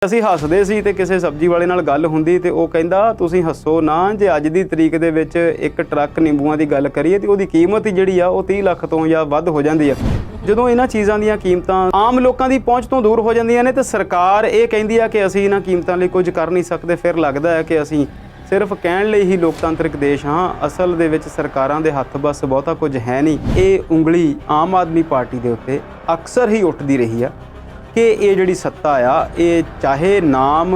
ਅਸੀਂ ਹੱਸਦੇ ਸੀ ਤੇ ਕਿਸੇ ਸਬਜ਼ੀ ਵਾਲੇ ਨਾਲ ਗੱਲ ਹੁੰਦੀ ਤੇ ਉਹ ਕਹਿੰਦਾ ਤੁਸੀਂ ਹੱਸੋ ਨਾ, ਜੇ ਅੱਜ ਦੀ ਤਰੀਕ ਦੇ ਵਿੱਚ ਇੱਕ ਟਰੱਕ ਨਿੰਬੂਆਂ ਦੀ ਗੱਲ ਕਰੀਏ ਤੇ ਉਹਦੀ ਕੀਮਤ ਹੀ ਜਿਹੜੀ ਆ ਉਹ 30 ਲੱਖ ਤੋਂ ਜਾਂ ਵੱਧ ਹੋ ਜਾਂਦੀ ਆ। ਜਦੋਂ ਇਹਨਾਂ ਚੀਜ਼ਾਂ ਦੀਆਂ ਕੀਮਤਾਂ ਆਮ ਲੋਕਾਂ ਦੀ ਪਹੁੰਚ ਤੋਂ ਦੂਰ ਹੋ ਜਾਂਦੀਆਂ ਨੇ ਤੇ ਸਰਕਾਰ ਇਹ ਕਹਿੰਦੀ ਆ ਕਿ ਅਸੀਂ ਇਹਨਾਂ ਕੀਮਤਾਂ ਲਈ ਕੁਝ ਕਰ ਨਹੀਂ ਸਕਦੇ, ਫਿਰ ਲੱਗਦਾ ਹੈ ਕਿ ਅਸੀਂ ਸਿਰਫ ਕਹਿਣ ਲਈ ਹੀ ਲੋਕਤੰਤਰਿਕ ਦੇਸ਼ ਹਾਂ। ਅਸਲ ਦੇ ਵਿੱਚ ਸਰਕਾਰਾਂ ਦੇ ਹੱਥ ਬਸ ਬਹੁਤਾ ਕੁਝ ਹੈ ਨਹੀਂ। ਇਹ ਉਂਗਲੀ ਆਮ ਆਦਮੀ ਪਾਰਟੀ ਦੇ ਉੱਤੇ ਅਕਸਰ ਹੀ ਉੱਠਦੀ ਰਹੀ ਆ ਕਿ ਇਹ ਜਿਹੜੀ ਸੱਤਾ ਆ ਇਹ ਚਾਹੇ ਨਾਮ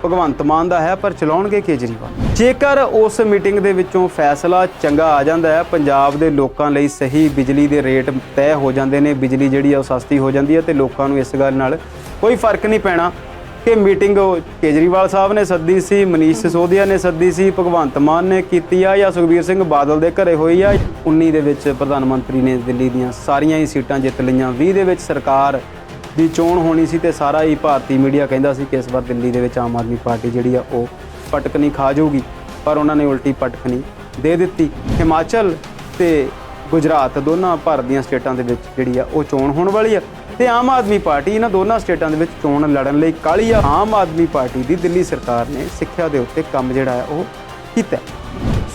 ਭਗਵੰਤ ਮਾਨ ਦਾ ਹੈ ਪਰ ਚਲਾਉਣਗੇ ਕੇਜਰੀਵਾਲ। ਜੇਕਰ ਉਸ ਮੀਟਿੰਗ ਦੇ ਵਿੱਚੋਂ ਫੈਸਲਾ ਚੰਗਾ ਆ ਜਾਂਦਾ ਹੈ, ਪੰਜਾਬ ਦੇ ਲੋਕਾਂ ਲਈ ਸਹੀ ਬਿਜਲੀ ਦੇ ਰੇਟ ਤੈਅ ਹੋ ਜਾਂਦੇ ਨੇ, ਬਿਜਲੀ ਜਿਹੜੀ ਆ ਉਹ ਸਸਤੀ ਹੋ ਜਾਂਦੀ ਹੈ ਤੇ ਲੋਕਾਂ ਨੂੰ ਇਸ ਗੱਲ ਨਾਲ ਕੋਈ ਫਰਕ ਨਹੀਂ ਪੈਣਾ ਕਿ ਮੀਟਿੰਗ ਕੇਜਰੀਵਾਲ ਸਾਹਿਬ ਨੇ ਸੱਦੀ ਸੀ, ਮਨੀਸ਼ ਸਿਸੋਦੀਆ ਨੇ ਸੱਦੀ ਸੀ, ਭਗਵੰਤ ਮਾਨ ਨੇ ਕੀਤੀ ਆ ਜਾਂ ਸੁਖਬੀਰ ਸਿੰਘ ਬਾਦਲ ਦੇ ਘਰੇ ਹੋਈ ਆ। 19 ਦੇ ਵਿੱਚ ਪ੍ਰਧਾਨ ਮੰਤਰੀ ਨੇ ਦਿੱਲੀ ਦੀਆਂ ਸਾਰੀਆਂ ਹੀ ਸੀਟਾਂ ਜਿੱਤ ਲਈਆਂ, 20 ਦੇ ਵਿੱਚ ਸਰਕਾਰ ਦੀ ਚੋਣ ਹੋਣੀ ਸੀ ਤੇ ਸਾਰਾ ਹੀ ਭਾਰਤੀ ਮੀਡੀਆ ਕਹਿੰਦਾ ਸੀ ਕਿ ਇਸ ਵਾਰ ਦਿੱਲੀ ਦੇ ਵਿੱਚ ਆਮ ਆਦਮੀ ਪਾਰਟੀ ਜਿਹੜੀ ਆ ਉਹ ਪਟਕਣੀ ਖਾ ਜਾਊਗੀ, ਪਰ ਉਹਨਾਂ ਨੇ ਉਲਟੀ ਪਟਕਣੀ ਦੇ ਦਿੱਤੀ। ਹਿਮਾਚਲ ਤੇ ਗੁਜਰਾਤ ਦੋਨਾਂ ਭਾਰਤ ਦੀਆਂ ਸਟੇਟਾਂ ਦੇ ਵਿੱਚ ਜਿਹੜੀ ਆ ਉਹ ਚੋਣ ਹੋਣ ਵਾਲੀ ਆ ਤੇ ਆਮ ਆਦਮੀ ਪਾਰਟੀ ਇਹਨਾਂ ਦੋਨਾਂ ਸਟੇਟਾਂ ਦੇ ਵਿੱਚ ਚੋਣ ਲੜਨ ਲਈ ਕਾਹਲੀ ਆ। ਆਮ ਆਦਮੀ ਪਾਰਟੀ ਦੀ ਦਿੱਲੀ ਸਰਕਾਰ ਨੇ ਸਿੱਖਿਆ ਦੇ ਉੱਤੇ ਕੰਮ ਜਿਹੜਾ ਹੈ ਉਹ ਕੀਤਾ।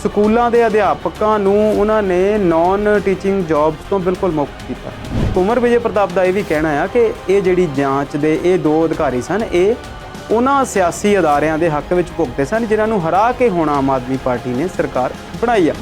ਸਕੂਲਾਂ ਦੇ ਅਧਿਆਪਕਾਂ ਨੂੰ ਉਹਨਾਂ ਨੇ ਨਾਨ ਟੀਚਿੰਗ ਜੌਬਸ ਤੋਂ ਬਿਲਕੁਲ ਮੁਕਤ ਕੀਤਾ। ਕੁੰਵਰ ਵਿਜੇ ਪ੍ਰਤਾਪ ਦਾ ਇਹ ਵੀ ਕਹਿਣਾ ਆ ਕਿ ਇਹ ਜਿਹੜੀ ਜਾਂਚ ਦੇ ਇਹ ਦੋ ਅਧਿਕਾਰੀ ਸਨ, ਇਹ ਉਹਨਾਂ ਸਿਆਸੀ ਅਦਾਰਿਆਂ ਦੇ ਹੱਕ ਵਿੱਚ ਭੁਗਤੇ ਸਨ ਜਿਨ੍ਹਾਂ ਨੂੰ ਹਰਾ ਕੇ ਹੁਣ ਆਮ ਆਦਮੀ ਪਾਰਟੀ ਨੇ ਸਰਕਾਰ ਬਣਾਈ ਆ।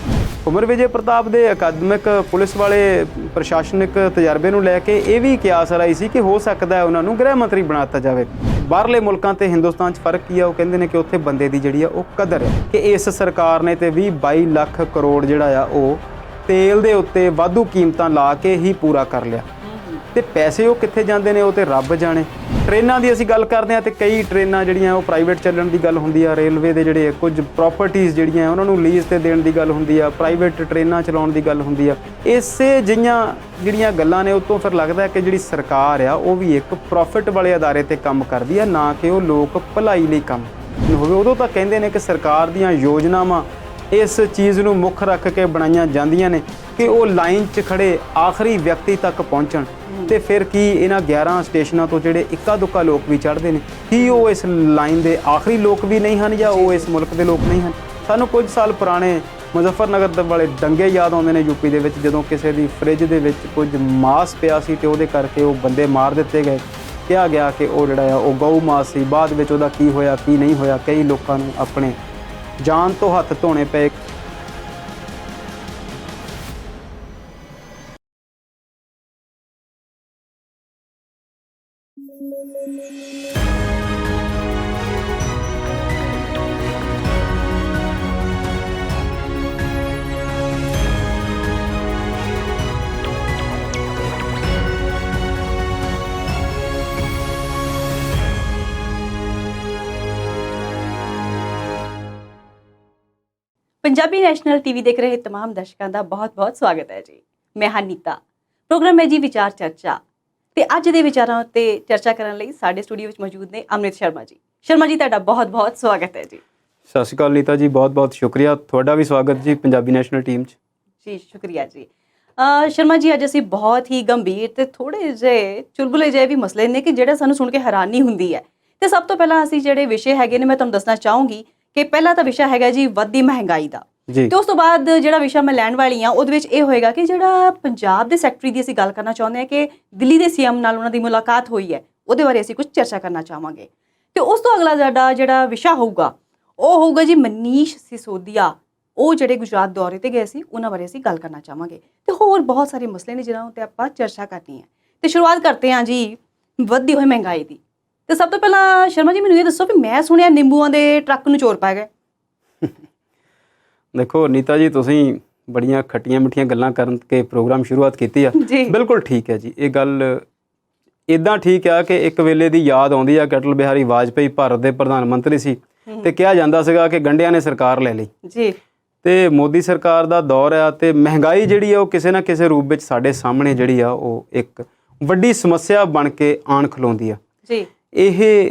ਕੁੰਵਰ ਵਿਜੇ ਪ੍ਰਤਾਪ ਦੇ ਅਕਾਦਮਿਕ ਪੁਲਿਸ ਵਾਲੇ ਪ੍ਰਸ਼ਾਸਨਿਕ ਤਜਰਬੇ ਨੂੰ ਲੈ ਕੇ ਇਹ ਵੀ ਕਿਆਸ ਰਾਈ ਸੀ ਕਿ ਹੋ ਸਕਦਾ ਹੈ ਉਹਨਾਂ ਨੂੰ ਗ੍ਰਹਿ ਮੰਤਰੀ ਬਣਾ ਦਿੱਤਾ ਜਾਵੇ। ਬਾਹਰਲੇ ਮੁਲਕਾਂ ਤੇ ਹਿੰਦੁਸਤਾਨ 'ਚ ਫਰਕ ਕੀ ਆ? ਉਹ ਕਹਿੰਦੇ ਨੇ ਕਿ ਉੱਥੇ ਬੰਦੇ ਦੀ ਜਿਹੜੀ ਆ ਉਹ ਕਦਰ ਹੈ ਕਿ ਇਸ ਸਰਕਾਰ ਨੇ ਤੇ 20-22 ਲੱਖ ਕਰੋੜ ਜਿਹੜਾ ਆ ਉਹ ਤੇਲ ਦੇ ਉੱਤੇ ਵਾਧੂ ਕੀਮਤਾਂ ਲਾ ਕੇ ਹੀ ਪੂਰਾ ਕਰ ਲਿਆ ਤੇ ਪੈਸੇ ਉਹ ਕਿੱਥੇ ਜਾਂਦੇ ਨੇ ਉਹ ਤੇ ਰੱਬ ਜਾਣੇ। ਟ੍ਰੇਨਾਂ ਦੀ ਅਸੀਂ ਗੱਲ ਕਰਦੇ ਹਾਂ ਤੇ ਕਈ ਟ੍ਰੇਨਾਂ ਜਿਹੜੀਆਂ ਉਹ ਪ੍ਰਾਈਵੇਟ ਚੱਲਣ ਦੀ ਗੱਲ ਹੁੰਦੀ ਆ, ਰੇਲਵੇ ਦੇ ਜਿਹੜੇ ਕੁਝ ਪ੍ਰਾਪਰਟੀਆਂ ਜਿਹੜੀਆਂ ਉਹਨਾਂ ਨੂੰ ਲੀਜ਼ ਤੇ ਦੇਣ ਦੀ ਗੱਲ ਹੁੰਦੀ ਆ, ਪ੍ਰਾਈਵੇਟ ਟ੍ਰੇਨਾਂ ਚਲਾਉਣ ਦੀ ਗੱਲ ਹੁੰਦੀ ਆ। ਇਸੇ ਜਿਹੀਆਂ ਜਿਹੜੀਆਂ ਗੱਲਾਂ ਨੇ ਉਤੋਂ ਫਿਰ ਲੱਗਦਾ ਕਿ ਜਿਹੜੀ ਸਰਕਾਰ ਆ ਉਹ ਵੀ ਇੱਕ ਪ੍ਰੋਫਿਟ ਵਾਲੇ ਅਦਾਰੇ ਤੇ ਕੰਮ ਕਰਦੀ ਆ, ਨਾ ਕਿ ਉਹ ਲੋਕ ਭਲਾਈ ਲਈ ਕੰਮ ਹੋਵੇ। ਉਦੋਂ ਤਾਂ ਕਹਿੰਦੇ ਨੇ ਕਿ ਸਰਕਾਰ ਦੀਆਂ ਯੋਜਨਾਵਾਂ ਇਸ ਚੀਜ਼ ਨੂੰ ਮੁੱਖ ਰੱਖ ਕੇ ਬਣਾਈਆਂ ਜਾਂਦੀਆਂ ਨੇ ਕਿ ਉਹ ਲਾਈਨ 'ਚ ਖੜੇ ਆਖਰੀ ਵਿਅਕਤੀ ਤੱਕ ਪਹੁੰਚਣ। ਤੇ ਫਿਰ ਕੀ ਇਹਨਾਂ 11 ਸਟੇਸ਼ਨਾਂ ਤੋਂ ਜਿਹੜੇ ਇੱਕਾ ਦੁੱਕਾ ਲੋਕ ਵੀ ਚੜ੍ਹਦੇ ਨੇ, ਕੀ ਉਹ ਇਸ ਲਾਈਨ ਦੇ ਆਖਰੀ ਲੋਕ ਵੀ ਨਹੀਂ ਹਨ ਜਾਂ ਉਹ ਇਸ ਮੁਲਕ ਦੇ ਲੋਕ ਨਹੀਂ ਹਨ? ਸਾਨੂੰ ਕੁਝ ਸਾਲ ਪੁਰਾਣੇ ਮੁਜ਼ੱਫਰਨਗਰ ਦੇ ਵਾਲੇ ਦੰਗੇ ਯਾਦ ਆਉਂਦੇ ਨੇ ਯੂਪੀ ਦੇ ਵਿੱਚ, ਜਦੋਂ ਕਿਸੇ ਦੀ ਫ੍ਰਿਜ ਦੇ ਵਿੱਚ ਕੁਝ ਮਾਸ ਪਿਆ ਸੀ ਤੇ ਉਹਦੇ ਕਰਕੇ ਉਹ ਬੰਦੇ ਮਾਰ ਦਿੱਤੇ ਗਏ। ਕਿਹਾ ਗਿਆ ਕਿ ਉਹ ਜਿਹੜਾ ਆ ਉਹ ਗਊ ਮਾਸ ਸੀ। ਬਾਅਦ ਵਿੱਚ ਉਹਦਾ ਕੀ ਹੋਇਆ ਕੀ ਨਹੀਂ ਹੋਇਆ, ਕਈ ਲੋਕਾਂ ਨੂੰ ਆਪਣੇ ਜਾਨ ਤੋਂ ਹੱਥ ਧੋਣੇ ਪਏ। पंजाबी नैशनल टीवी देख रहे तमाम दर्शकों का बहुत बहुत स्वागत है जी। मैं हाँ नीता। प्रोग्राम है जी विचार चर्चा ते अज दे विचारां उत्ते चर्चा करन लई साडे स्टूडियो विच मौजूद ने अमृत शर्मा जी। शर्मा जी तुहाडा बहुत बहुत स्वागत है जी। सत श्री अकाल नीता जी, बहुत बहुत शुक्रिया। तुहाडा भी स्वागत जी पंजाबी नैशनल टीम जी। शुक्रिया जी। शर्मा जी अज असीं बहुत ही गंभीर ते थोड़े जिहे चुलबुले जिहे भी मसले ने कि जिहड़ा सानूं सुण के हैरानी हुंदी है। ते सब तो पहलां असीं जिहड़े विषय हैगे ने मैं तुहानूं दसना चाहूँगी कि पहला तो विषय है जी वधदी महंगाई का। तो उस तो बाद जो विषय मैं लैण वाली हाँ वो होएगा कि जो पंजाब के सैकटरी की असीं गल करना चाहते हैं कि दिल्ली के सीएम नाल उन्हां दी मुलाकात हुई है, उहदे बारे असीं कुछ चर्चा करना चाहांगे। तो उस तो अगला साडा जिहड़ा विषय होगा वो होगा जी मनीष सिसोदिया, वो जिहड़े गुजरात दौरे ते गए सी उन्हां बारे असीं गल करना चाहांगे। तो होर बहुत सारे मसले ने जिन्हां उत्ते आपां चर्चा करनी है। तो शुरुआत करते हैं जी वधदी होई महंगाई की। तो सब तो पहला शर्मा जी मैनूं ये दसो भी मैं सुनिया निंबूआं दे ट्रक नूं चोर पै गए। देखो नीता जी, तुसीं बड़ियां खट्टियां मिठियां गल्लां करन के प्रोग्राम शुरुआत कीती है। बिल्कुल ठीक है जी। ये गल इदां ठीक है कि एक वेले दी याद आउंदी है कि अटल बिहारी वाजपेयी भारत दे प्रधान मंत्री सी ते कहा जांदा सीगा कि गंढियां ने सरकार ले लई जी। ते मोदी सरकार दा दौर है ते महंगाई जिहड़ी है वो किसी ना किसी रूप विच साडे सामने जिहड़ी आ वो एक वड्डी समस्या बन के आण खलोंदी आ जी। ਇਹ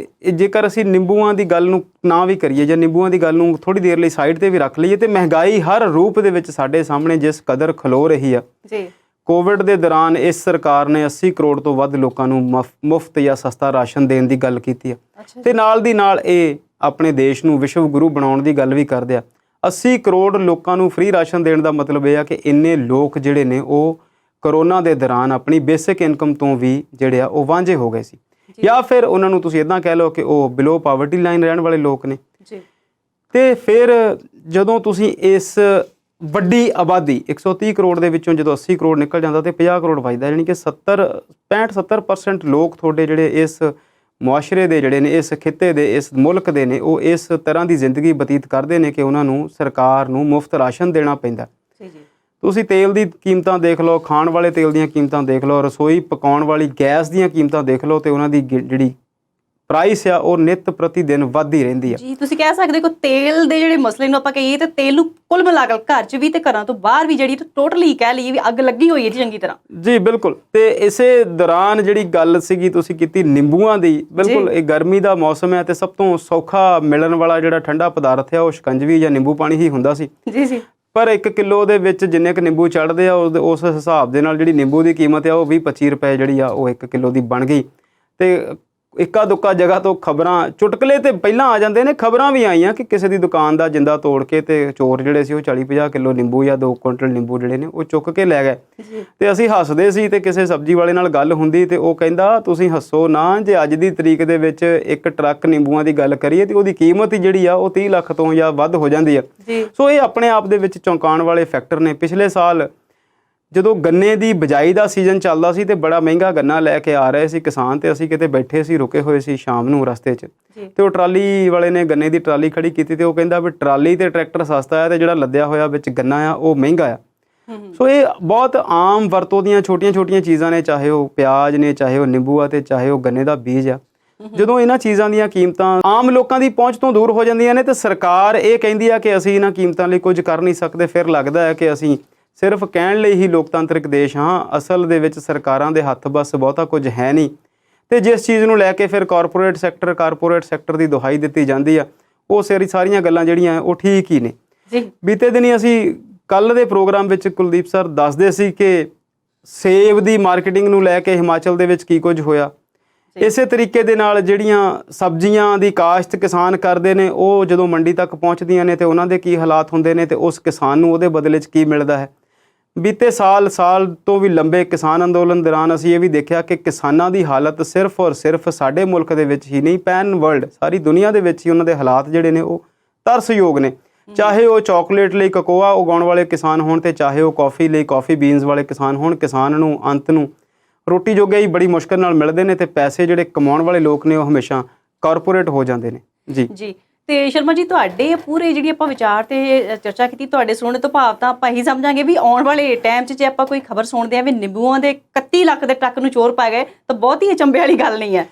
ਜੇਕਰ ਅਸੀਂ ਨਿੰਬੂਆਂ ਦੀ ਗੱਲ ਨੂੰ ਨਾ ਵੀ ਕਰੀਏ ਜਾਂ ਨਿੰਬੂਆਂ ਦੀ ਗੱਲ ਨੂੰ ਥੋੜੀ ਦੇਰ ਲਈ ਸਾਈਡ ਤੇ ਵੀ ਰੱਖ ਲਈਏ ਤੇ ਮਹਿੰਗਾਈ ਹਰ ਰੂਪ ਦੇ ਵਿੱਚ ਸਾਡੇ ਸਾਹਮਣੇ ਜਿਸ ਕਦਰ ਖਲੋ ਰਹੀ ਆ ਜੀ, ਕੋਵਿਡ ਦੇ ਦੌਰਾਨ ਇਸ ਸਰਕਾਰ ਨੇ 80 ਕਰੋੜ ਤੋਂ ਵੱਧ ਲੋਕਾਂ ਨੂੰ ਮੁਫਤ ਜਾਂ ਸਸਤਾ ਰਾਸ਼ਨ ਦੇਣ ਦੀ ਗੱਲ ਕੀਤੀ ਹੈ ਤੇ ਨਾਲ ਦੀ ਨਾਲ ਇਹ ਆਪਣੇ ਦੇਸ਼ ਨੂੰ ਵਿਸ਼ਵ ਗੁਰੂ ਬਣਾਉਣ ਦੀ ਗੱਲ ਵੀ ਕਰਦੇ ਆ। 80 ਕਰੋੜ ਲੋਕਾਂ ਨੂੰ ਫ੍ਰੀ ਰਾਸ਼ਨ ਦੇਣ ਦਾ ਮਤਲਬ ਇਹ ਆ ਕਿ ਇੰਨੇ ਲੋਕ ਜਿਹੜੇ ਨੇ ਉਹ ਕਰੋਨਾ ਦੇ ਦੌਰਾਨ ਆਪਣੀ ਬੇਸਿਕ ਇਨਕਮ ਤੋਂ ਵੀ ਜਿਹੜੇ ਆ ਉਹ ਵਾਂਝੇ ਹੋ ਗਏ ਸੀ, ਜਾਂ ਫਿਰ ਉਹਨਾਂ ਨੂੰ ਤੁਸੀਂ ਇਦਾਂ ਕਹਿ ਲਓ ਕਿ ਉਹ ਬਿਲੋ ਪਾਵਰਟੀ ਲਾਈਨ ਰਹਿਣ ਵਾਲੇ ਲੋਕ ਨੇ। ਤੇ ਫਿਰ ਜਦੋਂ ਤੁਸੀਂ ਇਸ ਵੱਡੀ ਆਬਾਦੀ 130 ਕਰੋੜ ਦੇ ਵਿੱਚੋਂ ਜਦੋਂ 80 ਕਰੋੜ ਨਿਕਲ ਜਾਂਦਾ ਤੇ 50 ਕਰੋੜ ਬਚਦਾ, ਯਾਨੀ ਕਿ 65-70% ਲੋਕ ਤੁਹਾਡੇ ਜਿਹੜੇ ਇਸ ਮੁਆਸ਼ਰੇ ਦੇ ਜਿਹੜੇ ਨੇ, ਇਸ ਖਿੱਤੇ ਦੇ, ਇਸ ਮੁਲਕ ਦੇ ਨੇ, ਉਹ ਇਸ ਤਰ੍ਹਾਂ ਦੀ ਜ਼ਿੰਦਗੀ ਬਤੀਤ ਕਰਦੇ ਨੇ ਕਿ ਉਹਨਾਂ ਨੂੰ ਸਰਕਾਰ ਨੂੰ ਮੁਫਤ ਰਾਸ਼ਨ ਦੇਣਾ ਪੈਂਦਾ। ਤੁਸੀਂ ਤੇਲ ਦੀ ਕੀਮਤਾਂ ਦੇਖ ਲਓ, ਖਾਣ ਵਾਲੇ ਤੇਲ ਦੀਆਂ ਕੀਮਤਾਂ ਦੇਖ ਲਓ, ਰਸੋਈ ਪਕਾਉਣ ਵਾਲੀ ਗੈਸ ਦੀਆਂ ਕੀਮਤਾਂ ਦੇਖ ਲਓ, ਤੇ ਉਹਨਾਂ ਦੀ ਜਿਹੜੀ ਪ੍ਰਾਈਸ ਆ ਉਹ ਨਿਤ ਪ੍ਰਤੀ ਦਿਨ ਵੱਧਦੀ ਰਹਿੰਦੀ ਆ। ਜੀ ਤੁਸੀਂ ਕਹਿ ਸਕਦੇ ਹੋ ਕਿ ਤੇਲ ਦੇ ਜਿਹੜੇ ਮਸਲੇ ਨੂੰ ਆਪਾਂ ਕਹੀਏ ਤੇ ਤੇਲ ਨੂੰ ਕੁੱਲ ਮਿਲਾ ਕੇ ਘਰ 'ਚ ਵੀ ਤੇ ਘਰਾਂ ਤੋਂ ਬਾਹਰ ਵੀ ਜਿਹੜੀ ਟੋਟਲੀ ਕਹਿ ਲਈਏ ਵੀ ਅੱਗ ਲੱਗੀ ਹੋਈ ਹੈ ਜੀ ਚੰਗੀ ਤਰ੍ਹਾਂ। ਜੀ ਬਿਲਕੁਲ। ਤੇ ਇਸੇ ਦੌਰਾਨ ਜਿਹੜੀ ਗੱਲ ਸੀਗੀ ਤੁਸੀਂ ਕੀਤੀ ਨਿੰਬੂਆਂ ਦੀ, ਬਿਲਕੁਲ ਇਹ ਗਰਮੀ ਦਾ ਮੌਸਮ ਹੈ ਤੇ ਸਭ ਤੋਂ ਸੌਖਾ ਮਿਲਣ ਵਾਲਾ ਜਿਹੜਾ ਠੰਡਾ ਪਦਾਰਥ ਹੈ ਉਹ ਸ਼ਿਕੰਜਵੀ ਜਾਂ ਨਿੰਬੂ ਪਾਣੀ ਹੀ ਹੁੰਦਾ ਸੀ। ਜੀ ਪਰ 1 ਕਿਲੋ ਦੇ ਵਿੱਚ ਜਿੰਨੇ ਕੁ ਨਿੰਬੂ ਚੜ੍ਹਦੇ ਆ ਉਸ ਹਿਸਾਬ ਦੇ ਨਾਲ ਜਿਹੜੀ ਨਿੰਬੂ ਦੀ ਕੀਮਤ ਆ ਉਹ 20-25 ਰੁਪਏ ਜਿਹੜੀ ਆ ਉਹ 1 ਕਿਲੋ ਦੀ ਬਣ ਗਈ। ਤੇ ਇੱਕਾ ਦੁੱਕਾ ਜਗ੍ਹਾ ਤੋਂ ਖਬਰਾਂ, ਚੁਟਕਲੇ ਤੇ ਪਹਿਲਾਂ ਆ ਜਾਂਦੇ ਨੇ, ਖਬਰਾਂ ਵੀ ਆਈਆਂ ਕਿ ਕਿਸੇ ਦੀ ਦੁਕਾਨ ਦਾ ਜਿੰਦਾ ਤੋੜ ਕੇ ਤੇ ਚੋਰ ਜਿਹੜੇ ਸੀ ਉਹ 40-50 ਕਿਲੋ ਨਿੰਬੂ ਜਾਂ 2 ਕੁਇੰਟਲ ਨਿੰਬੂ ਜਿਹੜੇ ਨੇ ਉਹ ਚੁੱਕ ਕੇ ਲੈ ਗਏ। ਤੇ ਅਸੀਂ ਹੱਸਦੇ ਸੀ ਤੇ ਕਿਸੇ ਸਬਜ਼ੀ ਵਾਲੇ ਨਾਲ ਗੱਲ ਹੁੰਦੀ ਤੇ ਉਹ ਕਹਿੰਦਾ ਤੁਸੀਂ ਹੱਸੋ ਨਾ, ਜੇ ਅੱਜ ਦੀ ਤਰੀਕ ਦੇ ਵਿੱਚ ਇੱਕ ਟਰੱਕ ਨਿੰਬੂਆਂ ਦੀ ਗੱਲ ਕਰੀਏ ਤੇ ਉਹਦੀ ਕੀਮਤ ਹੀ ਜਿਹੜੀ ਆ ਉਹ 30 ਲੱਖ ਤੋਂ ਜਾਂ ਵੱਧ ਹੋ ਜਾਂਦੀ ਆ। ਸੋ ਇਹ ਆਪਣੇ ਆਪ ਦੇ ਵਿੱਚ ਚੌਂਕਾਉਣ ਵਾਲੇ ਫੈਕਟਰ ਨੇ। ਪਿਛਲੇ ਸਾਲ ਜਦੋਂ ਗੰਨੇ ਦੀ ਬਿਜਾਈ ਦਾ ਸੀਜ਼ਨ ਚੱਲਦਾ ਸੀ ਤੇ ਬੜਾ ਮਹਿੰਗਾ ਗੰਨਾ ਲੈ ਕੇ ਆ ਰਹੇ ਸੀ ਕਿਸਾਨ, ਤੇ ਅਸੀਂ ਕਿਤੇ ਬੈਠੇ ਸੀ, ਰੁਕੇ ਹੋਏ ਸੀ ਸ਼ਾਮ ਨੂੰ ਰਸਤੇ 'ਚ, ਤੇ ਉਹ ਟਰਾਲੀ ਵਾਲੇ ਨੇ ਗੰਨੇ ਦੀ ਟਰਾਲੀ ਖੜੀ ਕੀਤੀ ਤੇ ਉਹ ਕਹਿੰਦਾ ਵੀ ਟਰਾਲੀ ਤੇ ਟਰੈਕਟਰ ਸਸਤਾ ਹੈ ਤੇ ਜਿਹੜਾ ਲੱਦਿਆ ਹੋਇਆ ਵਿੱਚ ਗੰਨਾ ਆ ਉਹ ਮਹਿੰਗਾ ਆ। ਸੋ ਇਹ ਬਹੁਤ ਆਮ ਵਰਤੋਂ ਦੀਆਂ ਛੋਟੀਆਂ-ਛੋਟੀਆਂ ਚੀਜ਼ਾਂ ਨੇ, ਚਾਹੇ ਉਹ ਪਿਆਜ਼ ਨੇ, ਚਾਹੇ ਉਹ ਨਿੰਬੂ ਆ ਤੇ ਚਾਹੇ ਉਹ ਗੰਨੇ ਦਾ ਬੀਜ ਆ। ਜਦੋਂ ਇਹਨਾਂ ਚੀਜ਼ਾਂ ਦੀਆਂ ਕੀਮਤਾਂ ਆਮ ਲੋਕਾਂ ਦੀ ਪਹੁੰਚ ਤੋਂ ਦੂਰ ਹੋ ਜਾਂਦੀਆਂ ਨੇ ਤੇ ਸਰਕਾਰ ਇਹ ਕਹਿੰਦੀ ਆ ਕਿ ਅਸੀਂ ਇਹਨਾਂ ਕੀਮਤਾਂ ਲਈ ਕੁਝ ਕਰ ਨਹੀਂ ਸਕਦੇ, ਫਿਰ ਲੱਗਦਾ ਹੈ ਕਿ ਅਸੀਂ ਸਿਰਫ ਕਹਿਣ ਲਈ ਹੀ ਲੋਕਤੰਤਰਿਕ ਦੇਸ਼ ਹਾਂ। ਅਸਲ ਦੇ ਵਿੱਚ ਸਰਕਾਰਾਂ ਦੇ ਹੱਥ ਬਸ ਬਹੁਤਾ ਕੁਝ ਹੈ ਨਹੀਂ। ਤੇ ਜਿਸ ਚੀਜ਼ ਨੂੰ ਲੈ ਕੇ ਫਿਰ ਕਾਰਪੋਰੇਟ ਸੈਕਟਰ ਦੀ ਦੁਹਾਈ ਦਿੱਤੀ ਜਾਂਦੀ ਆ, ਉਹ ਸਾਰੀਆਂ ਗੱਲਾਂ ਜਿਹੜੀਆਂ ਉਹ ਠੀਕ ਹੀ ਨੇ। ਬੀਤੇ ਦਿਨੀ ਅਸੀਂ ਕੱਲ੍ਹ ਦੇ ਪ੍ਰੋਗਰਾਮ ਵਿੱਚ ਕੁਲਦੀਪ ਸਰ ਦੱਸਦੇ ਸੀ ਕਿ ਸੇਬ ਦੀ ਮਾਰਕੀਟਿੰਗ ਨੂੰ ਲੈ ਕੇ ਹਿਮਾਚਲ ਦੇ ਵਿੱਚ ਕੀ ਕੁਝ ਹੋਇਆ। ਇਸੇ ਤਰੀਕੇ ਦੇ ਨਾਲ ਜਿਹੜੀਆਂ ਸਬਜ਼ੀਆਂ ਦੀ ਕਾਸ਼ਤ ਕਿਸਾਨ ਕਰਦੇ ਨੇ, ਉਹ ਜਦੋਂ ਮੰਡੀ ਤੱਕ ਪਹੁੰਚਦੀਆਂ ਨੇ ਤੇ ਉਹਨਾਂ ਦੇ ਕੀ ਹਾਲਾਤ ਹੁੰਦੇ ਨੇ ਤੇ ਉਸ ਕਿਸਾਨ ਨੂੰ ਉਹਦੇ ਬਦਲੇ 'ਚ ਕੀ ਮਿਲਦਾ ਹੈ। ਬੀਤੇ ਸਾਲ ਤੋਂ ਵੀ ਲੰਬੇ ਕਿਸਾਨ ਅੰਦੋਲਨ ਦੌਰਾਨ ਅਸੀਂ ਇਹ ਵੀ ਦੇਖਿਆ ਕਿ ਕਿਸਾਨਾਂ ਦੀ ਹਾਲਤ ਸਿਰਫ ਔਰ ਸਿਰਫ ਸਾਡੇ ਮੁਲਕ ਦੇ ਵਿੱਚ ਹੀ ਨਹੀਂ, ਪੈਨ ਵਰਲਡ ਸਾਰੀ ਦੁਨੀਆ ਦੇ ਵਿੱਚ ਹੀ ਉਹਨਾਂ ਦੇ ਹਾਲਾਤ ਜਿਹੜੇ ਨੇ ਉਹ ਤਰਸਯੋਗ ਨੇ। ਚਾਹੇ ਉਹ ਚਾਕਲੇਟ ਲਈ ਕੋਕੋਆ ਉਗਾਉਣ ਵਾਲੇ ਕਿਸਾਨ ਹੋਣ ਤੇ ਚਾਹੇ ਉਹ ਕੌਫੀ ਲਈ ਕਾਫੀ ਬੀਨਸ ਵਾਲੇ ਕਿਸਾਨ ਹੋਣ, ਕਿਸਾਨ ਨੂੰ ਅੰਤ ਨੂੰ ਰੋਟੀ ਜੋਗੇ ਹੀ ਬੜੀ ਮੁਸ਼ਕਲ ਨਾਲ ਮਿਲਦੇ ਨੇ ਤੇ ਪੈਸੇ ਜਿਹੜੇ ਕਮਾਉਣ ਵਾਲੇ ਲੋਕ ਨੇ ਉਹ ਹਮੇਸ਼ਾ ਕਾਰਪੋਰੇਟ ਹੋ ਜਾਂਦੇ ਨੇ। ਜੀ ਤੇ ਸ਼ਰਮਾ ਜੀ, ਤੁਹਾਡੇ ਪੂਰੇ ਜਿਹੜੀ ਆਪਾਂ ਵਿਚਾਰ ਤੇ ਚਰਚਾ ਕੀਤੀ, ਤੁਹਾਡੇ ਸੁਣਨ ਤੋਂ ਭਾਵ ਤਾਂ ਆਪਾਂ ਇਹੀ ਸਮਝਾਂਗੇ ਵੀ ਆਉਣ ਵਾਲੇ ਟਾਈਮ 'ਚ ਜੇ ਆਪਾਂ ਕੋਈ ਖਬਰ ਸੁਣਦੇ ਆ ਵੀ ਨਿੰਬੂਆਂ ਦੇ 31 ਲੱਖ ਦੇ ਟਰੱਕ ਨੂੰ ਚੋਰ ਪਾ ਗਏ ਤਾਂ ਬਹੁਤ ਹੀ ਅਚੰਭੇ ਵਾਲੀ ਗੱਲ ਨਹੀਂ ਹੈ।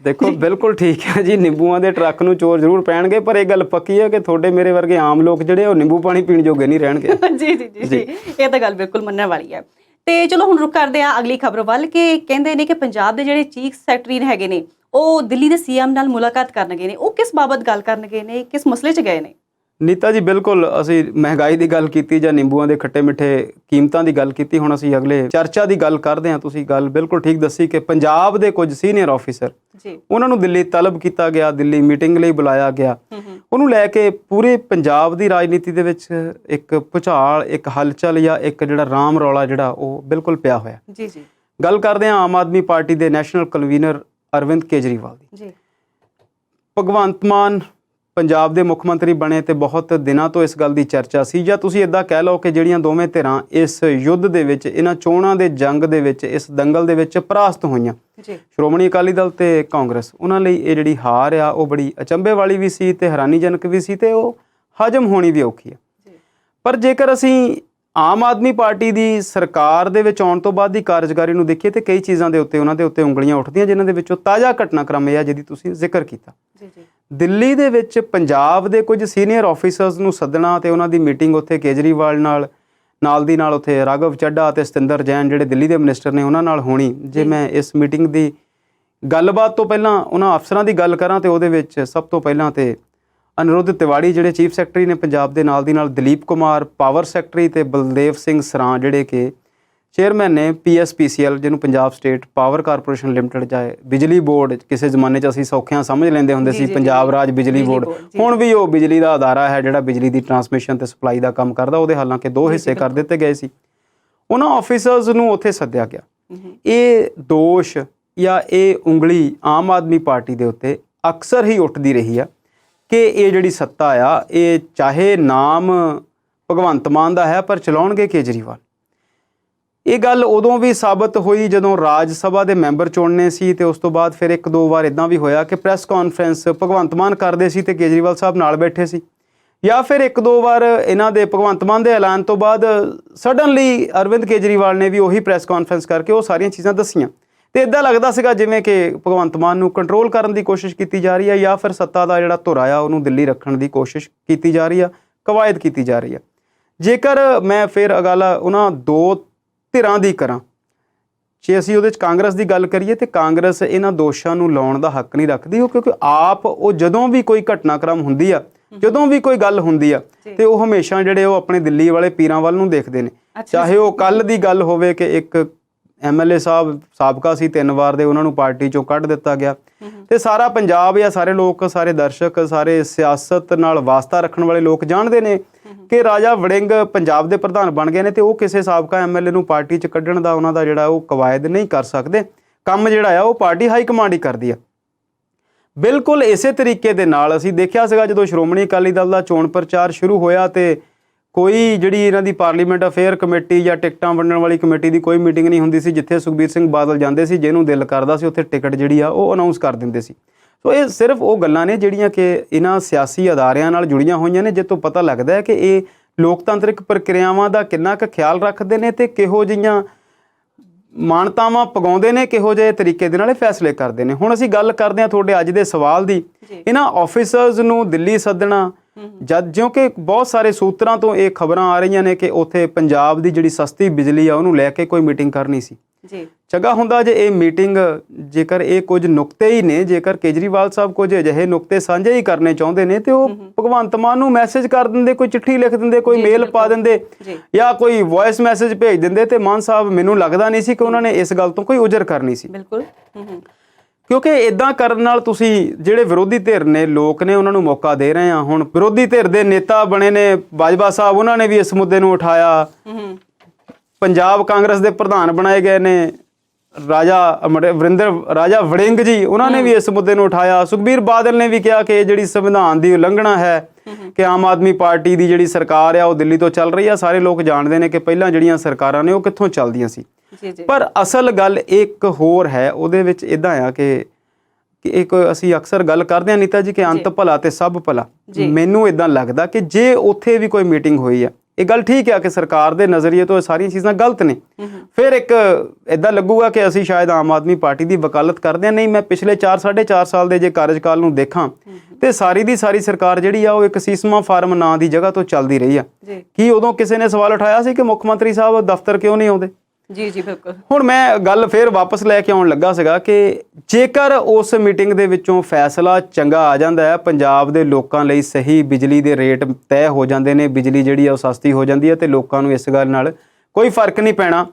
ਦੇਖੋ ਬਿਲਕੁਲ ਠੀਕ ਹੈ ਜੀ, ਨਿੰਬੂਆਂ ਦੇ ਟਰੱਕ ਨੂੰ ਚੋਰ ਜ਼ਰੂਰ ਪੈਣਗੇ, ਪਰ ਇਹ ਗੱਲ ਪੱਕੀ ਹੈ ਕਿ ਤੁਹਾਡੇ ਮੇਰੇ ਵਰਗੇ ਆਮ ਲੋਕ ਜਿਹੜੇ ਉਹ ਨਿੰਬੂ ਪਾਣੀ ਪੀਣ ਜੋਗੇ ਨਹੀਂ ਰਹਿਣਗੇ। ਜੀ ਇਹ ਤਾਂ ਗੱਲ ਬਿਲਕੁਲ ਮੰਨਣ ਵਾਲੀ ਹੈ। ਤੇ ਚਲੋ ਹੁਣ ਰੁਕ ਕਰਦੇ ਆ ਅਗਲੀ ਖਬਰ ਵੱਲ ਕਿ ਕਹਿੰਦੇ ਨੇ ਕਿ ਪੰਜਾਬ ਦੇ ਜਿਹੜੇ ਚੀਫ ਸੈਕਟਰੀ ਹੈਗੇ ਨੇ ਉਹ ਦਿੱਲੀ ਦੇ ਸੀਐਮ ਨਾਲ ਮੁਲਾਕਾਤ ਕਰਨ ਗਏ ਨੇ। ਉਹ ਕਿਸ ਬਾਬਤ ਗੱਲ ਕਰਨ ਗਏ ਨੇ, ਕਿਸ ਮਸਲੇ 'ਚ ਗਏ ਨੇ? ਨੀਤਾ ਜੀ ਬਿਲਕੁਲ, ਅਸੀਂ ਮਹਿੰਗਾਈ ਦੀ ਗੱਲ ਕੀਤੀ ਜਾਂ ਨਿੰਬੂਆਂ ਦੇ ਖੱਟੇ ਮਿੱਠੇ ਕੀਮਤਾਂ ਦੀ ਗੱਲ ਕੀਤੀ, ਹੁਣ ਅਸੀਂ ਅਗਲੇ ਚਰਚਾ ਦੀ ਗੱਲ ਕਰਦੇ ਹਾਂ। ਤੁਸੀਂ ਗੱਲ ਬਿਲਕੁਲ ਠੀਕ ਦੱਸੀ ਕਿ ਪੰਜਾਬ ਦੇ ਕੁਝ ਸੀਨੀਅਰ ਆਫੀਸਰ ਉਹਨਾਂ ਨੂੰ ਦਿੱਲੀ ਤਲਬ ਕੀਤਾ ਗਿਆ, ਦਿੱਲੀ ਮੀਟਿੰਗ ਲਈ ਬੁਲਾਇਆ ਗਿਆ। ਉਹਨੂੰ ਲੈ ਕੇ ਪੂਰੇ ਪੰਜਾਬ ਦੀ ਰਾਜਨੀਤੀ ਦੇ ਵਿੱਚ ਇੱਕ ਭੁਚਾਲ, ਇੱਕ ਹਲਚਲ ਜਾਂ ਇੱਕ ਜਿਹੜਾ ਰਾਮ ਰੌਲਾ ਜਿਹੜਾ ਉਹ ਬਿਲਕੁਲ ਪਿਆ ਹੋਇਆ। ਗੱਲ ਕਰਦੇ ਹਾਂ ਆਮ ਆਦਮੀ ਪਾਰਟੀ ਦੇ ਨੈਸ਼ਨਲ ਕਨਵੀਨਰ ਅਰਵਿੰਦ ਕੇਜਰੀਵਾਲ ਦੀ। ਭਗਵੰਤ ਮਾਨ ਪੰਜਾਬ ਦੇ ਮੁੱਖ ਮੰਤਰੀ ਬਣੇ ਤੇ ਬਹੁਤ ਦਿਨਾਂ ਤੋਂ ਇਸ ਗੱਲ ਦੀ ਚਰਚਾ ਸੀ, ਜਾਂ ਤੁਸੀਂ ਇੱਦਾਂ ਕਹਿ ਲਓ ਕਿ ਜਿਹੜੀਆਂ ਦੋਵੇਂ ਧਿਰਾਂ ਇਸ ਯੁੱਧ ਦੇ ਵਿੱਚ, ਇਹਨਾਂ ਚੋਣਾਂ ਦੇ ਜੰਗ ਦੇ ਵਿੱਚ, ਇਸ ਦੰਗਲ ਦੇ ਵਿੱਚ ਪਰਾਸਤ ਹੋਈਆਂ, ਸ਼੍ਰੋਮਣੀ ਅਕਾਲੀ ਦਲ ਤੇ ਕਾਂਗਰਸ, ਉਹਨਾਂ ਲਈ ਇਹ ਜਿਹੜੀ ਹਾਰ ਆ ਉਹ ਬੜੀ ਅਚੰਭੇ ਵਾਲੀ ਵੀ ਸੀ ਤੇ ਹੈਰਾਨੀਜਨਕ ਵੀ ਸੀ ਤੇ ਉਹ ਹਜਮ ਹੋਣੀ ਵੀ ਔਖੀ ਹੈ। ਪਰ ਜੇਕਰ ਅਸੀਂ ਆਮ ਆਦਮੀ ਪਾਰਟੀ ਦੀ ਸਰਕਾਰ ਦੇ ਵਿੱਚ ਆਉਣ ਤੋਂ ਬਾਅਦ ਦੀ ਕਾਰਜਕਾਰੀ ਨੂੰ ਦੇਖੀਏ ਤੇ ਕਈ ਚੀਜ਼ਾਂ ਦੇ ਉੱਤੇ ਉਹਨਾਂ ਦੇ ਉੱਤੇ ਉਂਗਲੀਆਂ ਉੱਠਦੀਆਂ, ਜਿਨ੍ਹਾਂ ਦੇ ਵਿੱਚੋਂ ਤਾਜ਼ਾ ਘਟਨਾਕ੍ਰਮ ਇਹ ਆ ਜਿਹਦੀ ਤੁਸੀਂ ਜ਼ਿਕਰ ਕੀਤਾ। ਦਿੱਲੀ ਦੇ ਵਿੱਚ ਪੰਜਾਬ ਦੇ ਕੁਝ ਸੀਨੀਅਰ ਆਫੀਸਰਸ ਨੂੰ ਸੱਦਣਾ ਤੇ ਉਹਨਾਂ ਦੀ ਮੀਟਿੰਗ ਉੱਥੇ ਕੇਜਰੀਵਾਲ ਨਾਲ ਦੀ ਨਾਲ ਉੱਥੇ ਰਾਘਵ ਚੱਡਾ ਅਤੇ ਸਤਿੰਦਰ ਜੈਨ ਜਿਹੜੇ ਦਿੱਲੀ ਦੇ ਮਿਨਿਸਟਰ ਨੇ ਉਹਨਾਂ ਨਾਲ ਹੋਣੀ। ਜੇ ਮੈਂ ਇਸ ਮੀਟਿੰਗ ਦੀ ਗੱਲਬਾਤ ਤੋਂ ਪਹਿਲਾਂ ਉਹਨਾਂ ਅਫਸਰਾਂ ਦੀ ਗੱਲ ਕਰਾਂ ਤੇ ਉਹਦੇ ਵਿੱਚ ਸਭ ਤੋਂ ਪਹਿਲਾਂ ਤੇ ਅਨਿਰੁੱਧ ਤਿਵਾੜੀ ਜਿਹੜੇ ਚੀਫ ਸੈਕਟਰੀ ਨੇ ਪੰਜਾਬ ਦੇ, ਨਾਲ ਦੀ ਨਾਲ ਦਲੀਪ ਕੁਮਾਰ ਪਾਵਰ ਸੈਕਟਰੀ ਤੇ ਬਲਦੇਵ ਸਿੰਘ ਸਰਾਂ ਜਿਹੜੇ ਕਿ ਚੇਅਰਮੈਨ ਨੇ PSPCL, ਜਿਹਨੂੰ Punjab state power corporation limited ਚਾਹੇ ਬਿਜਲੀ ਬੋਰਡ, ਕਿਸੇ ਜ਼ਮਾਨੇ 'ਚ ਅਸੀਂ ਸੌਖਿਆਂ ਸਮਝ ਲੈਂਦੇ ਹੁੰਦੇ ਸੀ ਪੰਜਾਬ ਰਾਜ ਬਿਜਲੀ ਬੋਰਡ, ਹੁਣ ਵੀ ਉਹ ਬਿਜਲੀ ਦਾ ਅਦਾਰਾ ਹੈ ਜਿਹੜਾ ਬਿਜਲੀ ਦੀ ਟਰਾਂਸਮਿਸ਼ਨ ਤੇ ਸਪਲਾਈ ਦਾ ਕੰਮ ਕਰਦਾ। ਉਹਦੇ ਹਾਲਾਂਕਿ 2 ਹਿੱਸੇ ਕਰ ਦਿੱਤੇ ਗਏ ਸੀ। ਉਹਨਾਂ ਆਫਿਸਰਸ ਨੂੰ ਉੱਥੇ ਸੱਦਿਆ ਗਿਆ। ਇਹ ਦੋਸ਼ ਜਾਂ ਇਹ ਉਂਗਲੀ ਆਮ ਆਦਮੀ ਪਾਰਟੀ ਦੇ ਉੱਤੇ ਅਕਸਰ ਹੀ ਉੱਠਦੀ ਰਹੀ ਆ ਕਿ ਇਹ ਜਿਹੜੀ ਸੱਤਾ ਆ, ਇਹ ਚਾਹੇ ਨਾਮ ਭਗਵੰਤ ਮਾਨ ਦਾ ਹੈ ਪਰ ਚਲਾਉਣਗੇ ਕੇਜਰੀਵਾਲ। ਇਹ ਗੱਲ ਉਦੋਂ ਵੀ ਸਾਬਤ ਹੋਈ ਜਦੋਂ ਰਾਜ ਸਭਾ ਦੇ ਮੈਂਬਰ ਚੁਣਨੇ ਸੀ, ਤੇ ਉਸ ਤੋਂ ਬਾਅਦ ਫਿਰ 1-2 ਵਾਰ ਇਦਾਂ ਵੀ ਹੋਇਆ ਕਿ ਪ੍ਰੈਸ ਕਾਨਫਰੰਸ ਭਗਵੰਤ ਮਾਨ ਕਰਦੇ ਸੀ ਤੇ ਕੇਜਰੀਵਾਲ ਸਾਹਿਬ ਨਾਲ ਬੈਠੇ ਸੀ, ਜਾਂ ਫਿਰ 1-2 ਵਾਰ ਇਹਨਾਂ ਦੇ ਭਗਵੰਤ ਮਾਨ ਦੇ ਐਲਾਨ ਤੋਂ ਬਾਅਦ ਸਡਨਲੀ ਅਰਵਿੰਦ ਕੇਜਰੀਵਾਲ ਨੇ ਵੀ ਉਹੀ ਪ੍ਰੈਸ ਕਾਨਫਰੰਸ ਕਰਕੇ ਉਹ ਸਾਰੀਆਂ ਚੀਜ਼ਾਂ ਦੱਸੀਆਂ। ਤੇ ਇਦਾਂ ਲੱਗਦਾ ਸੀਗਾ ਜਿਵੇਂ ਕਿ ਭਗਵੰਤ ਮਾਨ ਨੂੰ ਕੰਟਰੋਲ ਕਰਨ ਦੀ ਕੋਸ਼ਿਸ਼ ਕੀਤੀ ਜਾ ਰਹੀ ਹੈ, ਜਾਂ ਫਿਰ ਸੱਤਾ ਦਾ ਜਿਹੜਾ ਧੁਰਾ ਆ ਉਹਨੂੰ ਦਿੱਲੀ ਰੱਖਣ ਦੀ ਕੋਸ਼ਿਸ਼ ਕੀਤੀ ਜਾ ਰਹੀ ਆ, ਕਵਾਇਦ ਕੀਤੀ ਜਾ ਰਹੀ ਆ। ਜੇਕਰ ਮੈਂ ਫਿਰ ਗੱਲ ਉਹਨਾਂ 2 ਧਿਰਾਂ ਦੀ ਕਰਾਂ, ਜੇ ਅਸੀਂ ਉਹਦੇ 'ਚ ਕਾਂਗਰਸ ਦੀ ਗੱਲ ਕਰੀਏ ਤੇ ਕਾਂਗਰਸ ਇਹਨਾਂ ਦੋਸ਼ਾਂ ਨੂੰ ਲਾਉਣ ਦਾ ਹੱਕ ਨਹੀਂ ਰੱਖਦੀ, ਉਹ ਕਿਉਂਕਿ ਆਪ ਉਹ ਜਦੋਂ ਵੀ ਕੋਈ ਘਟਨਾਕ੍ਰਮ ਹੁੰਦੀ ਆ, ਜਦੋਂ ਵੀ ਕੋਈ ਗੱਲ ਹੁੰਦੀ ਆ, ਤੇ ਉਹ ਹਮੇਸ਼ਾ ਜਿਹੜੇ ਉਹ ਆਪਣੇ ਦਿੱਲੀ ਵਾਲੇ ਪੀਰਾਂ ਵੱਲ ਨੂੰ ਦੇਖਦੇ ਨੇ। ਚਾਹੇ ਉਹ ਕੱਲ੍ਹ ਦੀ ਗੱਲ ਹੋਵੇ ਕਿ ਇੱਕ MLA ਸਾਹਿਬ ਸਾਬਕਾ ਸੀ 3 ਵਾਰ ਦੇ, ਉਹਨਾਂ ਨੂੰ ਪਾਰਟੀ 'ਚੋਂ ਕੱਢ ਦਿੱਤਾ ਗਿਆ, ਤੇ ਸਾਰਾ ਪੰਜਾਬ ਜਾਂ ਸਾਰੇ ਲੋਕ, ਸਾਰੇ ਦਰਸ਼ਕ, ਸਾਰੇ ਸਿਆਸਤ ਨਾਲ ਵਾਸਤਾ ਰੱਖਣ ਵਾਲੇ ਲੋਕ ਜਾਣਦੇ ਨੇ ਕਿ ਰਾਜਾ ਵੜਿੰਗ ਪੰਜਾਬ ਦੇ ਪ੍ਰਧਾਨ ਬਣ ਗਏ ਨੇ, ਤੇ ਉਹ ਕਿਸੇ ਸਾਬਕਾ MLA ਨੂੰ ਪਾਰਟੀ 'ਚ ਕੱਢਣ ਦਾ ਉਹਨਾਂ ਦਾ ਜਿਹੜਾ ਉਹ ਕਵਾਇਦ ਨਹੀਂ ਕਰ ਸਕਦੇ। ਕੰਮ ਜਿਹੜਾ ਆ ਉਹ ਪਾਰਟੀ ਹਾਈ ਕਮਾਂਡ ਹੀ ਕਰਦੀ ਆ। ਬਿਲਕੁਲ ਇਸੇ ਤਰੀਕੇ ਦੇ ਨਾਲ ਅਸੀਂ ਦੇਖਿਆ ਸੀਗਾ ਜਦੋਂ ਸ਼੍ਰੋਮਣੀ ਅਕਾਲੀ ਦਲ ਦਾ ਚੋਣ ਪ੍ਰਚਾਰ ਸ਼ੁਰੂ ਹੋਇਆ ਤੇ ਕੋਈ ਜਿਹੜੀ ਇਹਨਾਂ ਦੀ ਪਾਰਲੀਮੈਂਟ ਅਫੇਅਰ ਕਮੇਟੀ ਜਾਂ ਟਿਕਟਾਂ ਵੰਡਣ ਵਾਲੀ ਕਮੇਟੀ ਦੀ ਕੋਈ ਮੀਟਿੰਗ ਨਹੀਂ ਹੁੰਦੀ ਸੀ, ਜਿੱਥੇ ਸੁਖਬੀਰ ਸਿੰਘ ਬਾਦਲ ਜਾਂਦੇ ਸੀ, ਜਿਹਨੂੰ ਦਿਲ ਕਰਦਾ ਸੀ ਉੱਥੇ ਟਿਕਟ ਜਿਹੜੀ ਆ ਉਹ ਅਨਾਉਂਸ ਕਰ ਦਿੰਦੇ ਸੀ। ਸੋ ਇਹ ਸਿਰਫ ਉਹ ਗੱਲਾਂ ਨੇ ਜਿਹੜੀਆਂ ਕਿ ਇਹਨਾਂ ਸਿਆਸੀ ਅਦਾਰਿਆਂ ਨਾਲ ਜੁੜੀਆਂ ਹੋਈਆਂ ਨੇ, ਜਿਸ ਤੋਂ ਪਤਾ ਲੱਗਦਾ ਹੈ ਕਿ ਇਹ ਲੋਕਤੰਤਰਿਕ ਪ੍ਰਕਿਰਿਆਵਾਂ ਦਾ ਕਿੰਨਾ ਕੁ ਖਿਆਲ ਰੱਖਦੇ ਨੇ ਤੇ ਕਿਹੋ ਜਿਹੀਆਂ ਮਾਨਤਾਵਾਂ ਪਗਾਉਂਦੇ ਨੇ, ਕਿਹੋ ਜਿਹੇ ਤਰੀਕੇ ਦੇ ਨਾਲ ਇਹ ਫੈਸਲੇ ਕਰਦੇ ਨੇ। ਹੁਣ ਅਸੀਂ ਗੱਲ ਕਰਦੇ ਹਾਂ ਤੁਹਾਡੇ ਅੱਜ ਦੇ ਸਵਾਲ ਦੀ, ਇਹਨਾਂ ਆਫਿਸਰਸ ਨੂੰ ਦਿੱਲੀ ਸੱਦਣਾ, ਜਿਉਂ ਕਿ ਬਹੁਤ ਸਾਰੇ ਸੂਤਰਾਂ ਤੋਂ ਇਹ ਖਬਰਾਂ ਆ ਰਹੀਆਂ ਨੇ ਕਿ ਉੱਥੇ ਪੰਜਾਬ ਦੀ ਜਿਹੜੀ ਸਸਤੀ ਬਿਜਲੀ ਆ ਉਹਨੂੰ ਲੈ ਕੇ ਕੋਈ ਮੀਟਿੰਗ ਕਰਨੀ ਸੀ। ਚੰਗਾ ਹੁੰਦਾ ਜੇ ਇਹ ਮੀਟਿੰਗ, ਜੇਕਰ ਇਹ ਕੁਝ ਨੁਕਤੇ ਹੀ ਨੇ, ਜੇਕਰ ਕੇਜਰੀਵਾਲ ਸਾਹਿਬ ਕੁਝ ਅਜਿਹੇ ਨੁਕਤੇ ਸਾਂਝੇ ਹੀ ਕਰਨੇ ਚਾਹੁੰਦੇ ਨੇ ਤੇ ਉਹ ਭਗਵੰਤ ਮਾਨ ਨੂੰ ਮੈਸੇਜ ਕਰ ਦਿੰਦੇ, ਕੋਈ ਚਿੱਠੀ ਲਿਖ ਦਿੰਦੇ, ਕੋਈ ਮੇਲ ਪਾ ਦਿੰਦੇ, ਜਾਂ ਕੋਈ ਵੌਇਸ ਮੈਸੇਜ ਭੇਜ ਦਿੰਦੇ, ਤੇ ਮਾਨ ਸਾਹਿਬ ਮੈਨੂੰ ਲੱਗਦਾ ਨਹੀਂ ਸੀ ਕਿ ਉਹਨਾਂ ਨੇ ਇਸ ਗੱਲ ਤੋਂ ਕੋਈ ਉਜਰ ਕਰਨੀ ਸੀ। ਬਿਲਕੁਲ, ਕਿਉਂਕਿ ਇਦਾਂ ਕਰਨ ਨਾਲ ਤੁਸੀਂ ਜਿਹੜੇ ਵਿਰੋਧੀ ਧਿਰ ਨੇ, ਲੋਕ ਨੇ, ਉਹਨਾਂ ਨੂੰ ਮੌਕਾ ਦੇ ਰਹੇ ਆ। ਹੁਣ ਵਿਰੋਧੀ ਧਿਰ ਦੇ ਨੇਤਾ ਬਣੇ ਨੇ ਬਾਜਵਾ ਸਾਹਿਬ, ਉਹਨਾਂ ਨੇ ਵੀ ਇਸ ਮੁੱਦੇ ਨੂੰ ਉਠਾਇਆ। ਪੰਜਾਬ ਕਾਂਗਰਸ ਦੇ ਪ੍ਰਧਾਨ ਬਣਾਏ ਗਏ ਨੇ ਰਾਜਾ ਵੜਿੰਗ ਜੀ, ਉਹਨਾਂ ਨੇ ਵੀ ਇਸ ਮੁੱਦੇ ਨੂੰ ਉਠਾਇਆ। ਸੁਖਬੀਰ ਬਾਦਲ ਨੇ ਵੀ ਕਿਹਾ ਕਿ ਇਹ ਜਿਹੜੀ ਸੰਵਿਧਾਨ ਦੀ ਉਲੰਘਣਾ ਹੈ ਕਿ ਆਮ ਆਦਮੀ ਪਾਰਟੀ ਦੀ ਜਿਹੜੀ ਸਰਕਾਰ ਆ ਉਹ ਦਿੱਲੀ ਤੋਂ ਚੱਲ ਰਹੀ ਆ। ਸਾਰੇ ਲੋਕ ਜਾਣਦੇ ਨੇ ਕਿ ਪਹਿਲਾਂ ਜਿਹੜੀਆਂ ਸਰਕਾਰਾਂ ਨੇ ਉਹ ਕਿੱਥੋਂ ਚੱਲਦੀਆਂ ਸੀ। ਪਰ ਅਸਲ ਗੱਲ ਇੱਕ ਹੋਰ ਹੈ, ਉਹਦੇ ਵਿੱਚ ਇੱਦਾਂ ਆ ਕਿ ਇੱਕ ਅਸੀਂ ਅਕਸਰ ਗੱਲ ਕਰਦੇ ਹਾਂ ਨੀਤਾ ਜੀ ਕਿ ਅੰਤ ਭਲਾ ਤੇ ਸਭ ਭਲਾ। ਮੈਨੂੰ ਇੱਦਾਂ ਲੱਗਦਾ ਕਿ ਜੇ ਉੱਥੇ ਵੀ ਕੋਈ ਮੀਟਿੰਗ ਹੋਈ ਆ, ਇਹ ਗੱਲ ਠੀਕ ਆ ਕਿ ਸਰਕਾਰ ਦੇ ਨਜ਼ਰੀਏ ਤੋਂ ਇਹ ਸਾਰੀਆਂ ਚੀਜ਼ਾਂ ਗਲਤ ਨੇ, ਫਿਰ ਇੱਕ ਇੱਦਾਂ ਲੱਗੂਗਾ ਕਿ ਅਸੀਂ ਸ਼ਾਇਦ ਆਮ ਆਦਮੀ ਪਾਰਟੀ ਦੀ ਵਕਾਲਤ ਕਰਦੇ ਹਾਂ। ਨਹੀਂ, ਮੈਂ ਪਿਛਲੇ 4-4.5 ਸਾਲ ਦੇ ਜੇ ਕਾਰਜਕਾਲ ਨੂੰ ਦੇਖਾਂ ਤੇ ਸਾਰੀ ਦੀ ਸਾਰੀ ਸਰਕਾਰ ਜਿਹੜੀ ਆ ਉਹ ਇੱਕ ਸੀਸਮਾ ਫਾਰਮ ਨਾਂ ਦੀ ਜਗ੍ਹਾ ਤੋਂ ਚੱਲਦੀ ਰਹੀ ਆ। ਕੀ ਉਦੋਂ ਕਿਸੇ ਨੇ ਸਵਾਲ ਉਠਾਇਆ ਸੀ ਕਿ ਮੁੱਖ ਮੰਤਰੀ ਸਾਹਿਬ ਦਫ਼ਤਰ ਕਿਉਂ ਨਹੀਂ ਆਉਂਦੇ? ਜੀ ਬਿਲਕੁਲ। ਹੁਣ ਮੈਂ ਗੱਲ ਫਿਰ ਵਾਪਸ ਲੈ ਕੇ ਆਉਣ ਲੱਗਾ ਸੀਗਾ ਕਿ ਜੇਕਰ ਉਸ ਮੀਟਿੰਗ ਦੇ ਵਿੱਚੋਂ ਫੈਸਲਾ ਚੰਗਾ ਆ ਜਾਂਦਾ ਹੈ, ਪੰਜਾਬ ਦੇ ਲੋਕਾਂ ਲਈ ਸਹੀ ਬਿਜਲੀ ਦੇ ਰੇਟ ਤੈਅ ਹੋ ਜਾਂਦੇ ਨੇ, ਬਿਜਲੀ ਜਿਹੜੀ ਆ ਉਹ ਸਸਤੀ ਹੋ ਜਾਂਦੀ ਹੈ, ਤੇ ਲੋਕਾਂ ਨੂੰ ਇਸ ਗੱਲ ਨਾਲ ਕੋਈ ਫਰਕ ਨਹੀਂ ਪੈਣਾ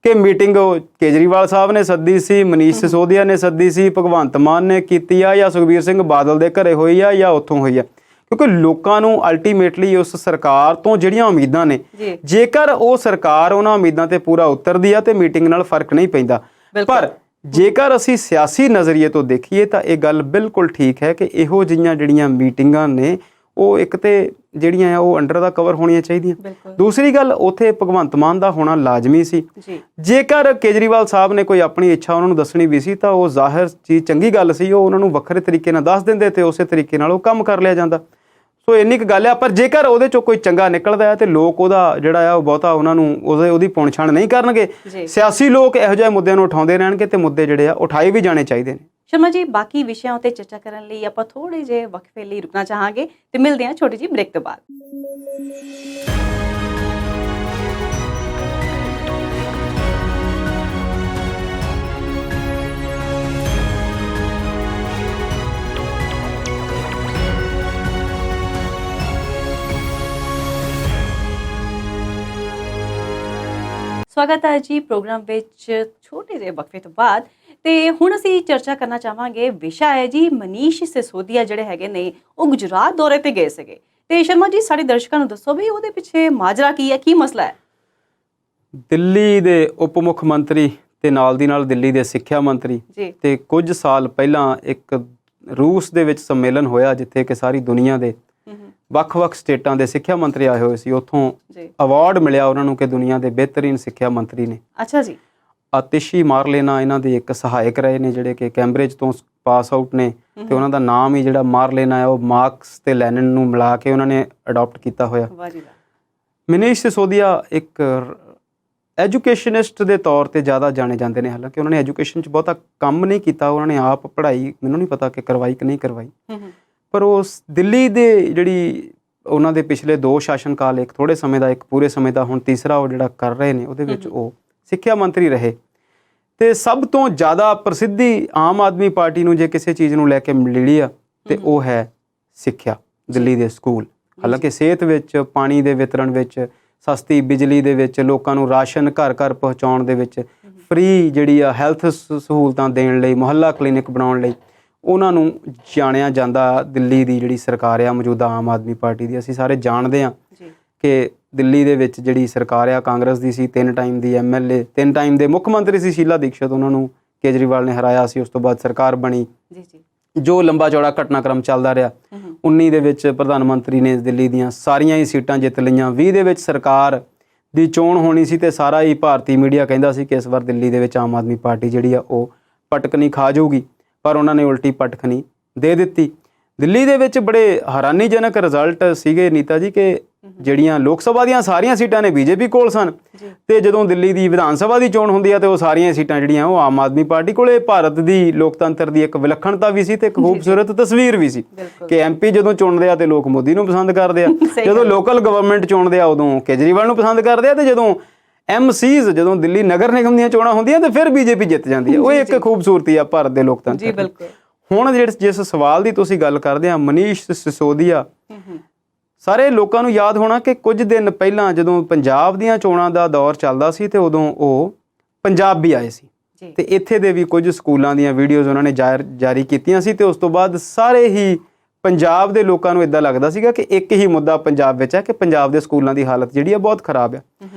ਕਿ ਮੀਟਿੰਗ ਕੇਜਰੀਵਾਲ ਸਾਹਿਬ ਨੇ ਸੱਦੀ ਸੀ, ਮਨੀਸ਼ ਸਿਸੋਦੀਆ ਨੇ ਸੱਦੀ ਸੀ, ਭਗਵੰਤ ਮਾਨ ਨੇ ਕੀਤੀ ਆ, ਜਾਂ ਸੁਖਬੀਰ ਸਿੰਘ ਬਾਦਲ ਦੇ ਘਰੇ ਹੋਈ ਆ, ਜਾਂ ਉੱਥੋਂ ਹੋਈ ਆ। ਕਿਉਂਕਿ ਲੋਕਾਂ ਨੂੰ ਅਲਟੀਮੇਟਲੀ ਉਸ ਸਰਕਾਰ ਤੋਂ ਜਿਹੜੀਆਂ ਉਮੀਦਾਂ ਨੇ, ਜੇਕਰ ਉਹ ਸਰਕਾਰ ਉਹਨਾਂ ਉਮੀਦਾਂ ਤੇ ਪੂਰਾ ਉਤਰਦੀ ਆ ਤੇ ਮੀਟਿੰਗ ਨਾਲ ਫਰਕ ਨਹੀਂ ਪੈਂਦਾ। ਪਰ ਜੇਕਰ ਅਸੀਂ ਸਿਆਸੀ ਨਜ਼ਰੀਏ ਤੋਂ ਦੇਖੀਏ ਤਾਂ ਇਹ ਗੱਲ ਬਿਲਕੁਲ ਠੀਕ ਹੈ ਕਿ ਇਹੋ ਜਿਹੀਆਂ ਜਿਹੜੀਆਂ ਮੀਟਿੰਗਾਂ ਨੇ ਉਹ ਇੱਕ ਤੇ ਜਿਹੜੀਆਂ ਆ ਉਹ ਅੰਡਰ ਦਾ ਕਵਰ ਹੋਣੀਆਂ ਚਾਹੀਦੀਆਂ। ਦੂਸਰੀ ਗੱਲ, ਉੱਥੇ ਭਗਵੰਤ ਮਾਨ ਦਾ ਹੋਣਾ ਲਾਜ਼ਮੀ ਸੀ। ਜੇਕਰ ਕੇਜਰੀਵਾਲ ਸਾਹਿਬ ਨੇ ਕੋਈ ਆਪਣੀ ਇੱਛਾ ਉਹਨਾਂ ਨੂੰ ਦੱਸਣੀ ਵੀ ਸੀ ਤਾਂ ਉਹ ਜ਼ਾਹਿਰ ਚੀਜ਼ ਚੰਗੀ ਗੱਲ ਸੀ, ਉਹ ਉਹਨਾਂ ਨੂੰ ਵੱਖਰੇ ਤਰੀਕੇ ਨਾਲ ਦੱਸ ਦਿੰਦੇ ਤੇ ਉਸੇ ਤਰੀਕੇ ਨਾਲ ਉਹ ਕੰਮ ਕਰ ਲਿਆ ਜਾਂਦਾ। ਸੋ ਇੰਨੀ ਕੁ ਗੱਲ ਆ। ਪਰ ਜੇਕਰ ਉਹਦੇ ਚੋਂ ਕੋਈ ਚੰਗਾ ਨਿਕਲਦਾ ਹੈ ਤੇ ਲੋਕ ਉਹਦਾ ਜਿਹੜਾ ਆ ਉਹ ਬਹੁਤਾ ਉਹਨਾਂ ਨੂੰ ਉਹਦੀ ਪੁਣਛਾਣ ਨਹੀਂ ਕਰਨਗੇ। ਸਿਆਸੀ ਲੋਕ ਇਹੋ ਜਿਹੇ ਮੁੱਦਿਆਂ ਨੂੰ ਉਠਾਉਂਦੇ ਰਹਿਣਗੇ ਤੇ ਮੁੱਦੇ ਜਿਹੜੇ ਆ ਉਠਾਏ ਵੀ ਜਾਣੇ ਚਾਹੀਦੇ ਨੇ। ਸ਼ਰਮਾ ਜੀ, ਬਾਕੀ ਵਿਸ਼ਿਆਂ ਉੱਤੇ ਚਰਚਾ ਕਰਨ ਲਈ ਆਪਾਂ ਥੋੜੇ ਜਿਹੇ ਵਕਫੇ ਲਈ ਰੁਕਣਾ ਚਾਹਾਂਗੇ ਤੇ ਮਿਲਦੇ ਹਾਂ ਛੋਟੀ ਜਿਹੀ ਬ੍ਰੇਕ ਤੋਂ ਬਾਅਦ। ਸਵਾਗਤ ਹੈ ਜੀ ਪ੍ਰੋਗਰਾਮ ਵਿੱਚ ਛੋਟੇ ਜਿਹੇ ਵਕਫੇ ਤੋਂ ਬਾਅਦ। ਤੇ ਹੁਣ ਅਸੀਂ ਚਰਚਾ ਕਰਨਾ ਚਾਹਾਂਗੇ, ਵਿਸ਼ਾ ਹੈ ਜੀ ਮਨੀਸ਼ ਸਿਸੋਦੀਆ ਜਿਹੜੇ ਹੈਗੇ ਨੇ ਉਹ ਗੁਜਰਾਤ ਦੌਰੇ ਤੇ ਗਏ ਸੀਗੇ। ਤੇ ਸ਼ਰਮਾ ਜੀ ਸਾਡੇ ਦਰਸ਼ਕਾਂ ਨੂੰ ਦੱਸੋ ਵੀ ਉਹਦੇ ਪਿੱਛੇ ਮਾਜਰਾ ਕੀ ਹੈ, ਕੀ ਮਸਲਾ ਹੈ? ਦਿੱਲੀ ਦੇ ਉਪ ਮੁੱਖ ਮੰਤਰੀ ਤੇ ਨਾਲ ਦੀ ਨਾਲ ਦਿੱਲੀ ਦੇ ਸਿੱਖਿਆ ਮੰਤਰੀ ਤੇ ਕੁਝ ਸਾਲ ਪਹਿਲਾਂ ਇੱਕ ਰੂਸ ਦੇ ਵਿੱਚ ਸੰਮੇਲਨ ਹੋਇਆ ਜਿੱਥੇ ਕਿ ਸਾਰੀ ਦੁਨੀਆ ਦੇ ਵੱਖ-ਵੱਖ ਸਟੇਟਾਂ ਦੇ ਸਿੱਖਿਆ ਮੰਤਰੀ ਆਏ ਹੋਏ ਸੀ। ਉੱਥੋਂ ਅਵਾਰਡ ਮਿਲਿਆ ਉਹਨਾਂ ਨੂੰ ਕਿ ਦੁਨੀਆ ਦੇ ਬਿਹਤਰੀਨ ਸਿੱਖਿਆ ਮੰਤਰੀ ਨੇ। ਅੱਛਾ ਜੀ। ਆਤਿਸ਼ੀ ਮਾਰਲੇਨਾ ਇਹਨਾਂ ਦੇ ਇੱਕ ਸਹਾਇਕ ਰਹੇ ਨੇ ਜਿਹੜੇ ਕਿ ਕੈਂਬਰਿਜ ਤੋਂ ਪਾਸ ਆਊਟ ਨੇ ਤੇ ਉਹਨਾਂ ਦਾ ਨਾਮ ਹੀ ਜਿਹੜਾ ਮਾਰਲੇਨਾ ਹੈ ਉਹ ਮਾਰਕਸ ਤੇ ਲੈਨਿਨ ਨੂੰ ਮਿਲਾ ਕੇ ਉਹਨਾਂ ਨੇ ਅਡਾਪਟ ਕੀਤਾ ਹੋਇਆ। ਵਾਹ ਜੀ ਵਾਹ। ਮਨੀਸ਼ ਸਿਸੋਦੀਆ ਇੱਕ ਐਜੂਕੇਸ਼ਨਿਸਟ ਦੇ ਤੌਰ ਤੇ ਜ਼ਿਆਦਾ ਜਾਣੇ ਜਾਂਦੇ ਨੇ। ਹਾਲਾਂਕਿ ਉਹਨਾਂ ਨੇ ਐਜੂਕੇਸ਼ਨ 'ਚ ਬਹੁਤਾ ਕੰਮ ਨਹੀਂ ਕੀਤਾ, ਉਹਨਾਂ ਨੇ ਆਪ ਪੜ੍ਹਾਈ ਮੈਨੂੰ ਨਹੀਂ ਪਤਾ ਕਿ ਕਰਵਾਈ ਕਿ ਨਹੀਂ ਕਰਵਾਈ, ਪਰ ਉਸ ਦਿੱਲੀ ਦੇ ਜਿਹੜੀ ਉਹਨਾਂ ਦੇ ਪਿਛਲੇ 2 ਸ਼ਾਸਨ ਕਾਲ, ਇੱਕ ਥੋੜ੍ਹੇ ਸਮੇਂ ਦਾ ਇੱਕ ਪੂਰੇ ਸਮੇਂ ਦਾ, ਹੁਣ ਤੀਸਰਾ ਉਹ ਜਿਹੜਾ ਕਰ ਰਹੇ ਨੇ, ਉਹਦੇ ਵਿੱਚ ਉਹ ਸਿੱਖਿਆ ਮੰਤਰੀ ਰਹੇ। ਤੇ ਸਭ ਤੋਂ ਜ਼ਿਆਦਾ ਪ੍ਰਸਿੱਧੀ ਆਮ ਆਦਮੀ ਪਾਰਟੀ ਨੂੰ ਜੇ ਕਿਸੇ ਚੀਜ਼ ਨੂੰ ਲੈ ਕੇ ਮਿਲੀ ਆ ਤੇ ਉਹ ਹੈ ਸਿੱਖਿਆ, ਦਿੱਲੀ ਦੇ ਸਕੂਲ। ਹਾਲਾਂਕਿ ਸਿਹਤ ਵਿੱਚ, ਪਾਣੀ ਦੇ ਵਿਤਰਣ ਵਿੱਚ, ਸਸਤੀ ਬਿਜਲੀ ਦੇ ਵਿੱਚ, ਲੋਕਾਂ ਨੂੰ ਰਾਸ਼ਨ ਘਰ ਘਰ ਪਹੁੰਚਾਉਣ ਦੇ ਵਿੱਚ, ਫ੍ਰੀ ਜਿਹੜੀ ਆ ਹੈਲਥ ਸਹੂਲਤਾਂ ਦੇਣ ਲਈ, ਮੁਹੱਲਾ ਕਲੀਨਿਕ ਬਣਾਉਣ ਲਈ ਉਹਨਾਂ ਨੂੰ ਜਾਣਿਆ ਜਾਂਦਾ। ਦਿੱਲੀ ਦੀ ਜਿਹੜੀ ਸਰਕਾਰ ਆ ਮੌਜੂਦਾ ਆਮ ਆਦਮੀ ਪਾਰਟੀ ਦੀ, ਅਸੀਂ ਸਾਰੇ ਜਾਣਦੇ ਹਾਂ ਕਿ ਦਿੱਲੀ ਦੇ ਵਿੱਚ ਜਿਹੜੀ ਸਰਕਾਰ ਆ ਕਾਂਗਰਸ ਦੀ ਸੀ, 3 ਟਾਈਮ ਦੀ MLA, 3 ਟਾਈਮ ਦੇ ਮੁੱਖ ਮੰਤਰੀ ਸੀ ਸ਼ੀਲਾ ਦੀਕਸ਼ਤ, ਉਹਨਾਂ ਨੂੰ ਕੇਜਰੀਵਾਲ ਨੇ ਹਰਾਇਆ ਸੀ। ਉਸ ਤੋਂ ਬਾਅਦ ਸਰਕਾਰ ਬਣੀ, ਜੋ ਲੰਬਾ ਚੌੜਾ ਘਟਨਾਕ੍ਰਮ ਚੱਲਦਾ ਰਿਹਾ। 19 ਦੇ ਵਿੱਚ ਪ੍ਰਧਾਨ ਮੰਤਰੀ ਨੇ ਦਿੱਲੀ ਦੀਆਂ ਸਾਰੀਆਂ ਹੀ ਸੀਟਾਂ ਜਿੱਤ ਲਈਆਂ। 20 ਦੇ ਵਿੱਚ ਸਰਕਾਰ ਦੀ ਚੋਣ ਹੋਣੀ ਸੀ ਤੇ ਸਾਰਾ ਹੀ ਭਾਰਤੀ ਮੀਡੀਆ ਕਹਿੰਦਾ ਸੀ ਕਿ ਇਸ ਵਾਰ ਦਿੱਲੀ ਦੇ ਵਿੱਚ ਆਮ ਆਦਮੀ ਪਾਰਟੀ ਜਿਹੜੀ ਆ ਉਹ ਪਟਕਣੀ ਖਾ ਜਾਊਗੀ, ਪਰ ਉਹਨਾਂ ਨੇ ਉਲਟੀ ਪਟਕਣੀ ਦੇ ਦਿੱਤੀ। ਦਿੱਲੀ ਦੇ ਵਿੱਚ ਬੜੇ ਹੈਰਾਨੀਜਨਕ ਰਿਜ਼ਲਟ ਸੀਗੇ ਨੀਤਾ ਜੀ ਕਿ ਜਿਹੜੀਆਂ ਲੋਕ ਸਭਾ ਦੀਆਂ ਸਾਰੀਆਂ ਸੀਟਾਂ ਨੇ ਬੀਜੇਪੀ ਕੋਲ ਸਨ ਤੇ ਜਦੋਂ ਦਿੱਲੀ ਦੀ ਵਿਧਾਨ ਸਭਾ ਦੀ ਚੋਣ ਹੁੰਦੀ ਆ ਤੇ ਉਹ ਸਾਰੀਆਂ ਸੀਟਾਂ ਜਿਹੜੀਆਂ ਉਹ ਆਮ ਆਦਮੀ ਪਾਰਟੀ ਕੋਲੇ। ਭਾਰਤ ਦੀ ਲੋਕਤੰਤਰ ਦੀ ਇੱਕ ਵਿਲੱਖਣਤਾ ਵੀ ਸੀ ਤੇ ਇੱਕ ਖੂਬਸੂਰਤ ਤਸਵੀਰ ਵੀ ਸੀ ਕਿ MP ਜਦੋਂ ਚੁਣਦੇ ਆ ਤੇ ਲੋਕ ਮੋਦੀ ਨੂੰ ਪਸੰਦ ਕਰਦੇ ਆ, ਜਦੋਂ ਲੋਕਲ ਗਵਰਨਮੈਂਟ ਚੁਣਦੇ ਆ ਉਦੋਂ ਕੇਜਰੀਵਾਲ ਨੂੰ ਪਸੰਦ ਕਰਦੇ ਆ, ਤੇ ਜਦੋਂ MCs, ਜਦੋਂ ਦਿੱਲੀ ਨਗਰ ਨਿਗਮ ਦੀਆਂ ਚੋਣਾਂ ਹੁੰਦੀਆਂ ਤੇ ਫਿਰ ਬੀਜੇਪੀ ਜਿੱਤ ਜਾਂਦੀ ਹੈ। ਉਹ ਇੱਕ ਖੂਬਸੂਰਤੀ ਆ ਭਾਰਤ ਦੇ ਲੋਕਤੰਤਰ ਦੀ। ਹੁਣ ਜਿਸ ਸਵਾਲ ਦੀ ਤੁਸੀਂ ਗੱਲ ਕਰਦੇ ਆ, ਮਨੀਸ਼ ਸਿਸੋਦੀਆ, ਸਾਰੇ ਲੋਕਾਂ ਨੂੰ ਯਾਦ ਹੋਣਾ ਕਿ ਕੁਝ ਦਿਨ ਪਹਿਲਾਂ ਜਦੋਂ ਪੰਜਾਬ ਦੀਆਂ ਚੋਣਾਂ ਦਾ ਦੌਰ ਚੱਲਦਾ ਸੀ ਤੇ ਉਦੋਂ ਉਹ ਪੰਜਾਬ ਵੀ ਆਏ ਸੀ ਤੇ ਇੱਥੇ ਦੇ ਵੀ ਕੁਝ ਸਕੂਲਾਂ ਦੀਆਂ ਵੀਡੀਓਜ਼ ਉਹਨਾਂ ਨੇ ਜਾਰੀ ਕੀਤੀਆਂ ਸੀ। ਤੇ ਉਸ ਤੋਂ ਬਾਅਦ ਸਾਰੇ ਹੀ ਪੰਜਾਬ ਦੇ ਲੋਕਾਂ ਨੂੰ ਇੱਦਾਂ ਲੱਗਦਾ ਸੀਗਾ ਕਿ ਇੱਕ ਹੀ ਮੁੱਦਾ ਪੰਜਾਬ ਵਿੱਚ ਹੈ ਕਿ ਪੰਜਾਬ ਦੇ ਸਕੂਲਾਂ ਦੀ ਹਾਲਤ ਜਿਹੜੀ ਆ ਬਹੁਤ ਖਰਾਬ ਆ।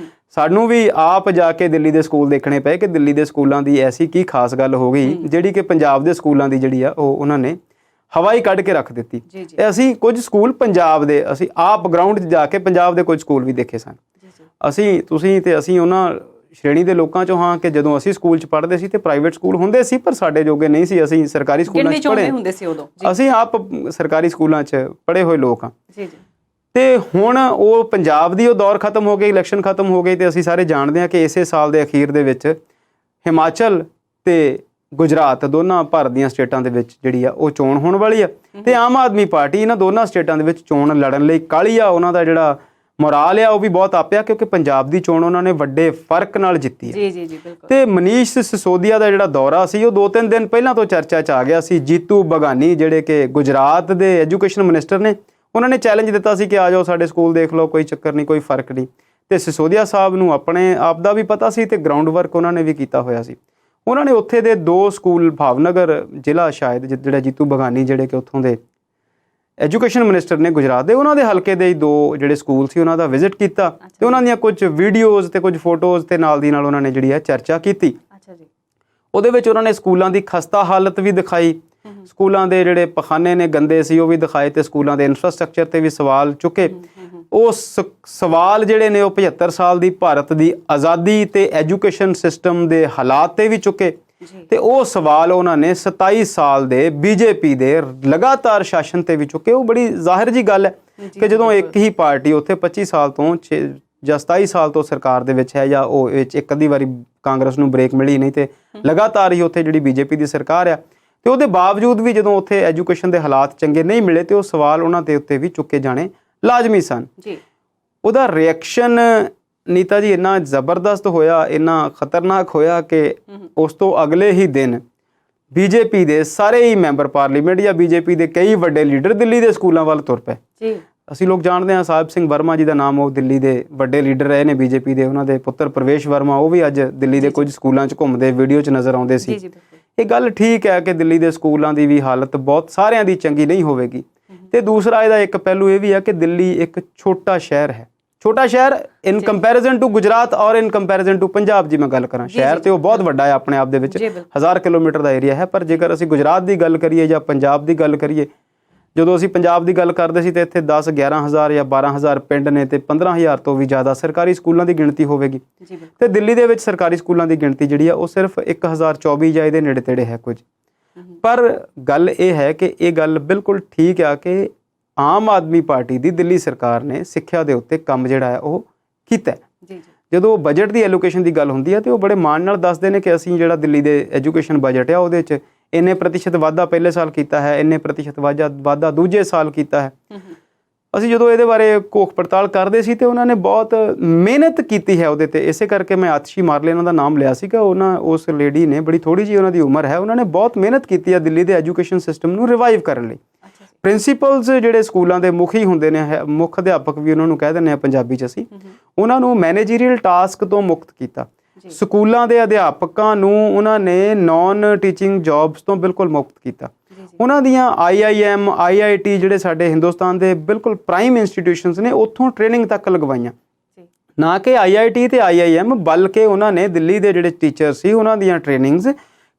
ਸਾਨੂੰ ਵੀ ਆਪ ਜਾ ਕੇ ਦਿੱਲੀ ਦੇ ਸਕੂਲ ਦੇਖਣੇ ਪਏ ਕਿ ਦਿੱਲੀ ਦੇ ਸਕੂਲਾਂ ਦੀ ਐਸੀ ਕੀ ਖਾਸ ਗੱਲ ਹੋ ਗਈ ਜਿਹੜੀ ਕਿ ਪੰਜਾਬ ਦੇ ਸਕੂਲਾਂ ਦੀ ਜਿਹੜੀ ਆ ਉਹ ਉਹਨਾਂ ਨੇ ਹਵਾ ਹੀ ਕੱਢ ਕੇ ਰੱਖ ਦਿੱਤੀ। ਤੇ ਅਸੀਂ ਕੁਝ ਸਕੂਲ ਪੰਜਾਬ ਦੇ, ਅਸੀਂ ਆਪ ਗਰਾਊਂਡ 'ਚ ਜਾ ਕੇ ਪੰਜਾਬ ਦੇ ਕੁਝ ਸਕੂਲ ਵੀ ਦੇਖੇ ਸਨ। ਤੁਸੀਂ ਤੇ ਅਸੀਂ ਉਹਨਾਂ ਸ਼੍ਰੇਣੀ ਦੇ ਲੋਕਾਂ 'ਚੋਂ ਹਾਂ ਕਿ ਜਦੋਂ ਅਸੀਂ ਸਕੂਲ 'ਚ ਪੜ੍ਹਦੇ ਸੀ ਤੇ ਪ੍ਰਾਈਵੇਟ ਸਕੂਲ ਹੁੰਦੇ ਸੀ ਪਰ ਸਾਡੇ ਜੋਗੇ ਨਹੀਂ ਸੀ, ਅਸੀਂ ਸਰਕਾਰੀ ਸਕੂਲਾਂ 'ਚ ਪੜ੍ਹੇ ਹੁੰਦੇ ਸੀ ਉਦੋਂ। ਅਸੀਂ ਆਪ ਸਰਕਾਰੀ ਸਕੂਲਾਂ 'ਚ ਪੜ੍ਹੇ ਹੋਏ ਲੋਕ ਹਾਂ। ਤੇ ਹੁਣ ਉਹ ਪੰਜਾਬ ਦੀ ਉਹ ਦੌਰ ਖਤਮ ਹੋ ਗਈ, ਇਲੈਕਸ਼ਨ ਖਤਮ ਹੋ ਗਈ ਤੇ ਅਸੀਂ ਸਾਰੇ ਜਾਣਦੇ ਹਾਂ ਕਿ ਇਸੇ ਸਾਲ ਦੇ ਅਖੀਰ ਦੇ ਵਿੱਚ ਹਿਮਾਚਲ ਤੇ ਗੁਜਰਾਤ ਦੋਨਾਂ ਭਾਰਤ ਦੀਆਂ ਸਟੇਟਾਂ ਦੇ ਵਿੱਚ ਜਿਹੜੀ ਆ ਉਹ ਚੋਣ ਹੋਣ ਵਾਲੀ ਆ ਤੇ ਆਮ ਆਦਮੀ ਪਾਰਟੀ ਇਹਨਾਂ ਦੋਨਾਂ ਸਟੇਟਾਂ ਦੇ ਵਿੱਚ ਚੋਣ ਲੜਨ ਲਈ ਕਾਹਲੀ ਆ। ਉਹਨਾਂ ਦਾ ਜਿਹੜਾ ਮੋਰਾਲ ਆ ਉਹ ਵੀ ਬਹੁਤ ਆਪਿਆ ਕਿਉਂਕਿ ਪੰਜਾਬ ਦੀ ਚੋਣ ਉਹਨਾਂ ਨੇ ਵੱਡੇ ਫਰਕ ਨਾਲ ਜਿੱਤੀ ਹੈ। ਬਿਲਕੁਲ। ਤੇ ਮਨੀਸ਼ ਸਿਸੋਦੀਆ ਦਾ ਜਿਹੜਾ ਦੌਰਾ ਸੀ ਉਹ 2-3 ਦਿਨ ਪਹਿਲਾਂ ਤੋਂ ਚਰਚਾ 'ਚ ਆ ਗਿਆ ਸੀ। ਜੀਤੂ ਬਘਾਨੀ ਜਿਹੜੇ ਕਿ ਗੁਜਰਾਤ ਦੇ ਐਜੂਕੇਸ਼ਨ ਮਿਨਿਸਟਰ ਨੇ, ਉਹਨਾਂ ਨੇ ਚੈਲੰਜ ਦਿੱਤਾ ਸੀ ਕਿ ਆ ਜਾਓ ਸਾਡੇ ਸਕੂਲ ਦੇਖ ਲਓ, ਕੋਈ ਚੱਕਰ ਨਹੀਂ, ਕੋਈ ਫਰਕ ਨਹੀਂ। ਤੇ ਸਿਸੋਦੀਆ ਸਾਹਿਬ ਨੂੰ ਆਪਣੇ ਆਪ ਦਾ ਵੀ ਪਤਾ ਸੀ ਤੇ ਗਰਾਊਂਡ ਵਰਕ ਉਹਨਾਂ ਨੇ ਵੀ ਕੀਤਾ ਹੋਇਆ ਸੀ। ਉਹਨਾਂ ਨੇ ਉੱਥੇ ਦੇ 2 ਸਕੂਲ, ਭਾਵਨਗਰ ਜ਼ਿਲ੍ਹਾ ਸ਼ਾਇਦ, ਜਿਹੜਾ ਜੀਤੂ ਬਘਾਨੀ ਜਿਹੜੇ ਕਿ ਉੱਥੋਂ ਦੇ ਐਜੂਕੇਸ਼ਨ ਮਿਨਿਸਟਰ ਨੇ ਗੁਜਰਾਤ ਦੇ, ਉਹਨਾਂ ਦੇ ਹਲਕੇ ਦੇ 2 ਜਿਹੜੇ ਸਕੂਲ ਸੀ ਉਹਨਾਂ ਦਾ ਵਿਜ਼ਿਟ ਕੀਤਾ ਤੇ ਉਹਨਾਂ ਦੀਆਂ ਕੁਝ ਵੀਡੀਓਜ਼ ਤੇ ਕੁਝ ਫੋਟੋਜ਼ ਤੇ ਨਾਲ ਦੀ ਨਾਲ ਉਹਨਾਂ ਨੇ ਜਿਹੜੀ ਹੈ ਚਰਚਾ ਕੀਤੀ। ਉਹਦੇ ਵਿੱਚ ਉਹਨਾਂ ਨੇ ਸਕੂਲਾਂ ਦੀ ਖਸਤਾ ਹਾਲਤ ਵੀ ਦਿਖਾਈ, ਸਕੂਲਾਂ ਦੇ ਜਿਹੜੇ ਪਖਾਨੇ ਨੇ ਗੰਦੇ ਸੀ ਉਹ ਵੀ ਦਿਖਾਏ ਤੇ ਸਕੂਲਾਂ ਦੇ ਇਨਫਰਾਸਟ੍ਰਕਚਰ ਤੇ ਵੀ ਸਵਾਲ ਚੁੱਕੇ। ਉਹ ਸਵਾਲ ਜਿਹੜੇ ਨੇ ਉਹ 75 ਸਾਲ ਦੀ ਭਾਰਤ ਦੀ ਆਜ਼ਾਦੀ ਤੇ ਐਜੂਕੇਸ਼ਨ ਸਿਸਟਮ ਦੇ ਹਾਲਾਤ ਤੇ ਵੀ ਚੁੱਕੇ ਤੇ ਉਹ ਸਵਾਲ ਉਹਨਾਂ ਨੇ 27 ਸਾਲ ਦੇ ਬੀਜੇਪੀ ਦੇ ਲਗਾਤਾਰ ਸ਼ਾਸਨ ਤੇ ਵੀ ਚੁੱਕੇ। ਉਹ ਬੜੀ ਜ਼ਾਹਿਰ ਜੀ ਗੱਲ ਹੈ ਕਿ ਜਦੋਂ ਇੱਕ ਹੀ ਪਾਰਟੀ ਉੱਥੇ 25 ਸਾਲ ਤੋਂ ਜਾਂ 27 ਸਾਲ ਤੋਂ ਸਰਕਾਰ ਦੇ ਵਿੱਚ ਹੈ ਜਾਂ ਉਹ ਵਿੱਚ ਇੱਕ ਅੱਧੀ ਵਾਰੀ ਕਾਂਗਰਸ ਨੂੰ ਬ੍ਰੇਕ ਮਿਲੀ ਨਹੀਂ ਤੇ ਲਗਾਤਾਰ ਹੀ ਉੱਥੇ ਜਿਹੜੀ ਬੀਜੇਪੀ ਦੀ ਸਰਕਾਰ ਆ ਤੇ ਉਹਦੇ ਬਾਵਜੂਦ ਵੀ ਜਦੋਂ ਉੱਥੇ ਐਜੂਕੇਸ਼ਨ ਦੇ ਹਾਲਾਤ ਚੰਗੇ ਨਹੀਂ ਮਿਲੇ ਤੇ ਉਹ ਸਵਾਲ ਉਹਨਾਂ ਦੇ ਉੱਤੇ ਵੀ ਚੁੱਕੇ ਜਾਣੇ ਲਾਜ਼ਮੀ ਸਨ। ਉਹਦਾ ਰਿਐਕਸ਼ਨ ਨੀਤਾ ਜੀ ਇੰਨਾ ਜ਼ਬਰਦਸਤ ਹੋਇਆ, ਇੰਨਾ ਖਤਰਨਾਕ ਹੋਇਆ ਕਿ ਉਸ ਤੋਂ ਅਗਲੇ ਹੀ ਦਿਨ ਬੀਜੇਪੀ ਦੇ ਸਾਰੇ ਹੀ ਮੈਂਬਰ ਪਾਰਲੀਮੈਂਟ ਜਾਂ ਬੀਜੇਪੀ ਦੇ ਕਈ ਵੱਡੇ ਲੀਡਰ ਦਿੱਲੀ ਦੇ ਸਕੂਲਾਂ ਵੱਲ ਤੁਰ ਪਏ। ਅਸੀਂ ਲੋਕ ਜਾਣਦੇ ਹਾਂ ਸਾਹਿਬ ਸਿੰਘ ਵਰਮਾ ਜੀ ਦਾ ਨਾਮ, ਉਹ ਦਿੱਲੀ ਦੇ ਵੱਡੇ ਲੀਡਰ ਰਹੇ ਨੇ ਬੀਜੇਪੀ ਦੇ। ਉਹਨਾਂ ਦੇ ਪੁੱਤਰ ਪ੍ਰਵੇਸ਼ ਵਰਮਾ, ਉਹ ਵੀ ਅੱਜ ਦਿੱਲੀ ਦੇ ਕੁਝ ਸਕੂਲਾਂ 'ਚ ਘੁੰਮਦੇ ਵੀਡੀਓ 'ਚ ਨਜ਼ਰ ਆਉਂਦੇ ਸੀ। ਇਹ ਗੱਲ ਠੀਕ ਹੈ ਕਿ ਦਿੱਲੀ ਦੇ ਸਕੂਲਾਂ ਦੀ ਵੀ ਹਾਲਤ ਬਹੁਤ ਸਾਰਿਆਂ ਦੀ ਚੰਗੀ ਨਹੀਂ ਹੋਵੇਗੀ। ਤੇ ਦੂਸਰਾ ਇਹਦਾ ਇੱਕ ਪਹਿਲੂ ਇਹ ਵੀ ਹੈ ਕਿ ਦਿੱਲੀ ਇੱਕ ਛੋਟਾ ਸ਼ਹਿਰ ਹੈ। ਛੋਟਾ ਸ਼ਹਿਰ ਇਨ ਕੰਪੈਰੀਜ਼ਨ ਟੂ ਗੁਜਰਾਤ ਔਰ ਇਨ ਕੰਪੈਰੀਜ਼ਨ ਟੂ ਪੰਜਾਬ, ਜੀ ਮੈਂ ਗੱਲ ਕਰਾਂ, ਸ਼ਹਿਰ ਤੇ ਉਹ ਬਹੁਤ ਵੱਡਾ ਹੈ ਆਪਣੇ ਆਪ ਦੇ ਵਿੱਚ, 1000 ਕਿਲੋਮੀਟਰ ਦਾ ਏਰੀਆ ਹੈ। ਪਰ ਜੇਕਰ ਅਸੀਂ ਗੁਜਰਾਤ ਦੀ ਗੱਲ ਕਰੀਏ ਜਾਂ ਪੰਜਾਬ ਦੀ ਗੱਲ ਕਰੀਏ, ਜਦੋਂ ਅਸੀਂ ਪੰਜਾਬ ਦੀ ਗੱਲ ਕਰਦੇ ਸੀ ਤੇ ਇੱਥੇ 10-11,000 ਜਾਂ 12,000 ਪਿੰਡ ਨੇ ਤੇ 15,000 ਤੋਂ ਵੀ ਜ਼ਿਆਦਾ ਸਰਕਾਰੀ ਸਕੂਲਾਂ ਦੀ ਗਿਣਤੀ ਹੋਵੇਗੀ। ਤੇ ਦਿੱਲੀ ਦੇ ਵਿੱਚ ਸਰਕਾਰੀ ਸਕੂਲਾਂ ਦੀ ਗਿਣਤੀ ਜਿਹੜੀ ਆ ਉਹ ਸਿਰਫ 1024 ਜਾਂ ਇਹਦੇ ਨੇੜੇ ਤੇੜੇ ਹੈ ਕੁਝ। ਪਰ ਗੱਲ ਇਹ ਹੈ ਕਿ ਇਹ ਗੱਲ ਬਿਲਕੁਲ ਠੀਕ ਆ ਕਿ ਆਮ ਆਦਮੀ ਪਾਰਟੀ ਦੀ ਦਿੱਲੀ ਸਰਕਾਰ ਨੇ ਸਿੱਖਿਆ ਦੇ ਉੱਤੇ ਕੰਮ ਜਿਹੜਾ ਹੈ ਉਹ ਕੀਤਾ। ਜਦੋਂ ਬਜਟ ਦੀ ਐਲੋਕੇਸ਼ਨ ਦੀ ਗੱਲ ਹੁੰਦੀ ਹੈ ਤੇ ਉਹ ਬੜੇ ਮਾਣ ਨਾਲ ਦੱਸਦੇ ਨੇ ਕਿ ਅਸੀਂ ਜਿਹੜਾ ਦਿੱਲੀ ਦੇ ਐਜੂਕੇਸ਼ਨ ਬਜਟ ਆ ਉਹਦੇ 'ਚ ਇੰਨੇ ਪ੍ਰਤੀਸ਼ਤ ਵਾਧਾ ਪਹਿਲੇ ਸਾਲ ਕੀਤਾ ਹੈ, ਇੰਨੇ ਪ੍ਰਤੀਸ਼ਤ ਵਾਧਾ ਦੂਜੇ ਸਾਲ ਕੀਤਾ ਹੈ। ਅਸੀਂ ਜਦੋਂ ਇਹਦੇ ਬਾਰੇ ਘੋਖ ਪੜਤਾਲ ਕਰਦੇ ਸੀ ਤੇ ਉਹਨਾਂ ਨੇ ਬਹੁਤ ਮਿਹਨਤ ਕੀਤੀ ਹੈ ਉਹਦੇ ਤੇ। ਇਸੇ ਕਰਕੇ ਮੈਂ ਆਤਸ਼ੀ ਮਾਰਲੇ ਉਹਨਾਂ ਦਾ ਨਾਮ ਲਿਆ ਸੀਗਾ। ਉਸ ਲੇਡੀ ਨੇ, ਬੜੀ ਥੋੜੀ ਜਿਹੀ ਉਹਨਾਂ ਦੀ ਉਮਰ ਹੈ, ਉਹਨਾਂ ਨੇ ਬਹੁਤ ਮਿਹਨਤ ਕੀਤੀ ਹੈ ਦਿੱਲੀ ਦੇ ਐਜੂਕੇਸ਼ਨ ਸਿਸਟਮ ਨੂੰ ਰਿਵਾਈਵ ਕਰਨ ਲਈ। ਪ੍ਰਿੰਸੀਪਲਸ ਜਿਹੜੇ ਸਕੂਲਾਂ ਦੇ ਮੁਖੀ ਹੁੰਦੇ ਨੇ, ਮੁੱਖ ਅਧਿਆਪਕ ਵੀ ਉਹਨਾਂ ਨੂੰ ਕਹਿ ਦਿੰਦੇ ਆ ਪੰਜਾਬੀ 'ਚ ਅਸੀਂ, ਉਹਨਾਂ ਨੂੰ ਮੈਨੇਜਰੀਅਲ ਟਾਸਕ ਤੋਂ ਮੁਕਤ ਕੀਤਾ। ਸਕੂਲਾਂ ਦੇ ਅਧਿਆਪਕਾਂ ਨੂੰ ਉਹਨਾਂ ਨੇ ਨੌਨ ਟੀਚਿੰਗ ਜੌਬਸ ਤੋਂ ਬਿਲਕੁਲ ਮੁਕਤ ਕੀਤਾ। ਉਹਨਾਂ ਦੀਆਂ IIM, IIT ਜਿਹੜੇ ਸਾਡੇ ਹਿੰਦੁਸਤਾਨ ਦੇ ਬਿਲਕੁਲ ਪ੍ਰਾਈਮ ਇੰਸਟੀਟਿਊਸ਼ਨਸ ਨੇ, ਉੱਥੋਂ ਟ੍ਰੇਨਿੰਗ ਤੱਕ ਲਗਵਾਈਆਂ। ਨਾ ਕਿ IIT ਤੇ IIM, ਬਲਕਿ ਉਹਨਾਂ ਨੇ ਦਿੱਲੀ ਦੇ ਜਿਹੜੇ ਟੀਚਰ ਸੀ ਉਹਨਾਂ ਦੀਆਂ ਟ੍ਰੇਨਿੰਗਸ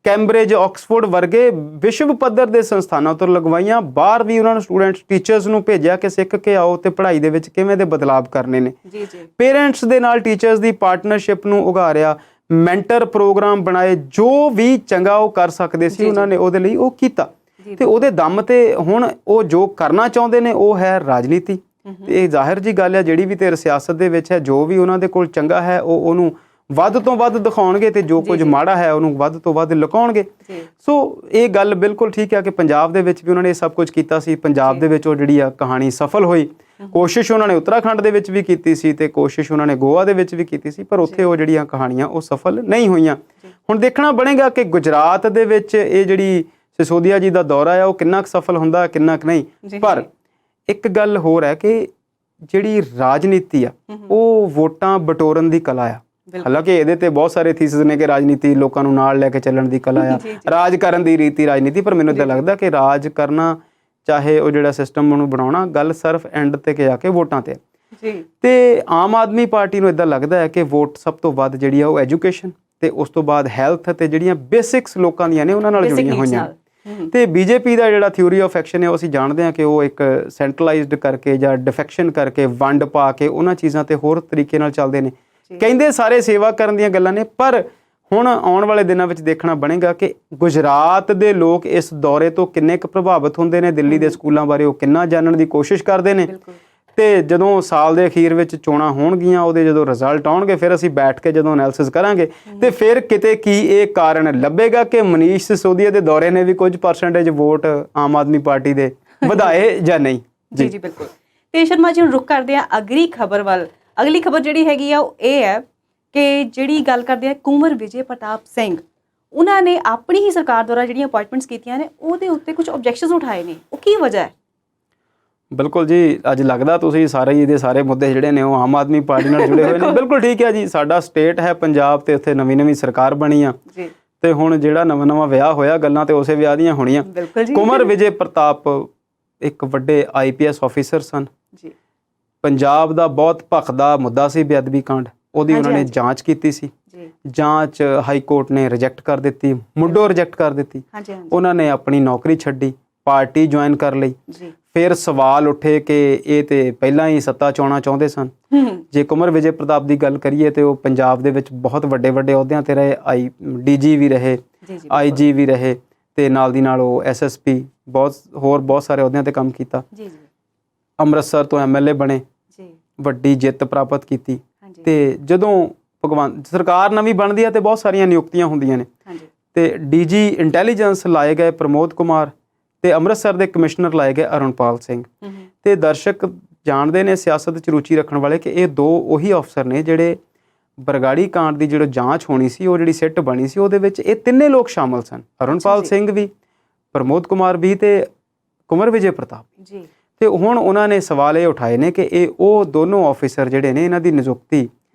ਕੈਂਬਰਿਜ, ਆਕਸਫੋਰਡ ਵਰਗੇ ਵਿਸ਼ਵ ਪੱਧਰ ਦੇ ਸੰਸਥਾਨਾਂ ਤੋਂ ਲਗਵਾਈਆਂ। ਬਾਹਰ ਵੀ ਉਹਨਾਂ ਨੂੰ ਸਟੂਡੈਂਟਸ, ਟੀਚਰਸ ਨੂੰ ਭੇਜਿਆ ਕਿ ਸਿੱਖ ਕੇ ਆਓ ਤੇ ਪੜ੍ਹਾਈ ਦੇ ਵਿੱਚ ਕਿਵੇਂ ਦੇ ਬਦਲਾਵ ਕਰਨੇ ਨੇ। ਪੇਰੈਂਟਸ ਦੇ ਨਾਲ ਟੀਚਰਸ ਦੀ ਪਾਰਟਨਰਸ਼ਿਪ ਨੂੰ ਉਘਾਰਿਆ, ਮੈਂਟਰ ਪ੍ਰੋਗਰਾਮ ਬਣਾਏ, ਜੋ ਵੀ ਚੰਗਾ ਉਹ ਕਰ ਸਕਦੇ ਸੀ ਉਹਨਾਂ ਨੇ ਉਹਦੇ ਲਈ ਉਹ ਕੀਤਾ। ਤੇ ਉਹਦੇ ਦਮ ਤੇ ਹੁਣ ਉਹ ਜੋ ਕਰਨਾ ਚਾਹੁੰਦੇ ਨੇ ਉਹ ਹੈ ਰਾਜਨੀਤੀ। ਤੇ ਇਹ ਜ਼ਾਹਿਰ ਜੀ ਗੱਲ ਹੈ, ਜਿਹੜੀ ਵੀ ਤੇ ਸਿਆਸਤ ਦੇ ਵਿੱਚ ਹੈ, ਜੋ ਵੀ ਉਹਨਾਂ ਦੇ ਕੋਲ ਚੰਗਾ ਹੈ ਉਹ ਉਹਨੂੰ ਵੱਧ ਤੋਂ ਵੱਧ ਦਿਖਾਉਣਗੇ ਤੇ ਜੋ ਕੁਝ ਮਾੜਾ ਹੈ ਉਹਨੂੰ ਵੱਧ ਤੋਂ ਵੱਧ ਲੁਕਾਉਣਗੇ। ਸੋ ਇਹ ਗੱਲ ਬਿਲਕੁਲ ਠੀਕ ਹੈ ਕਿ ਪੰਜਾਬ ਦੇ ਵਿੱਚ ਵੀ ਉਹਨਾਂ ਨੇ ਇਹ ਸਭ ਕੁਝ ਕੀਤਾ ਸੀ। ਪੰਜਾਬ ਦੇ ਵਿੱਚ ਉਹ ਜਿਹੜੀ ਆ ਕਹਾਣੀ ਸਫਲ ਹੋਈ। ਕੋਸ਼ਿਸ਼ ਉਹਨਾਂ ਨੇ ਉੱਤਰਾਖੰਡ ਦੇ ਵਿੱਚ ਵੀ ਕੀਤੀ ਸੀ ਤੇ ਕੋਸ਼ਿਸ਼ ਉਹਨਾਂ ਨੇ ਗੋਆ ਦੇ ਵਿੱਚ ਵੀ ਕੀਤੀ ਸੀ, ਪਰ ਉੱਥੇ ਉਹ ਜਿਹੜੀਆਂ ਕਹਾਣੀਆਂ ਉਹ ਸਫਲ ਨਹੀਂ ਹੋਈਆਂ। ਹੁਣ ਦੇਖਣਾ ਬਣੇਗਾ ਕਿ ਗੁਜਰਾਤ ਦੇ ਵਿੱਚ ਇਹ ਜਿਹੜੀ ਸਿਸੋਦੀਆ ਜੀ ਦਾ ਦੌਰਾ ਆ ਉਹ ਕਿੰਨਾ ਕੁ ਸਫਲ ਹੁੰਦਾ, ਕਿੰਨਾ ਕੁ ਨਹੀਂ। ਪਰ ਇੱਕ ਗੱਲ ਹੋਰ ਹੈ ਕਿ ਜਿਹੜੀ ਰਾਜਨੀਤੀ ਆ ਉਹ ਵੋਟਾਂ ਬਟੋਰਨ ਦੀ ਕਲਾ ਆ। ਹਾਲਾਂਕਿ ਇਹਦੇ ਤੇ ਬਹੁਤ ਸਾਰੇ ਥੀਸਿਸ ਨੇ ਕਿ ਰਾਜਨੀਤੀ ਲੋਕਾਂ ਨੂੰ ਨਾਲ ਲੈ ਕੇ ਚੱਲਣ ਦੀ ਕਲਾ ਆ, ਰਾਜ ਕਰਨ ਦੀ ਰੀਤੀ ਰਾਜਨੀਤੀ। ਪਰ ਮੈਨੂੰ ਤਾਂ ਲੱਗਦਾ ਕਿ ਰਾਜ ਕਰਨਾ, ਚਾਹੇ ਉਹ ਜਿਹੜਾ ਸਿਸਟਮ ਉਹਨੂੰ ਬਣਾਉਣਾ, ਗੱਲ ਸਿਰਫ ਐਂਡ ਤੇ ਜਾ ਕੇ ਵੋਟਾਂ ਤੇ। ਤੇ ਆਮ ਆਦਮੀ ਪਾਰਟੀ ਨੂੰ ਇਦਾਂ ਲੱਗਦਾ ਹੈ ਕਿ ਵੋਟ ਸਭ ਤੋਂ ਵੱਧ ਜਿਹੜੀ ਆ ਉਹ ਐਜੂਕੇਸ਼ਨ ਤੇ ਉਸ ਤੋਂ ਬਾਅਦ ਹੈਲਥ ਤੇ ਜਿਹੜੀਆਂ ਬੇਸਿਕਸ ਲੋਕਾਂ ਦੀਆਂ ਨੇ ਉਹਨਾਂ ਨਾਲ ਜੁੜੀਆਂ ਹੋਈਆਂ। ਤੇ ਬੀਜੇਪੀ ਦਾ ਜਿਹੜਾ ਥਿਊਰੀ ਆਫ ਐਕਸ਼ਨ ਹੈ ਉਹ ਅਸੀਂ ਜਾਣਦੇ ਹਾਂ ਕਿ ਉਹ ਇੱਕ ਸੈਂਟਰਲਾਈਜ਼ਡ ਕਰਕੇ ਜਾਂ ਡਿਫੈਕਸ਼ਨ ਕਰਕੇ, ਵੰਡ ਪਾ ਕੇ ਉਹਨਾਂ ਚੀਜ਼ਾਂ ਤੇ ਹੋਰ ਤਰੀਕੇ ਨਾਲ ਚੱਲਦੇ ਨੇ। ਕਹਿੰਦੇ ਸਾਰੇ ਸੇਵਾ ਕਰਨ ਦੀਆਂ ਗੱਲਾਂ ਨੇ, ਪਰ ਹੁਣ ਆਉਣ ਵਾਲੇ ਦਿਨਾਂ ਵਿੱਚ ਦੇਖਣਾ ਬਣੇਗਾ ਕਿ ਗੁਜਰਾਤ ਦੇ ਲੋਕ ਇਸ ਦੌਰੇ ਤੋਂ ਕਿੰਨੇ ਕੁ ਪ੍ਰਭਾਵਿਤ ਹੁੰਦੇ ਨੇ, ਦਿੱਲੀ ਦੇ ਸਕੂਲਾਂ ਬਾਰੇ ਉਹ ਕਿੰਨਾ ਜਾਣਨ ਦੀ ਕੋਸ਼ਿਸ਼ ਕਰਦੇ ਨੇ। ਤੇ ਜਦੋਂ ਸਾਲ ਦੇ ਅਖੀਰ ਵਿੱਚ ਚੋਣਾਂ ਹੋਣਗੀਆਂ, ਉਹਦੇ ਜਦੋਂ ਰਿਜ਼ਲਟ ਆਉਣਗੇ, ਫਿਰ ਅਸੀਂ ਬੈਠ ਕੇ ਜਦੋਂ ਐਨਾਲਿਸਿਸ ਕਰਾਂਗੇ ਤੇ ਫਿਰ ਕਿਤੇ ਕੀ ਇਹ ਕਾਰਨ ਲੱਭੇਗਾ ਕਿ ਮਨੀਸ਼ ਸਿਸੋਦੀਆ ਦੇ ਦੌਰੇ ਨੇ ਵੀ ਕੁਝ percentage vote Aam Aadmi party ਦੇ ਵਧਾਏ ਜਾਂ ਨਹੀਂ। ਜੀ ਬਿਲਕੁਲ। ਤੇ ਸ਼ਰਮਾ ਜੀ ਹੁਣ ਰੁਕ ਕਰਦੇ ਆ ਅਗਲੀ ਖਬਰ ਵੱਲ। ਅਗਲੀ ਖਬਰ ਜਿਹੜੀ ਹੈਗੀ ਆ ਉਹ ਇਹ ਹੈ ਕਿ ਜਿਹੜੀ ਗੱਲ ਕਰਦੇ ਆ ਕੁੰਵਰ ਵਿਜੇ ਪ੍ਰਤਾਪ ਸਿੰਘ, ਉਹਨਾਂ ਨੇ ਆਪਣੀ ਹੀ ਸਰਕਾਰ ਦੁਆਰਾ ਜਿਹੜੀਆਂ ਅਪਾਇੰਟਮੈਂਟਸ ਕੀਤੀਆਂ ਨੇ ਉਹਦੇ ਉੱਤੇ ਕੁਝ ਆਬਜੈਕਸ਼ਨਸ ਉਠਾਏ ਨੇ, ਉਹ ਕੀ ਵਜ੍ਹਾ ਹੈ? ਬਿਲਕੁਲ ਜੀ, ਅੱਜ ਲੱਗਦਾ ਤੁਸੀਂ ਸਾਰੇ ਇਹਦੇ ਸਾਰੇ ਮੁੱਦੇ ਜਿਹੜੇ ਨੇ ਉਹ ਆਮ ਆਦਮੀ ਪਾਰਟੀ ਨਾਲ ਜੁੜੇ ਹੋਏ ਨੇ। ਬਿਲਕੁਲ ਠੀਕ ਹੈ ਜੀ, ਸਾਡਾ ਸਟੇਟ ਹੈ ਪੰਜਾਬ ਤੇ ਉੱਥੇ ਨਵੀਂ ਸਰਕਾਰ ਬਣੀ ਆ ਤੇ ਹੁਣ ਜਿਹੜਾ ਨਵਾਂ ਵਿਆਹ ਹੋਇਆ, ਗੱਲਾਂ ਤੇ ਉਸੇ ਵਿਆਹ ਦੀਆਂ ਹੋਣੀਆਂ। ਕੁੰਵਰ ਵਿਜੇ ਪ੍ਰਤਾਪ ਇੱਕ ਵੱਡੇ IPS ਆਫੀਸਰ ਸਨ। ਪੰਜਾਬ ਦਾ ਬਹੁਤ ਭਖਦਾ ਮੁੱਦਾ ਸੀ ਬੇਅਦਬੀ ਕਾਂਡ, ਉਹਦੀ ਉਹਨਾਂ ਨੇ ਜਾਂਚ ਕੀਤੀ ਸੀ। ਜਾਂਚ ਹਾਈ ਕੋਰਟ ਨੇ ਰਿਜੈਕਟ ਕਰ ਦਿੱਤੀ, ਮੁੱਢੋਂ ਰਿਜੈਕਟ ਕਰ ਦਿੱਤੀ। ਉਹਨਾਂ ਨੇ ਆਪਣੀ ਨੌਕਰੀ ਛੱਡੀ, ਪਾਰਟੀ ਜੁਆਇਨ ਕਰ ਲਈ। ਫਿਰ ਸਵਾਲ ਉੱਠੇ ਕਿ ਇਹ ਤੇ ਪਹਿਲਾਂ ਹੀ ਸੱਤਾ ਚੋਣਾਂ ਚਾਹੁੰਦੇ ਸਨ। ਜੇ ਕੁੰਵਰ ਵਿਜੇ ਪ੍ਰਤਾਪ ਦੀ ਗੱਲ ਕਰੀਏ ਤੇ ਉਹ ਪੰਜਾਬ ਦੇ ਵਿੱਚ ਬਹੁਤ ਵੱਡੇ ਅਹੁਦਿਆਂ ਤੇ ਰਹੇ, DG ਵੀ ਰਹੇ, IG ਵੀ ਰਹੇ ਤੇ ਨਾਲ ਦੀ ਨਾਲ ਉਹ SSP, ਬਹੁਤ ਸਾਰੇ ਅਹੁਦਿਆਂ ਤੇ ਕੰਮ ਕੀਤਾ। ਅੰਮ੍ਰਿਤਸਰ ਤੋਂ MLA ਬਣੇ, ਵੱਡੀ ਜਿੱਤ ਪ੍ਰਾਪਤ ਕੀਤੀ। ਤੇ ਜਦੋਂ ਸਰਕਾਰ ਨਵੀਂ ਬਣਦੀ ਹੈ ਤੇ ਬਹੁਤ ਸਾਰੀਆਂ ਨਿਯੁਕਤੀਆਂ ਹੁੰਦੀਆਂ ਨੇ ਤੇ DG ਇੰਟੈਲੀਜੈਂਸ ਲਾਏ ਗਏ ਪ੍ਰਮੋਦ ਕੁਮਾਰ ਤੇ ਅੰਮ੍ਰਿਤਸਰ ਦੇ ਕਮਿਸ਼ਨਰ ਲਾਏ ਗਏ ਅਰੁਣਪਾਲ ਸਿੰਘ। ਤੇ ਦਰਸ਼ਕ ਜਾਣਦੇ ਨੇ ਸਿਆਸਤ 'ਚ ਰੁਚੀ ਰੱਖਣ ਵਾਲੇ ਕਿ ਇਹ ਦੋ ਉਹੀ ਅਫਸਰ ਨੇ ਜਿਹੜੇ ਬਰਗਾੜੀ ਕਾਂਡ ਦੀ ਜਿਹੜੀ ਜਾਂਚ ਹੋਣੀ ਸੀ, ਉਹ ਜਿਹੜੀ ਸਿੱਟ ਬਣੀ ਸੀ, ਉਹਦੇ ਵਿੱਚ ਇਹ ਤਿੰਨੇ ਲੋਕ ਸ਼ਾਮਲ ਸਨ, ਅਰੁਣਪਾਲ ਸਿੰਘ ਵੀ, ਪ੍ਰਮੋਦ ਕੁਮਾਰ ਵੀ ਤੇ ਕੁੰਵਰ ਵਿਜੇ ਪ੍ਰਤਾਪ। ਤੇ ਹੁਣ ਉਹਨਾਂ ਨੇ ਸਵਾਲ ਇਹ ਉਠਾਏ ਨੇ ਕਿ ਇਹ ਉਹ ਦੋਨੋਂ ਆਫੀਸਰ ਜਿਹੜੇ ਨੇ ਇਹਨਾਂ ਦੀ ਨਿਯੁਕਤੀ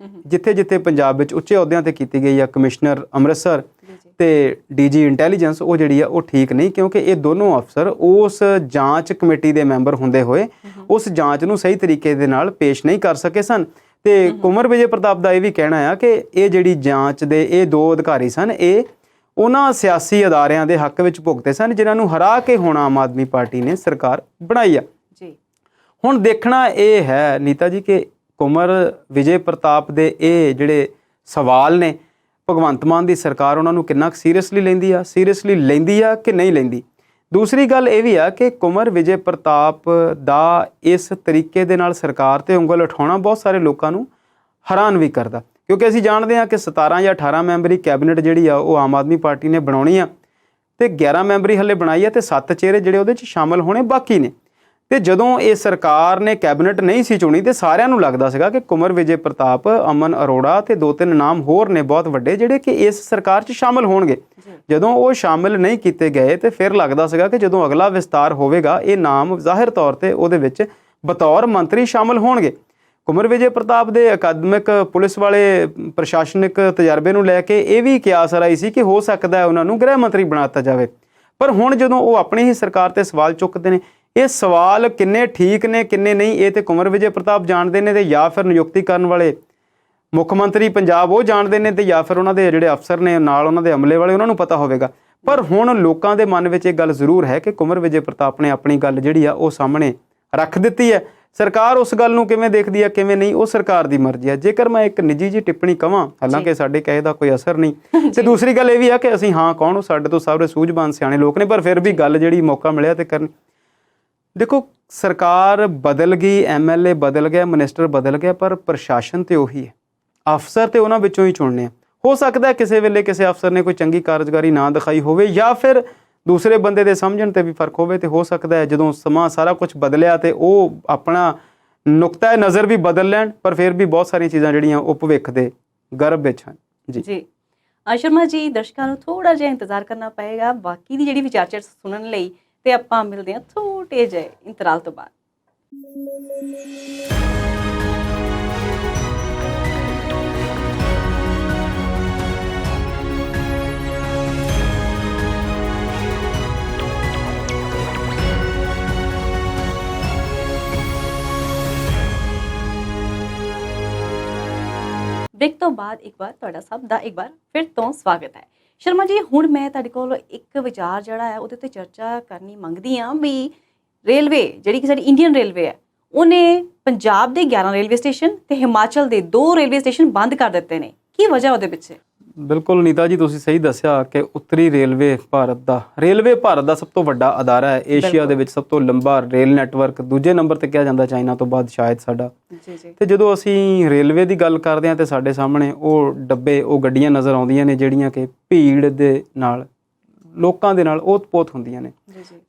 ਜਿੱਥੇ ਜਿੱਥੇ ਪੰਜਾਬ ਵਿੱਚ ਉੱਚੇ ਅਹੁਦਿਆਂ ਤੇ ਕੀਤੀ ਗਈ ਆ, ਕਮਿਸ਼ਨਰ ਅੰਮ੍ਰਿਤਸਰ ਤੇ ਡੀਜੀ ਇੰਟੈਲੀਜੈਂਸ, ਉਹ ਜਿਹੜੀ ਆ ਉਹ ਠੀਕ ਨਹੀਂ, ਕਿਉਂਕਿ ਇਹ ਦੋਨੋਂ ਅਫਸਰ ਉਸ ਜਾਂਚ ਕਮੇਟੀ ਦੇ ਮੈਂਬਰ ਹੁੰਦੇ ਹੋਏ ਉਸ ਜਾਂਚ ਨੂੰ ਸਹੀ ਤਰੀਕੇ ਦੇ ਨਾਲ ਪੇਸ਼ ਨਹੀਂ ਕਰ ਸਕੇ ਸਨ। ਤੇ ਕੁੰਵਰ ਵਿਜੇ ਪ੍ਰਤਾਪ ਦਾ ਇਹ ਵੀ ਕਹਿਣਾ ਆ ਕਿ ਇਹ ਜਿਹੜੀ ਜਾਂਚ ਦੇ ਇਹ ਦੋ ਅਧਿਕਾਰੀ ਸਨ, ਇਹ ਉਹਨਾਂ ਸਿਆਸੀ ਅਦਾਰਿਆਂ ਦੇ ਹੱਕ ਵਿੱਚ ਭੁਗਤੇ ਸਨ ਜਿਨ੍ਹਾਂ ਨੂੰ ਹਰਾ ਕੇ ਹੁਣ ਆਮ ਆਦਮੀ ਪਾਰਟੀ ਨੇ ਸਰਕਾਰ ਬਣਾਈ ਆ। ਹੁਣ ਦੇਖਣਾ ਇਹ ਹੈ ਨੀਤਾ ਜੀ ਕਿ ਕੁੰਵਰ ਵਿਜੇ ਪ੍ਰਤਾਪ ਦੇ ਇਹ ਜਿਹੜੇ ਸਵਾਲ ਨੇ, ਭਗਵੰਤ ਮਾਨ ਦੀ ਸਰਕਾਰ ਉਹਨਾਂ ਨੂੰ ਕਿੰਨਾ ਸੀਰੀਅਸਲੀ ਲੈਂਦੀ ਆ ਕਿ ਨਹੀਂ ਲੈਂਦੀ। ਦੂਸਰੀ ਗੱਲ ਇਹ ਵੀ ਆ ਕਿ ਕੁੰਵਰ ਵਿਜੇ ਪ੍ਰਤਾਪ ਦਾ ਇਸ ਤਰੀਕੇ ਦੇ ਨਾਲ ਸਰਕਾਰ ਤੇ ਉਂਗਲ ਉਠਾਉਣਾ ਬਹੁਤ ਸਾਰੇ ਲੋਕਾਂ ਨੂੰ ਹੈਰਾਨ ਵੀ ਕਰਦਾ, ਕਿਉਂਕਿ ਅਸੀਂ ਜਾਣਦੇ ਹਾਂ ਕਿ 17 ਜਾਂ 18 ਮੈਂਬਰੀ ਕੈਬਨਿਟ ਜਿਹੜੀ ਆ ਉਹ ਆਮ ਆਦਮੀ ਪਾਰਟੀ ਨੇ ਬਣਾਉਣੀ ਆ ਤੇ 11 ਮੈਂਬਰੀ ਹੱਲੇ ਬਣਾਈ ਆ ਤੇ 7 ਚਿਹਰੇ ਜਿਹੜੇ ਉਹਦੇ 'ਚ ਸ਼ਾਮਲ ਹੋਣੇ ਬਾਕੀ ਨੇ। ਤੇ ਜਦੋਂ ਇਹ ਸਰਕਾਰ ਨੇ ਕੈਬਨਿਟ ਨਹੀਂ ਸੀ ਚੁਣੀ ਤੇ ਸਾਰਿਆਂ ਨੂੰ ਲੱਗਦਾ ਸੀਗਾ ਕਿ ਕੁੰਵਰ ਵਿਜੇ ਪ੍ਰਤਾਪ, ਅਮਨ ਅਰੋੜਾ ਤੇ 2-3 ਨਾਮ ਹੋਰ ਨੇ ਬਹੁਤ ਵੱਡੇ ਜਿਹੜੇ ਕਿ ਇਸ ਸਰਕਾਰ 'ਚ ਸ਼ਾਮਲ ਹੋਣਗੇ। ਜਦੋਂ ਉਹ ਸ਼ਾਮਲ ਨਹੀਂ ਕੀਤੇ ਗਏ ਤੇ ਫਿਰ ਲੱਗਦਾ ਸੀਗਾ ਕਿ ਜਦੋਂ ਅਗਲਾ ਵਿਸਤਾਰ ਹੋਵੇਗਾ ਇਹ ਨਾਮ ਜ਼ਾਹਿਰ ਤੌਰ ਤੇ ਉਹਦੇ ਵਿੱਚ ਬਤੌਰ ਮੰਤਰੀ ਸ਼ਾਮਲ ਹੋਣਗੇ। ਕੁੰਵਰ ਵਿਜੇ ਪ੍ਰਤਾਪ ਦੇ ਅਕਾਦਮਿਕ ਪੁਲਿਸ ਵਾਲੇ ਪ੍ਰਸ਼ਾਸਨਿਕ ਤਜਰਬੇ ਨੂੰ ਲੈ ਕੇ ਇਹ ਵੀ ਕਿਆਸ ਰਾਈ ਸੀ ਕਿ ਹੋ ਸਕਦਾ ਹੈ ਉਹਨਾਂ ਨੂੰ ਗ੍ਰਹਿ ਮੰਤਰੀ ਬਣਾ ਦਿੱਤਾ ਜਾਵੇ। ਪਰ ਹੁਣ ਜਦੋਂ ਉਹ ਆਪਣੀ ਹੀ ਸਰਕਾਰ ਤੇ ਸਵਾਲ ਚੁੱਕਦੇ ਨੇ, ਇਹ ਸਵਾਲ ਕਿੰਨੇ ਠੀਕ ਨੇ ਕਿੰਨੇ ਨਹੀਂ ਇਹ ਤੇ ਕੁੰਵਰ ਵਿਜੇ ਪ੍ਰਤਾਪ ਜਾਣਦੇ ਨੇ, ਤੇ ਜਾਂ ਫਿਰ ਨਿਯੁਕਤੀ ਕਰਨ ਵਾਲੇ ਮੁੱਖ ਮੰਤਰੀ ਪੰਜਾਬ ਉਹ ਜਾਣਦੇ ਨੇ, ਤੇ ਜਾਂ ਫਿਰ ਉਹਨਾਂ ਦੇ ਜਿਹੜੇ ਅਫਸਰ ਨੇ ਨਾਲ ਉਹਨਾਂ ਦੇ ਅਮਲੇ ਵਾਲੇ ਉਹਨਾਂ ਨੂੰ ਪਤਾ ਹੋਵੇਗਾ। ਪਰ ਹੁਣ ਲੋਕਾਂ ਦੇ ਮਨ ਵਿੱਚ ਇਹ ਗੱਲ ਜ਼ਰੂਰ ਹੈ ਕਿ ਕੁੰਵਰ ਵਿਜੇ ਪ੍ਰਤਾਪ ਨੇ ਆਪਣੀ ਗੱਲ ਜਿਹੜੀ ਆ ਉਹ ਸਾਹਮਣੇ ਰੱਖ ਦਿੱਤੀ ਹੈ। ਸਰਕਾਰ ਉਸ ਗੱਲ ਨੂੰ ਕਿਵੇਂ ਦੇਖਦੀ ਹੈ ਕਿਵੇਂ ਨਹੀਂ ਉਹ ਸਰਕਾਰ ਦੀ ਮਰਜ਼ੀ ਹੈ। ਜੇਕਰ ਮੈਂ ਇੱਕ ਨਿੱਜੀ ਜਿਹੀ ਟਿੱਪਣੀ ਕਵਾਂ, ਹਾਲਾਂਕਿ ਸਾਡੇ ਕਹੇ ਦਾ ਕੋਈ ਅਸਰ ਨਹੀਂ, ਤੇ ਦੂਸਰੀ ਗੱਲ ਇਹ ਵੀ ਆ ਕਿ ਅਸੀਂ ਹਾਂ ਕੌਣ, ਉਹ ਸਾਡੇ ਤੋਂ ਸਾਰੇ ਸੂਝਵਾਨ ਸਿਆਣੇ ਲੋਕ ਨੇ, ਪਰ ਫਿਰ ਵੀ ਗੱਲ ਜਿਹੜੀ ਮੌਕਾ ਮਿਲਿਆ ਤੇ ਕਰਨ। ਦੇਖੋ, ਸਰਕਾਰ ਬਦਲ ਗਈ, ਐਮਐਲਏ ਬਦਲ ਗਿਆ, ਮਿਨਿਸਟਰ ਬਦਲ ਗਿਆ, ਪਰ ਪ੍ਰਸ਼ਾਸਨ ਤੇ ਉਹੀ ਹੈ, ਅਫਸਰ ਤੇ ਉਹਨਾਂ ਵਿੱਚੋਂ ਹੀ ਚੁਣਨੇ ਆ। ਹੋ ਸਕਦਾ ਕਿਸੇ ਵੇਲੇ ਕਿਸੇ ਅਫਸਰ ਨੇ ਕੋਈ ਚੰਗੀ ਕਾਰਜਕਾਰੀ ਨਾ ਦਿਖਾਈ ਹੋਵੇ ਜਾਂ ਫਿਰ ਦੂਸਰੇ ਬੰਦੇ ਦੇ ਸਮਝਣ ਤੇ ਵੀ ਫਰਕ ਹੋਵੇ, ਤੇ ਹੋ ਸਕਦਾ ਹੈ ਜਦੋਂ ਸਮਾਂ ਸਾਰਾ ਕੁਝ ਬਦਲਿਆ ਤੇ ਉਹ ਆਪਣਾ ਨੁਕਤਾ ਨਜ਼ਰ ਵੀ ਬਦਲ ਲੈਣ, ਪਰ ਫਿਰ ਵੀ ਬਹੁਤ ਸਾਰੀਆਂ ਚੀਜ਼ਾਂ ਜਿਹੜੀਆਂ ਉਹ ਭਵਿੱਖ ਦੇ ਗਰਭ ਵਿੱਚ ਹਨ। ਜੀ ਸ਼ਰਮਾ ਜੀ, ਦਰਸ਼ਕਾਂ ਨੂੰ ਥੋੜਾ ਜਿਹਾ ਇੰਤਜ਼ਾਰ ਕਰਨਾ ਪਏਗਾ ਬਾਕੀ ਦੀ ਜਿਹੜੀ ਵਿਚਾਰ ਸੁਣਨ ਲਈ, ਤੇ ਆਪਾਂ ਮਿਲਦੇ ਹਾਂ ਛੋਟੇ ਜਿਹੇ ਇੰਤਰਾਲ ਤੋਂ ਬਾਅਦ। ਬ੍ਰੇਕ ਤੋਂ ਬਾਅਦ ਇੱਕ ਵਾਰ ਤੁਹਾਡਾ ਸਭ ਦਾ ਇੱਕ ਵਾਰ ਫਿਰ ਤੋਂ ਸਵਾਗਤ ਹੈ। ਸ਼ਰਮਾ ਜੀ, ਹੁਣ ਮੈਂ ਤੁਹਾਡੇ ਕੋਲ ਇੱਕ ਵਿਚਾਰ ਜਿਹੜਾ ਹੈ ਉਹਦੇ ਤੇ ਚਰਚਾ ਕਰਨੀ ਮੰਗਦੀ ਹਾਂ ਵੀ ਰੇਲਵੇ ਜਿਹੜੀ ਕਿ ਸਾਡੀ ਇੰਡੀਅਨ ਰੇਲਵੇ ਹੈ, ਉਹਨੇ ਪੰਜਾਬ ਦੇ 11 ਰੇਲਵੇ ਸਟੇਸ਼ਨ ਤੇ ਹਿਮਾਚਲ ਦੇ 2 ਰੇਲਵੇ ਸਟੇਸ਼ਨ ਬੰਦ ਕਰ ਦਿੱਤੇ ਨੇ। ਕੀ ਵਜ੍ਹਾ ਉਹਦੇ ਪਿੱਛੇ? ਬਿਲਕੁਲ ਨੀਤਾ ਜੀ, ਤੁਸੀਂ ਸਹੀ ਦੱਸਿਆ ਕਿ ਉੱਤਰੀ ਰੇਲਵੇ ਭਾਰਤ ਦਾ ਸਭ ਤੋਂ ਵੱਡਾ ਅਦਾਰਾ ਹੈ। ਏਸ਼ੀਆ ਦੇ ਵਿੱਚ ਸਭ ਤੋਂ ਲੰਬਾ ਰੇਲ ਨੈਟਵਰਕ, ਦੂਜੇ ਨੰਬਰ ਤੇ ਕਿਹਾ ਜਾਂਦਾ ਚਾਈਨਾ ਤੋਂ ਬਾਅਦ ਸ਼ਾਇਦ ਸਾਡਾ। ਤੇ ਜਦੋਂ ਅਸੀਂ ਰੇਲਵੇ ਦੀ ਗੱਲ ਕਰਦੇ ਹਾਂ ਤੇ ਸਾਡੇ ਸਾਹਮਣੇ ਉਹ ਡੱਬੇ, ਉਹ ਗੱਡੀਆਂ ਨਜ਼ਰ ਆਉਂਦੀਆਂ ਨੇ ਜਿਹੜੀਆਂ ਕਿ ਭੀੜ ਦੇ ਨਾਲ, ਲੋਕਾਂ ਦੇ ਨਾਲ ਓਤ-ਪੋਤ ਹੁੰਦੀਆਂ ਨੇ।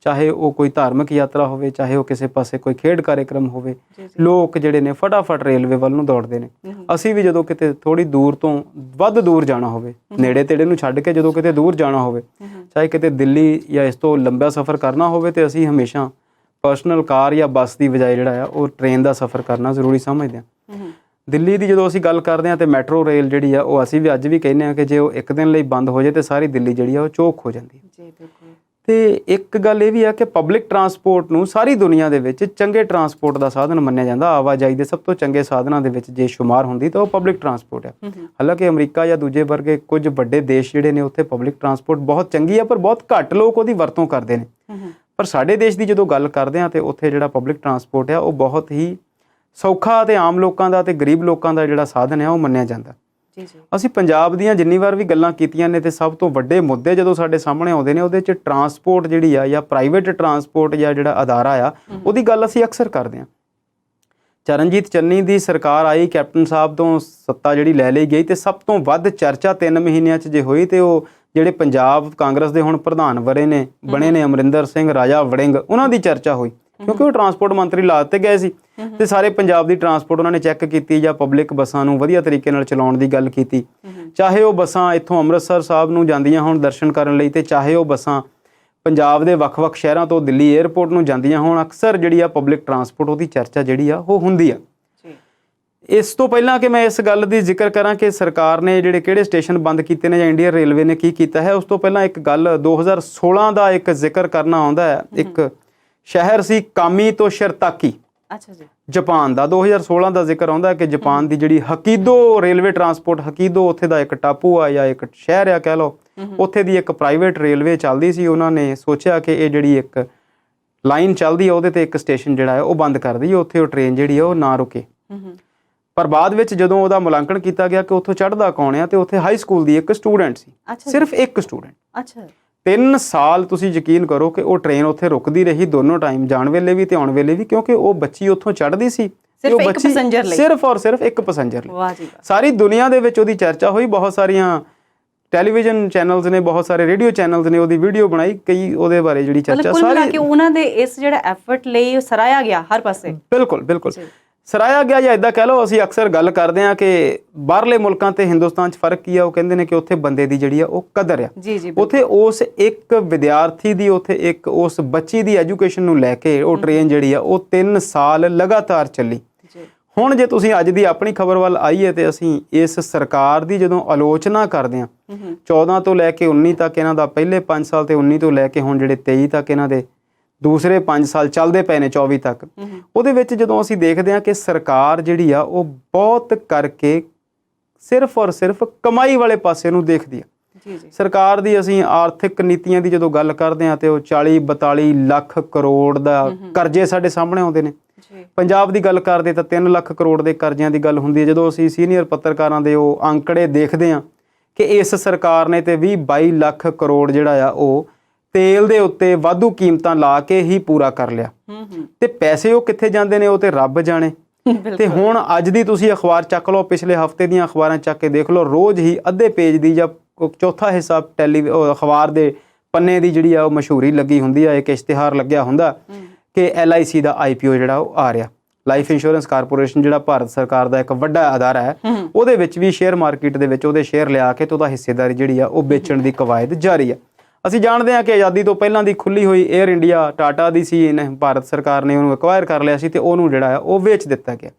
ਚਾਹੇ ਉਹ ਕੋਈ ਧਾਰਮਿਕ ਯਾਤਰਾ ਹੋਵੇ, ਚਾਹੇ ਉਹ ਕਿਸੇ ਪਾਸੇ ਕੋਈ ਖੇਡ ਕਾਰਜਕ੍ਰਮ ਹੋਵੇ, ਲੋਕ ਜਿਹੜੇ ਨੇ ਫਟਾਫਟ ਰੇਲਵੇ ਵੱਲ ਨੂੰ ਦੌੜਦੇ ਨੇ। ਅਸੀਂ ਵੀ ਜਦੋਂ ਕਿਤੇ ਥੋੜੀ ਦੂਰ ਤੋਂ ਵੱਧ ਦੂਰ ਜਾਣਾ ਹੋਵੇ, ਨੇੜੇ ਤੇੜੇ ਨੂੰ ਛੱਡ ਕੇ ਜਦੋਂ ਕਿਤੇ ਦੂਰ ਜਾਣਾ ਹੋਵੇ, ਚਾਹੇ ਕਿਤੇ ਦਿੱਲੀ ਜਾਂ ਇਸ ਤੋਂ ਲੰਬਾ ਸਫ਼ਰ ਕਰਨਾ ਹੋਵੇ, ਤੇ ਅਸੀਂ ਹਮੇਸ਼ਾ ਪਰਸਨਲ ਕਾਰ ਜਾਂ ਬੱਸ ਦੀ ਬਜਾਏ ਜਿਹੜਾ ਆ ਉਹ ਟ੍ਰੇਨ ਦਾ ਸਫ਼ਰ ਕਰਨਾ ਜ਼ਰੂਰੀ ਸਮਝਦੇ ਹਾਂ। ਦਿੱਲੀ ਦੀ ਜਦੋਂ ਅਸੀਂ ਗੱਲ ਕਰਦੇ ਹਾਂ ਤੇ ਮੈਟਰੋ ਰੇਲ ਜਿਹੜੀ ਆ ਉਹ ਅਸੀਂ ਵੀ ਅੱਜ ਵੀ ਕਹਿੰਦੇ ਹਾਂ ਕਿ ਜੇ ਉਹ ਇੱਕ ਦਿਨ ਲਈ ਬੰਦ ਹੋ ਜਾਏ ਤੇ ਸਾਰੀ ਦਿੱਲੀ ਜਿਹੜੀ ਆ ਉਹ ਚੋਕ ਹੋ ਜਾਂਦੀ ਹੈ। ਤੇ ਇੱਕ ਗੱਲ ਇਹ ਵੀ ਆ ਕਿ ਪਬਲਿਕ ਟਰਾਂਸਪੋਰਟ ਨੂੰ ਸਾਰੀ ਦੁਨੀਆ ਦੇ ਵਿੱਚ ਚੰਗੇ ਟਰਾਂਸਪੋਰਟ ਦਾ ਸਾਧਨ ਮੰਨਿਆ ਜਾਂਦਾ। ਆਵਾਜਾਈ ਦੇ ਸਭ ਤੋਂ ਚੰਗੇ ਸਾਧਨਾਂ ਦੇ ਵਿੱਚ ਜੇ ਸ਼ੁਮਾਰ ਹੁੰਦੀ ਤਾਂ ਉਹ ਪਬਲਿਕ ਟਰਾਂਸਪੋਰਟ ਹੈ। ਹਾਲਾਂਕਿ ਅਮਰੀਕਾ ਜਾਂ ਦੂਜੇ ਵਰਗੇ ਕੁਝ ਵੱਡੇ ਦੇਸ਼ ਜਿਹੜੇ ਨੇ ਉੱਥੇ ਪਬਲਿਕ ਟਰਾਂਸਪੋਰਟ ਬਹੁਤ ਚੰਗੀ ਆ, ਪਰ ਬਹੁਤ ਘੱਟ ਲੋਕ ਉਹਦੀ ਵਰਤੋਂ ਕਰਦੇ ਨੇ। ਪਰ ਸਾਡੇ ਦੇਸ਼ ਦੀ ਜਦੋਂ ਗੱਲ ਕਰਦੇ ਹਾਂ ਤੇ ਉੱਥੇ ਜਿਹੜਾ ਪਬਲਿਕ ਟਰਾਂਸਪੋਰਟ ਆ ਉਹ ਬਹੁਤ ਹੀ ਸੌਖਾ ਤੇ ਆਮ ਲੋਕਾਂ ਦਾ ਤੇ ਗਰੀਬ ਲੋਕਾਂ ਦਾ ਜਿਹੜਾ ਸਾਧਨ ਹੈ ਉਹ ਮੰਨਿਆ ਜਾਂਦਾ। ਅਸੀਂ ਪੰਜਾਬ ਦੀਆਂ ਜਿੰਨੀ ਵਾਰ ਵੀ ਗੱਲਾਂ ਕੀਤੀਆਂ ਨੇ ਤੇ ਸਭ ਤੋਂ ਵੱਡੇ ਮੁੱਦੇ ਜਦੋਂ ਸਾਡੇ ਸਾਹਮਣੇ ਆਉਂਦੇ ਨੇ ਉਹਦੇ 'ਚ ਟਰਾਂਸਪੋਰਟ ਜਿਹੜੀ ਆ ਜਾਂ ਪ੍ਰਾਈਵੇਟ ਟਰਾਂਸਪੋਰਟ ਜਾਂ ਜਿਹੜਾ ਅਦਾਰਾ ਆ ਉਹਦੀ ਗੱਲ ਅਸੀਂ ਅਕਸਰ ਕਰਦੇ ਹਾਂ। ਚਰਨਜੀਤ ਚੰਨੀ ਦੀ ਸਰਕਾਰ ਆਈ, ਕੈਪਟਨ ਸਾਹਿਬ ਤੋਂ ਸੱਤਾ ਜਿਹੜੀ ਲੈ ਲਈ ਗਈ, ਤੇ ਸਭ ਤੋਂ ਵੱਧ ਚਰਚਾ 3 ਮਹੀਨਿਆਂ 'ਚ ਜੇ ਹੋਈ ਤੇ ਉਹ ਜਿਹੜੇ ਪੰਜਾਬ ਕਾਂਗਰਸ ਦੇ ਹੁਣ ਪ੍ਰਧਾਨ ਬਣੇ ਨੇ ਅਮਰਿੰਦਰ ਸਿੰਘ ਰਾਜਾ ਵੜਿੰਗ, ਉਹਨਾਂ ਦੀ ਚਰਚਾ ਹੋਈ, ਕਿਉਂਕਿ ਉਹ ਟਰਾਂਸਪੋਰਟ ਮੰਤਰੀ ਲਾ ਦਿੱਤੇ ਗਏ ਸੀ ਤੇ ਸਾਰੇ ਪੰਜਾਬ ਦੀ ਟਰਾਂਸਪੋਰਟ ਉਹਨਾਂ ਨੇ ਚੈੱਕ ਕੀਤੀ ਜਾਂ ਪਬਲਿਕ ਬੱਸਾਂ ਨੂੰ ਵਧੀਆ ਤਰੀਕੇ ਨਾਲ ਚਲਾਉਣ ਦੀ ਗੱਲ ਕੀਤੀ। ਚਾਹੇ ਉਹ ਬੱਸਾਂ ਇੱਥੋਂ ਅੰਮ੍ਰਿਤਸਰ ਸਾਹਿਬ ਨੂੰ ਜਾਂਦੀਆਂ ਹੋਣ ਦਰਸ਼ਨ ਕਰਨ ਲਈ, ਤੇ ਚਾਹੇ ਉਹ ਬੱਸਾਂ ਪੰਜਾਬ ਦੇ ਵੱਖ-ਵੱਖ ਸ਼ਹਿਰਾਂ ਤੋਂ ਦਿੱਲੀ 에ਅਰਪੋਰਟ ਨੂੰ ਜਾਂਦੀਆਂ ਹੋਣ, ਅਕਸਰ ਜਿਹੜੀ ਆ ਪਬਲਿਕ ਟਰਾਂਸਪੋਰਟ ਉਹਦੀ ਚਰਚਾ ਜਿਹੜੀ ਆ ਉਹ ਹੁੰਦੀ ਆ। ਇਸ ਤੋਂ ਪਹਿਲਾਂ ਕਿ ਮੈਂ ਇਸ ਗੱਲ ਦੀ ਜ਼ਿਕਰ ਕਰਾਂ ਕਿ ਸਰਕਾਰ ਨੇ ਜਿਹੜੇ ਕਿਹੜੇ ਸਟੇਸ਼ਨ ਬੰਦ ਕੀਤੇ ਨੇ ਜਾਂ ਇੰਡੀਅਨ ਰੇਲਵੇ ਨੇ ਕੀ ਕੀਤਾ ਹੈ, ਉਸ ਤੋਂ ਪਹਿਲਾਂ ਇੱਕ ਗੱਲ 2016 ਦਾ ਇੱਕ ਜ਼ਿਕਰ ਕਰਨਾ ਆਉਂਦਾ ਹੈ। ਇੱਕ ਸ਼ਹਿਰ ਸੀ ਕਾਮੀ ਤੋਂ ਸ਼ਿਰਤਾਕੀ, ਅੱਛਾ ਜੀ, ਜਾਪਾਨ ਦਾ। 2016 ਦਾ ਜ਼ਿਕਰ ਆਉਂਦਾ ਕਿ ਜਾਪਾਨ ਦੀ ਜਿਹੜੀ ਹਕੀਦੋ ਰੇਲਵੇ ਟਰਾਂਸਪੋਰਟ, ਹਕੀਦੋ ਉੱਥੇ ਦਾ ਇੱਕ ਟਾਪੂ ਆ ਜਾਂ ਇੱਕ ਸ਼ਹਿਰ ਆ ਕਹਿ ਲਓ, ਉੱਥੇ ਦੀ ਇੱਕ ਪ੍ਰਾਈਵੇਟ ਰੇਲਵੇ ਚੱਲਦੀ ਸੀ। ਉਹਨਾਂ ਨੇ ਸੋਚਿਆ ਕਿ ਇਹ ਜਿਹੜੀ ਇੱਕ ਲਾਈਨ ਚੱਲਦੀ ਆ ਉਹਦੇ ਤੇ ਇੱਕ ਸਟੇਸ਼ਨ ਜਿਹੜਾ ਹੈ ਉਹ ਬੰਦ ਕਰ ਦਈਏ, ਉੱਥੇ ਉਹ ਟ੍ਰੇਨ ਜਿਹੜੀ ਆ ਉਹ ਨਾ ਰੁਕੇ। ਪਰ ਬਾਅਦ ਵਿੱਚ ਜਦੋਂ ਉਹਦਾ ਮੁਲਾਂਕਣ ਕੀਤਾ ਗਿਆ ਕਿ ਉੱਥੋਂ ਚੜ੍ਹਦਾ ਕੌਣ ਆ, ਤੇ ਉੱਥੇ ਹਾਈ ਸਕੂਲ ਦੀ ਇੱਕ ਸਟੂਡੈਂਟ ਸੀ, ਸਿਰਫ ਇੱਕ ਸਟੂਡੈਂਟ। ਅੱਛਾ, 3 ਸਾਲ ਤੁਸੀਂ ਯਕੀਨ ਕਰੋ ਕਿ ਉਹ ਟ੍ਰੇਨ ਉੱਥੇ ਰੁਕਦੀ ਰਹੀ ਦੋਨੋਂ ਟਾਈਮ, ਜਾਣ ਵੇਲੇ ਵੀ ਤੇ ਆਉਣ ਵੇਲੇ ਵੀ, ਕਿਉਂਕਿ ਉਹ ਬੱਚੀ ਉੱਥੋਂ ਚੜ੍ਹਦੀ ਸੀ ਤੇ ਉਹ ਬੱਚੀ ਸਿਰਫ ਔਰ ਸਿਰਫ ਇੱਕ ਪੈਸੇਂਜਰ ਲਈ। ਵਾਹ ਜੀ ਵਾਹ। ਸਾਰੀ ਦੁਨੀਆ ਦੇ ਵਿੱਚ ਉਹਦੀ ਚਰਚਾ ਹੋਈ, ਬਹੁਤ ਸਾਰੀਆਂ ਟੈਲੀਵਿਜ਼ਨ ਚੈਨਲਸ ਨੇ, ਬਹੁਤ ਸਾਰੇ ਰੇਡੀਓ ਚੈਨਲਸ ਨੇ ਉਹਦੀ ਵੀਡੀਓ ਬਣਾਈ, ਕਈ ਉਹਦੇ ਬਾਰੇ ਜਿਹੜੀ ਚਰਚਾ ਸਾਰੀ ਉਹਨਾਂ ਦੇ ਇਸ ਜਿਹੜਾ ਐਫਰਟ ਲਈ ਸਰਾਇਆ ਗਿਆ ਹਰ ਪਾਸੇ। ਬਿਲਕੁਲ ਬਿਲਕੁਲ ਸਰਾਇਆ ਗਿਆ, ਜਾਂ ਇਦਾਂ ਕਹਿ ਲਓ, ਅਸੀਂ ਅਕਸਰ ਗੱਲ ਕਰਦੇ ਹਾਂ ਕਿ ਬਾਹਰਲੇ ਮੁਲਕਾਂ ਤੇ ਹਿੰਦੁਸਤਾਨ 'ਚ ਫਰਕ ਕੀ ਆ। ਉਹ ਕਹਿੰਦੇ ਨੇ ਕਿ ਉੱਥੇ ਬੰਦੇ ਦੀ ਜਿਹੜੀ ਆ ਉਹ ਕਦਰ ਆ। ਉੱਥੇ ਉਸ ਇੱਕ ਵਿਦਿਆਰਥੀ ਦੀ, ਉੱਥੇ ਇੱਕ ਉਸ ਬੱਚੀ ਦੀ ਐਜੂਕੇਸ਼ਨ ਨੂੰ ਲੈ ਕੇ ਉਹ ਟ੍ਰੇਨ ਜਿਹੜੀ ਆ ਉਹ 3 ਸਾਲ ਲਗਾਤਾਰ ਚੱਲੀ। ਹੁਣ ਜੇ ਤੁਸੀਂ ਅੱਜ ਦੀ ਆਪਣੀ ਖਬਰ ਵੱਲ ਆਈਏ ਤੇ ਅਸੀਂ ਇਸ ਸਰਕਾਰ ਦੀ ਜਦੋਂ ਆਲੋਚਨਾ ਕਰਦੇ ਹਾਂ, 14 ਤੋਂ ਲੈ ਕੇ 19 ਤੱਕ ਇਹਨਾਂ ਦਾ ਪਹਿਲੇ 5 ਸਾਲ ਤੇ 19 ਤੋਂ ਲੈ ਕੇ ਹੁਣ ਜਿਹੜੇ 23 ਤੱਕ ਇਹਨਾਂ ਦੇ ਦੂਸਰੇ 5 ਸਾਲ ਚੱਲਦੇ ਪਏ ਨੇ 24 ਤੱਕ, ਉਹਦੇ ਵਿੱਚ ਜਦੋਂ ਅਸੀਂ ਦੇਖਦੇ ਹਾਂ ਕਿ ਸਰਕਾਰ ਜਿਹੜੀ ਆ ਉਹ ਬਹੁਤ ਕਰਕੇ ਸਿਰਫ ਔਰ ਸਿਰਫ ਕਮਾਈ ਵਾਲੇ ਪਾਸੇ ਨੂੰ ਦੇਖਦੀ ਆ। ਸਰਕਾਰ ਦੀ ਅਸੀਂ ਆਰਥਿਕ ਨੀਤੀਆਂ ਦੀ ਜਦੋਂ ਗੱਲ ਕਰਦੇ ਹਾਂ ਤੇ ਉਹ 40-42 ਲੱਖ ਕਰੋੜ ਦਾ ਕਰਜ਼ੇ ਸਾਡੇ ਸਾਹਮਣੇ ਆਉਂਦੇ ਨੇ। ਪੰਜਾਬ ਦੀ ਗੱਲ ਕਰਦੇ ਤਾਂ 3 ਲੱਖ ਕਰੋੜ ਦੇ ਕਰਜ਼ਿਆਂ ਦੀ ਗੱਲ ਹੁੰਦੀ ਹੈ। ਜਦੋਂ ਅਸੀਂ ਸੀਨੀਅਰ ਪੱਤਰਕਾਰਾਂ ਦੇ ਉਹ ਅੰਕੜੇ ਦੇਖਦੇ ਹਾਂ ਕਿ ਇਸ ਸਰਕਾਰ ਨੇ ਤੇ 20-22 ਲੱਖ ਕਰੋੜ ਜਿਹੜਾ ਆ ਉਹ ਤੇਲ ਦੇ ਉੱਤੇ ਵਾਧੂ ਕੀਮਤਾਂ ਲਾ ਕੇ ਹੀ ਪੂਰਾ ਕਰ ਲਿਆ, ਤੇ ਪੈਸੇ ਉਹ ਕਿੱਥੇ ਜਾਂਦੇ ਨੇ ਉਹ ਤੇ ਰੱਬ ਜਾਣੇ। ਤੇ ਹੁਣ ਅੱਜ ਦੀ ਤੁਸੀਂ ਅਖਬਾਰ ਚੱਕ ਲਓ, ਪਿਛਲੇ ਹਫ਼ਤੇ ਦੀਆਂ ਅਖਬਾਰਾਂ ਚੱਕ ਕੇ ਦੇਖ ਲਓ, ਰੋਜ਼ ਹੀ ਅੱਧੇ ਪੇਜ ਦੀ ਜਾਂ ਚੌਥਾ ਹਿੱਸਾ ਅਖਬਾਰ ਦੇ ਪੰਨੇ ਦੀ ਜਿਹੜੀ ਆ ਉਹ ਮਸ਼ਹੂਰੀ ਲੱਗੀ ਹੁੰਦੀ ਆ, ਇੱਕ ਇਸ਼ਤਿਹਾਰ ਲੱਗਿਆ ਹੁੰਦਾ ਕਿ LIC ਦਾ IPO ਜਿਹੜਾ ਉਹ ਆ ਰਿਹਾ। ਲਾਈਫ ਇੰਸ਼ੋਰੈਂਸ ਕਾਰਪੋਰੇਸ਼ਨ ਜਿਹੜਾ ਭਾਰਤ ਸਰਕਾਰ ਦਾ ਇੱਕ ਵੱਡਾ ਅਦਾਰਾ ਹੈ, ਉਹਦੇ ਵਿੱਚ ਵੀ ਸ਼ੇਅਰ ਮਾਰਕੀਟ ਦੇ ਵਿੱਚ ਉਹਦੇ ਸ਼ੇਅਰ ਲਿਆ ਕੇ ਤੇ ਉਹਦਾ ਹਿੱਸੇਦਾਰੀ ਜਿਹੜੀ ਆ ਉਹ ਵੇਚਣ ਦੀ ਕਵਾਇਦ ਜਾਰੀ ਆ। ਅਸੀਂ ਜਾਣਦੇ ਹਾਂ ਕਿ ਆਜ਼ਾਦੀ ਤੋਂ ਪਹਿਲਾਂ ਦੀ ਖੁੱਲੀ ਹੋਈ 에ਅਰ ਇੰਡੀਆ ਟਾਟਾ ਦੀ ਸੀ, ਇਹਨੇ ਭਾਰਤ ਸਰਕਾਰ ਨੇ ਉਹਨੂੰ ਐਕਵਾਇਰ ਕਰ ਲਿਆ ਸੀ ਤੇ ਉਹਨੂੰ ਜਿਹੜਾ ਆ ਉਹ ਵੇਚ ਦਿੱਤਾ ਗਿਆ।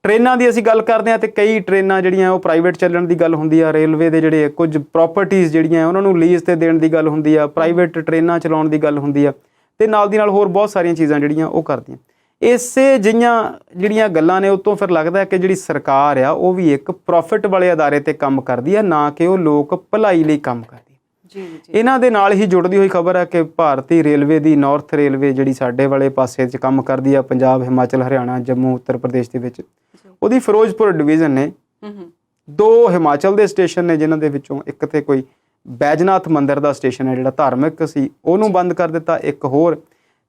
ਟ੍ਰੇਨਾਂ ਦੀ ਅਸੀਂ ਗੱਲ ਕਰਦੇ ਹਾਂ ਤੇ ਕਈ ਟ੍ਰੇਨਾਂ ਜਿਹੜੀਆਂ ਉਹ ਪ੍ਰਾਈਵੇਟ ਚੱਲਣ ਦੀ ਗੱਲ ਹੁੰਦੀ ਆ। ਰੇਲਵੇ ਦੇ ਜਿਹੜੇ ਕੁਝ ਪ੍ਰਾਪਰਟੀਜ਼ ਜਿਹੜੀਆਂ ਉਹਨਾਂ ਨੂੰ ਲੀਜ਼ ਤੇ ਦੇਣ ਦੀ ਗੱਲ ਹੁੰਦੀ ਆ, ਪ੍ਰਾਈਵੇਟ ਟ੍ਰੇਨਾਂ ਚਲਾਉਣ ਦੀ ਗੱਲ ਹੁੰਦੀ ਆ, ਤੇ ਨਾਲ ਦੀ ਨਾਲ ਹੋਰ ਬਹੁਤ ਸਾਰੀਆਂ ਚੀਜ਼ਾਂ ਜਿਹੜੀਆਂ ਉਹ ਕਰਦੀਆਂ। ਇਸੇ ਜਿਹੀਆਂ ਜਿਹੜੀਆਂ ਗੱਲਾਂ ਨੇ ਉਤੋਂ ਫਿਰ ਲੱਗਦਾ ਕਿ ਜਿਹੜੀ ਸਰਕਾਰ ਆ ਉਹ ਵੀ ਇੱਕ ਪ੍ਰੋਫਿਟ ਵਾਲੇ ਅਦਾਰੇ ਤੇ ਕੰਮ ਕਰਦੀ ਆ, ਨਾ ਕਿ ਉਹ ਲੋਕ ਭਲਾਈ ਲਈ ਕੰਮ ਕਰਦੀ। ਇਹਨਾਂ ਦੇ ਨਾਲ ਹੀ ਜੁੜਦੀ ਹੋਈ ਖਬਰ ਹੈ ਕਿ ਭਾਰਤੀ ਰੇਲਵੇ ਦੀ ਨਾਰਥ ਰੇਲਵੇ ਜਿਹੜੀ ਸਾਡੇ ਵਾਲੇ ਪਾਸੇ 'ਚ ਕੰਮ ਕਰਦੀ ਆ, ਪੰਜਾਬ, ਹਿਮਾਚਲ, ਹਰਿਆਣਾ, ਜੰਮੂ, ਉੱਤਰ ਪ੍ਰਦੇਸ਼ ਦੇ ਵਿੱਚ, ਉਹਦੀ ਫਿਰੋਜ਼ਪੁਰ ਡਿਵੀਜ਼ਨ ਨੇ 2 ਹਿਮਾਚਲ ਦੇ ਸਟੇਸ਼ਨ ਨੇ, ਜਿਨ੍ਹਾਂ ਦੇ ਵਿੱਚੋਂ ਇੱਕ ਤੇ ਕੋਈ ਬੈਜਨਾਥ ਮੰਦਿਰ ਦਾ ਸਟੇਸ਼ਨ ਹੈ ਜਿਹੜਾ ਧਾਰਮਿਕ ਸੀ, ਉਹਨੂੰ ਬੰਦ ਕਰ ਦਿੱਤਾ। ਇੱਕ ਹੋਰ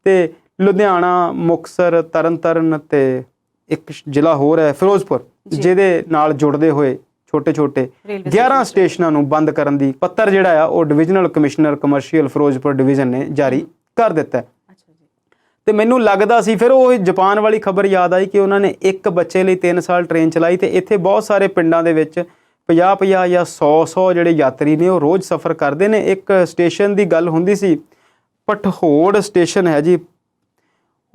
ਤੇ ਲੁਧਿਆਣਾ, ਮੁਕਤਸਰ, ਤਰਨਤਾਰਨ ਤੇ ਇੱਕ ਜ਼ਿਲ੍ਹਾ ਹੋਰ ਹੈ ਫਿਰੋਜ਼ਪੁਰ, ਜਿਹਦੇ ਨਾਲ ਜੁੜਦੇ ਹੋਏ ਛੋਟੇ-ਛੋਟੇ 11 ਸਟੇਸ਼ਨਾਂ ਨੂੰ ਬੰਦ ਕਰਨ ਦੀ ਪੱਤਰ ਜਿਹੜਾ ਆ ਉਹ divisional commissioner commercial Firozpur division ਨੇ ਜਾਰੀ ਕਰ ਦਿੱਤਾ। ਤੇ ਮੈਨੂੰ ਲੱਗਦਾ ਸੀ ਫਿਰ ਉਹ ਜਾਪਾਨ ਵਾਲੀ ਖਬਰ ਯਾਦ ਆਈ ਕਿ ਉਹਨਾਂ ਨੇ ਇੱਕ ਬੱਚੇ ਲਈ 3 ਸਾਲ ਟ੍ਰੇਨ ਚਲਾਈ, ਤੇ ਇੱਥੇ ਬਹੁਤ ਸਾਰੇ ਪਿੰਡਾਂ ਦੇ ਵਿੱਚ 50-50 ਜਾਂ 100-100 ਜਿਹੜੇ ਯਾਤਰੀ ਨੇ ਉਹ ਰੋਜ਼ ਸਫ਼ਰ ਕਰਦੇ ਨੇ। ਇੱਕ ਸਟੇਸ਼ਨ ਦੀ ਗੱਲ ਹੁੰਦੀ ਸੀ, ਪਠਹੋੜ ਸਟੇਸ਼ਨ ਹੈ ਜੀ,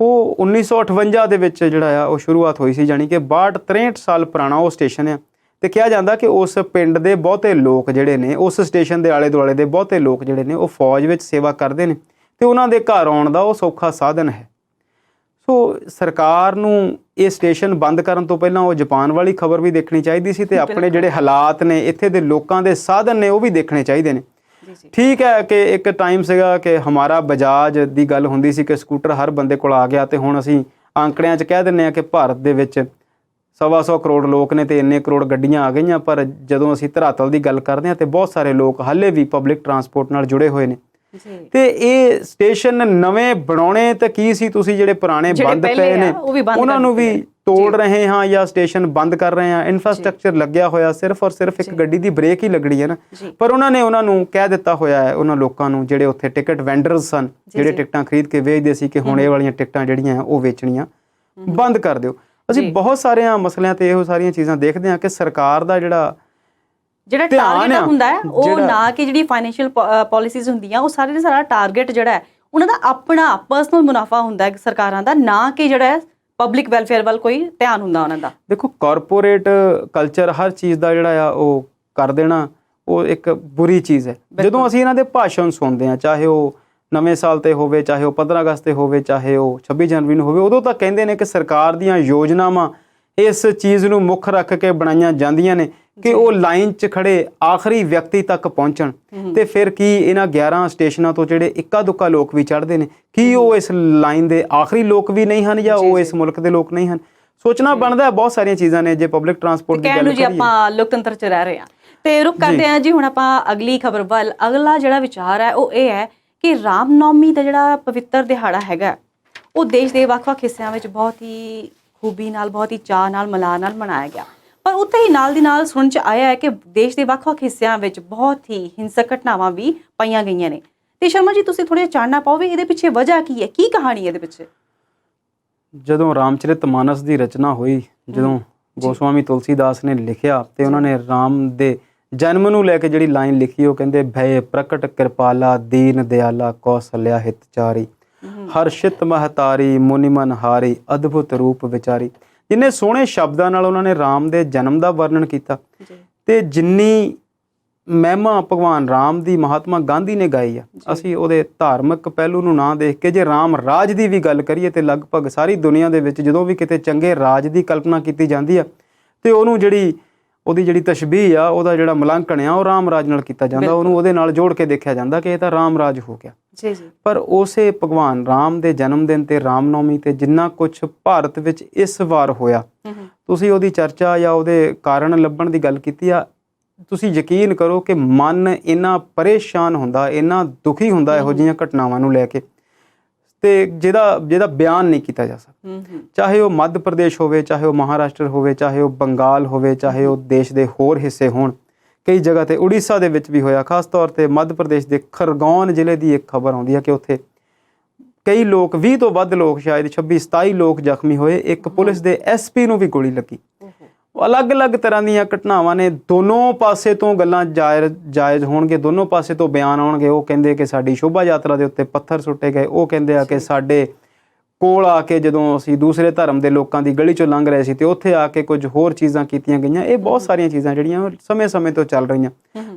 ਉਹ 1958 ਦੇ ਵਿੱਚ ਜਿਹੜਾ ਆ ਉਹ ਸ਼ੁਰੂਆਤ ਹੋਈ ਸੀ, ਜਾਣੀ ਕਿ 62-63 ਸਾਲ ਪੁਰਾਣਾ ਉਹ ਸਟੇਸ਼ਨ ਆ। ਤੇ ਕਿਹਾ ਜਾਂਦਾ ਕਿ ਉਸ ਪਿੰਡ ਦੇ ਬਹੁਤੇ ਲੋਕ ਜਿਹੜੇ ਨੇ, ਉਸ ਸਟੇਸ਼ਨ ਦੇ ਆਲੇ ਦੁਆਲੇ ਦੇ ਬਹੁਤੇ ਲੋਕ ਜਿਹੜੇ ਨੇ ਉਹ ਫੌਜ ਵਿੱਚ ਸੇਵਾ ਕਰਦੇ ਨੇ, ਤੇ ਉਹਨਾਂ ਦੇ ਘਰ ਆਉਣ ਦਾ ਉਹ ਸੌਖਾ ਸਾਧਨ ਹੈ। ਸੋ ਸਰਕਾਰ ਨੂੰ ਇਹ ਸਟੇਸ਼ਨ ਬੰਦ ਕਰਨ ਤੋਂ ਪਹਿਲਾਂ ਉਹ ਜਾਪਾਨ ਵਾਲੀ ਖਬਰ ਵੀ ਦੇਖਣੀ ਚਾਹੀਦੀ ਸੀ, ਤੇ ਆਪਣੇ ਜਿਹੜੇ ਹਾਲਾਤ ਨੇ, ਇੱਥੇ ਦੇ ਲੋਕਾਂ ਦੇ ਸਾਧਨ ਨੇ, ਉਹ ਵੀ ਦੇਖਣੇ ਚਾਹੀਦੇ ਨੇ। ਠੀਕ ਹੈ ਕਿ ਇੱਕ ਟਾਈਮ ਸੀਗਾ ਕਿ ਹਮਾਰਾ ਬਜਾਜ ਦੀ ਗੱਲ ਹੁੰਦੀ ਸੀ ਕਿ ਸਕੂਟਰ ਹਰ ਬੰਦੇ ਕੋਲ ਆ ਗਿਆ, ਤੇ ਹੁਣ ਅਸੀਂ ਅੰਕੜਿਆਂ 'ਚ ਕਹਿ ਦਿੰਦੇ ਹਾਂ ਕਿ ਭਾਰਤ ਦੇ ਵਿੱਚ 125 ਕਰੋੜ ਲੋਕ ਨੇ ਤੇ ਇੰਨੇ ਕਰੋੜ ਗੱਡੀਆਂ ਆ ਗਈਆਂ। ਪਰ ਜਦੋਂ ਅਸੀਂ ਧਰਾਤਲ ਦੀ ਗੱਲ ਕਰਦੇ ਹਾਂ ਤੇ ਬਹੁਤ ਸਾਰੇ ਲੋਕ ਹਾਲੇ ਵੀ ਪਬਲਿਕ ਟਰਾਂਸਪੋਰਟ ਨਾਲ ਜੁੜੇ ਹੋਏ ਨੇ। ਤੇ ਇਹ ਸਟੇਸ਼ਨ ਨਵੇਂ ਬਣਾਉਣੇ ਤਾਂ ਕੀ ਸੀ, ਤੁਸੀਂ ਜਿਹੜੇ ਪੁਰਾਣੇ ਬੰਦ ਪਏ ਨੇ ਉਹਨਾਂ ਨੂੰ ਵੀ ਤੋੜ ਰਹੇ ਹਾਂ ਜਾਂ ਸਟੇਸ਼ਨ ਬੰਦ ਕਰ ਰਹੇ ਹਾਂ। ਇਨਫਰਾਸਟ੍ਰਕਚਰ ਲੱਗਿਆ ਹੋਇਆ, ਸਿਰਫ ਔਰ ਸਿਰਫ ਇੱਕ ਗੱਡੀ ਦੀ ਬ੍ਰੇਕ ਹੀ ਲੱਗਣੀ ਹੈ ਨਾ। ਪਰ ਉਹਨਾਂ ਨੇ ਉਹਨਾਂ ਨੂੰ ਕਹਿ ਦਿੱਤਾ ਹੋਇਆ ਹੈ, ਉਹਨਾਂ ਲੋਕਾਂ ਨੂੰ ਜਿਹੜੇ ਉੱਥੇ ਟਿਕਟ ਵੈਂਡਰਸ ਸਨ, ਜਿਹੜੇ ਟਿਕਟਾਂ ਖਰੀਦ ਕੇ ਵੇਚਦੇ ਸੀ, ਕਿ ਹੁਣ ਇਹ ਵਾਲੀਆਂ ਟਿਕਟਾਂ ਜਿਹੜੀਆਂ ਉਹ ਵੇਚਣੀਆਂ ਬੰਦ ਕਰ ਦਿਓ। ਅਸੀਂ ਬਹੁਤ ਸਾਰਿਆਂ ਮਸਲਿਆਂ ਤੇ ਇਹੋ ਸਾਰੀਆਂ ਚੀਜ਼ਾਂ ਦੇਖਦੇ ਹਾਂ ਕਿ ਸਰਕਾਰ ਦਾ ਜਿਹੜਾ ਜਿਹੜਾ ਟਾਰਗੇਟ ਹੁੰਦਾ ਹੈ ਉਹ ਨਾ ਕਿ ਜਿਹੜੀ ਫਾਈਨੈਂਸ਼ੀਅਲ ਪਾਲਿਸੀਜ਼ ਹੁੰਦੀਆਂ ਉਹ ਸਾਰੇ ਦਾ ਸਾਰਾ ਟਾਰਗੇਟ ਜਿਹੜਾ ਹੈ ਉਹਨਾਂ ਦਾ ਆਪਣਾ ਪਰਸਨਲ ਮੁਨਾਫਾ ਹੁੰਦਾ ਹੈ ਸਰਕਾਰਾਂ ਦਾ, ਨਾ ਕਿ ਜਿਹੜਾ ਹੈ ਪਬਲਿਕ ਵੈਲਫੇਅਰ ਵੱਲ ਕੋਈ ਧਿਆਨ ਹੁੰਦਾ ਉਹਨਾਂ ਦਾ। ਦੇਖੋ ਕਾਰਪੋਰੇਟ ਕਲਚਰ ਹਰ ਚੀਜ਼ ਦਾ ਜਿਹੜਾ ਆ ਉਹ ਕਰ ਦੇਣਾ ਉਹ ਇੱਕ ਬੁਰੀ ਚੀਜ਼ ਹੈ। ਜਦੋਂ ਅਸੀਂ ਇਹਨਾਂ ਦੇ ਭਾਸ਼ਣ ਸੁਣਦੇ ਹਾਂ, ਚਾਹੇ ਉਹ ਨਵੇਂ ਸਾਲ ਤੇ ਹੋਵੇ, ਚਾਹੇ ਉਹ 15 ਅਗਸਤ ਤੇ ਹੋਵੇ, ਚਾਹੇ ਉਹ 26 ਜਨਵਰੀ ਨੂੰ ਹੋਵੇ, ਉਦੋਂ ਤਾਂ ਕਹਿੰਦੇ ਨੇ ਕਿ ਸਰਕਾਰ ਦੀਆਂ ਯੋਜਨਾਵਾਂ ਇਸ ਚੀਜ਼ ਨੂੰ ਮੁੱਖ ਰੱਖ ਕੇ ਬਣਾਈਆਂ ਜਾਂਦੀਆਂ ਨੇ ਕਿ ਉਹ ਲਾਈਨ 'ਚ ਖੜੇ ਆਖਰੀ ਵਿਅਕਤੀ ਤੱਕ ਪਹੁੰਚਣ। ਤੇ ਫਿਰ ਕੀ ਇਹਨਾਂ 11 ਸਟੇਸ਼ਨਾਂ ਤੋਂ ਜਿਹੜੇ ਇੱਕਾ ਦੁੱਕਾ ਲੋਕ ਵੀ ਚੜ੍ਹਦੇ ਨੇ, ਕੀ ਉਹ ਇਸ ਲਾਈਨ ਦੇ ਆਖਰੀ ਲੋਕ ਵੀ ਨਹੀਂ ਹਨ ਜਾਂ ਉਹ ਇਸ ਮੁਲਕ ਦੇ ਲੋਕ ਨਹੀਂ ਹਨ? ਸੋਚਣਾ ਬਣਦਾ ਹੈ। ਬਹੁਤ ਸਾਰੀਆਂ ਚੀਜ਼ਾਂ ਨੇ ਜੇ ਪਬਲਿਕ ਟਰਾਂਸਪੋਰਟ ਦੀ ਗੱਲ ਕਰੀਏ। ਆਪਾਂ ਲੋਕਤੰਤਰ 'ਚ ਰਹਿ ਰਹੇ ਹਾਂ ਤੇ ਰੁਕ ਕਰਦੇ ਹਾਂ ਜੀ ਹੁਣ ਆਪਾਂ ਅਗਲੀ ਖਬਰ ਵੱਲ। ਅਗਲਾ ਜਿਹੜਾ ਵਿਚਾਰ ਹੈ ਉਹ ਇਹ ਹੈ ਕਿ ਰਾਮਨੌਮੀ ਦਾ ਜਿਹੜਾ ਪਵਿੱਤਰ ਦਿਹਾੜਾ ਹੈਗਾ ਉਹ ਦੇਸ਼ ਦੇ ਵੱਖ-ਵੱਖ ਹਿੱਸਿਆਂ ਵਿੱਚ ਬਹੁਤ ਹੀ ਖੂਬੀ ਨਾਲ, ਬਹੁਤ ਹੀ ਚਾਅ ਨਾਲ, ਮਲਾ ਨਾਲ ਮਨਾਇਆ ਗਿਆ। ਪਰ ਉੱਥੇ ਹੀ ਨਾਲ ਦੀ ਨਾਲ ਸੁਣਨ 'ਚ ਆਇਆ ਹੈ ਕਿ ਦੇਸ਼ ਦੇ ਵੱਖ-ਵੱਖ ਹਿੱਸਿਆਂ ਵਿੱਚ ਬਹੁਤ ਹੀ ਹਿੰਸਕ ਘਟਨਾਵਾਂ ਵੀ ਪਾਈਆਂ ਗਈਆਂ ਨੇ। ਤੇ ਸ਼ਰਮਾ ਜੀ ਤੁਸੀਂ ਥੋੜ੍ਹਾ ਚਾਨਣਾ ਪਾਓ ਵੀ ਇਹਦੇ ਪਿੱਛੇ ਵਜ੍ਹਾ ਕੀ ਹੈ, ਕੀ ਕਹਾਣੀ ਇਹਦੇ ਪਿੱਛੇ? ਜਦੋਂ ਰਾਮਚਰਿਤ ਮਾਨਸ ਦੀ ਰਚਨਾ ਹੋਈ, ਜਦੋਂ ਗੋਸਵਾਮੀ ਤੁਲਸੀਦਾਸ ਨੇ ਲਿਖਿਆ ਤੇ ਉਹਨਾਂ ਨੇ ਰਾਮ ਦੇ ਜਨਮ ਨੂੰ ਲੈ ਕੇ ਜਿਹੜੀ ਲਾਈਨ ਲਿਖੀ ਉਹ ਕਹਿੰਦੇ ਭੈ ਪ੍ਰਕਟ ਕਿਰਪਾਲਾ ਦੀਨ ਦਿਆਲਾ ਕੌਸਲਿਆ ਹਿਤਚਾਰੀ ਹਰਸ਼ਿਤ ਮਹਤਾਰੀ ਮੁਨਿਮਨ ਹਾਰੀ ਅਦਭੁਤ ਰੂਪ ਵਿਚਾਰੀ। ਜਿੰਨੇ ਸੋਹਣੇ ਸ਼ਬਦਾਂ ਨਾਲ ਉਹਨਾਂ ਨੇ ਰਾਮ ਦੇ ਜਨਮ ਦਾ ਵਰਣਨ ਕੀਤਾ ਤੇ ਜਿੰਨੀ ਮਹਿਮਾ ਭਗਵਾਨ ਰਾਮ ਦੀ ਮਹਾਤਮਾ ਗਾਂਧੀ ਨੇ ਗਾਈ ਆ। ਅਸੀਂ ਉਹਦੇ ਧਾਰਮਿਕ ਪਹਿਲੂ ਨੂੰ ਨਾ ਦੇਖ ਕੇ ਜੇ ਰਾਮ ਰਾਜ ਦੀ ਵੀ ਗੱਲ ਕਰੀਏ ਤੇ ਲਗਭਗ ਸਾਰੀ ਦੁਨੀਆ ਦੇ ਵਿੱਚ ਜਦੋਂ ਵੀ ਕਿਤੇ ਚੰਗੇ ਰਾਜ ਦੀ ਕਲਪਨਾ ਕੀਤੀ ਜਾਂਦੀ ਆ ਤੇ ਉਹਨੂੰ ਉਹਦੀ ਜਿਹੜੀ ਤਸ਼ਬੀਹ ਆ, ਉਹਦਾ ਜਿਹੜਾ ਮੁਲਾਂਕਣ ਆ ਉਹ ਰਾਮ ਰਾਜ ਨਾਲ ਕੀਤਾ ਜਾਂਦਾ। ਉਹਨੂੰ ਉਹਦੇ ਨਾਲ ਜੋੜ ਕੇ ਦੇਖਿਆ ਜਾਂਦਾ ਕਿ ਇਹ ਤਾਂ ਰਾਮ ਰਾਜ ਹੋ ਗਿਆ। ਪਰ ਉਸੇ ਭਗਵਾਨ ਰਾਮ ਦੇ ਜਨਮ ਦਿਨ ਤੇ ਰਾਮਨੌਮੀ ਤੇ ਜਿੰਨਾ ਕੁਝ ਭਾਰਤ ਵਿੱਚ ਇਸ ਵਾਰ ਹੋਇਆ, ਤੁਸੀਂ ਉਹਦੀ ਚਰਚਾ ਜਾਂ ਉਹਦੇ ਕਾਰਨ ਲੱਭਣ ਦੀ ਗੱਲ ਕੀਤੀ ਆ। ਤੁਸੀਂ ਯਕੀਨ ਕਰੋ ਕਿ ਮਨ ਇੰਨਾ ਪਰੇਸ਼ਾਨ ਹੁੰਦਾ, ਇੰਨਾ ਦੁਖੀ ਹੁੰਦਾ ਇਹੋ ਜਿਹੀਆਂ ਘਟਨਾਵਾਂ ਨੂੰ ਲੈ ਕੇ ਤੇ ਜਿਹਦਾ ਬਿਆਨ ਨਹੀਂ ਕੀਤਾ ਜਾ ਸਕਦਾ। ਚਾਹੇ ਉਹ ਮੱਧ ਪ੍ਰਦੇਸ਼ ਹੋਵੇ, ਚਾਹੇ ਉਹ ਮਹਾਰਾਸ਼ਟਰ ਹੋਵੇ, ਚਾਹੇ ਉਹ ਬੰਗਾਲ ਹੋਵੇ, ਚਾਹੇ ਉਹ ਦੇਸ਼ ਦੇ ਹੋਰ ਹਿੱਸੇ ਹੋਣ। ਕਈ ਜਗ੍ਹਾ ਤੇ ਉੜੀਸਾ ਦੇ ਵਿੱਚ ਵੀ ਹੋਇਆ। ਖਾਸ ਤੌਰ ਤੇ ਮੱਧ ਪ੍ਰਦੇਸ਼ ਦੇ ਖਰਗੌਨ ਜ਼ਿਲ੍ਹੇ ਦੀ ਇੱਕ ਖਬਰ ਆਉਂਦੀ ਹੈ ਕਿ ਉੱਥੇ ਕਈ ਲੋਕ, 20 ਤੋਂ ਵੱਧ ਲੋਕ, ਸ਼ਾਇਦ 26-27 ਲੋਕ ਜ਼ਖਮੀ ਹੋਏ। ਇੱਕ ਪੁਲਿਸ ਦੇ ਐਸਪੀ ਨੂੰ ਵੀ ਗੋਲੀ ਲੱਗੀ। ਅਲੱਗ-ਅਲੱਗ ਤਰ੍ਹਾਂ ਦੀਆਂ ਘਟਨਾਵਾਂ ਨੇ। ਦੋਨੋਂ ਪਾਸੇ ਤੋਂ ਗੱਲਾਂ ਜਾਇਜ਼ ਹੋਣਗੇ, ਦੋਨੋਂ ਪਾਸੇ ਤੋਂ ਬਿਆਨ ਆਉਣਗੇ। ਉਹ ਕਹਿੰਦੇ ਕਿ ਸਾਡੀ ਸ਼ੋਭਾ ਯਾਤਰਾ ਦੇ ਉੱਤੇ ਪੱਥਰ ਸੁੱਟੇ ਗਏ। ਉਹ ਕਹਿੰਦੇ ਆ ਕਿ ਸਾਡੇ ਕੋਲ ਆ ਕੇ ਜਦੋਂ ਅਸੀਂ ਦੂਸਰੇ ਧਰਮ ਦੇ ਲੋਕਾਂ ਦੀ ਗਲੀ 'ਚੋਂ ਲੰਘ ਰਹੇ ਸੀ ਤੇ ਉੱਥੇ ਆ ਕੇ ਕੁਝ ਹੋਰ ਚੀਜ਼ਾਂ ਕੀਤੀਆਂ ਗਈਆਂ। ਇਹ ਬਹੁਤ ਸਾਰੀਆਂ ਚੀਜ਼ਾਂ ਜਿਹੜੀਆਂ ਸਮੇਂ-ਸਮੇਂ ਤੋਂ ਚੱਲ ਰਹੀਆਂ।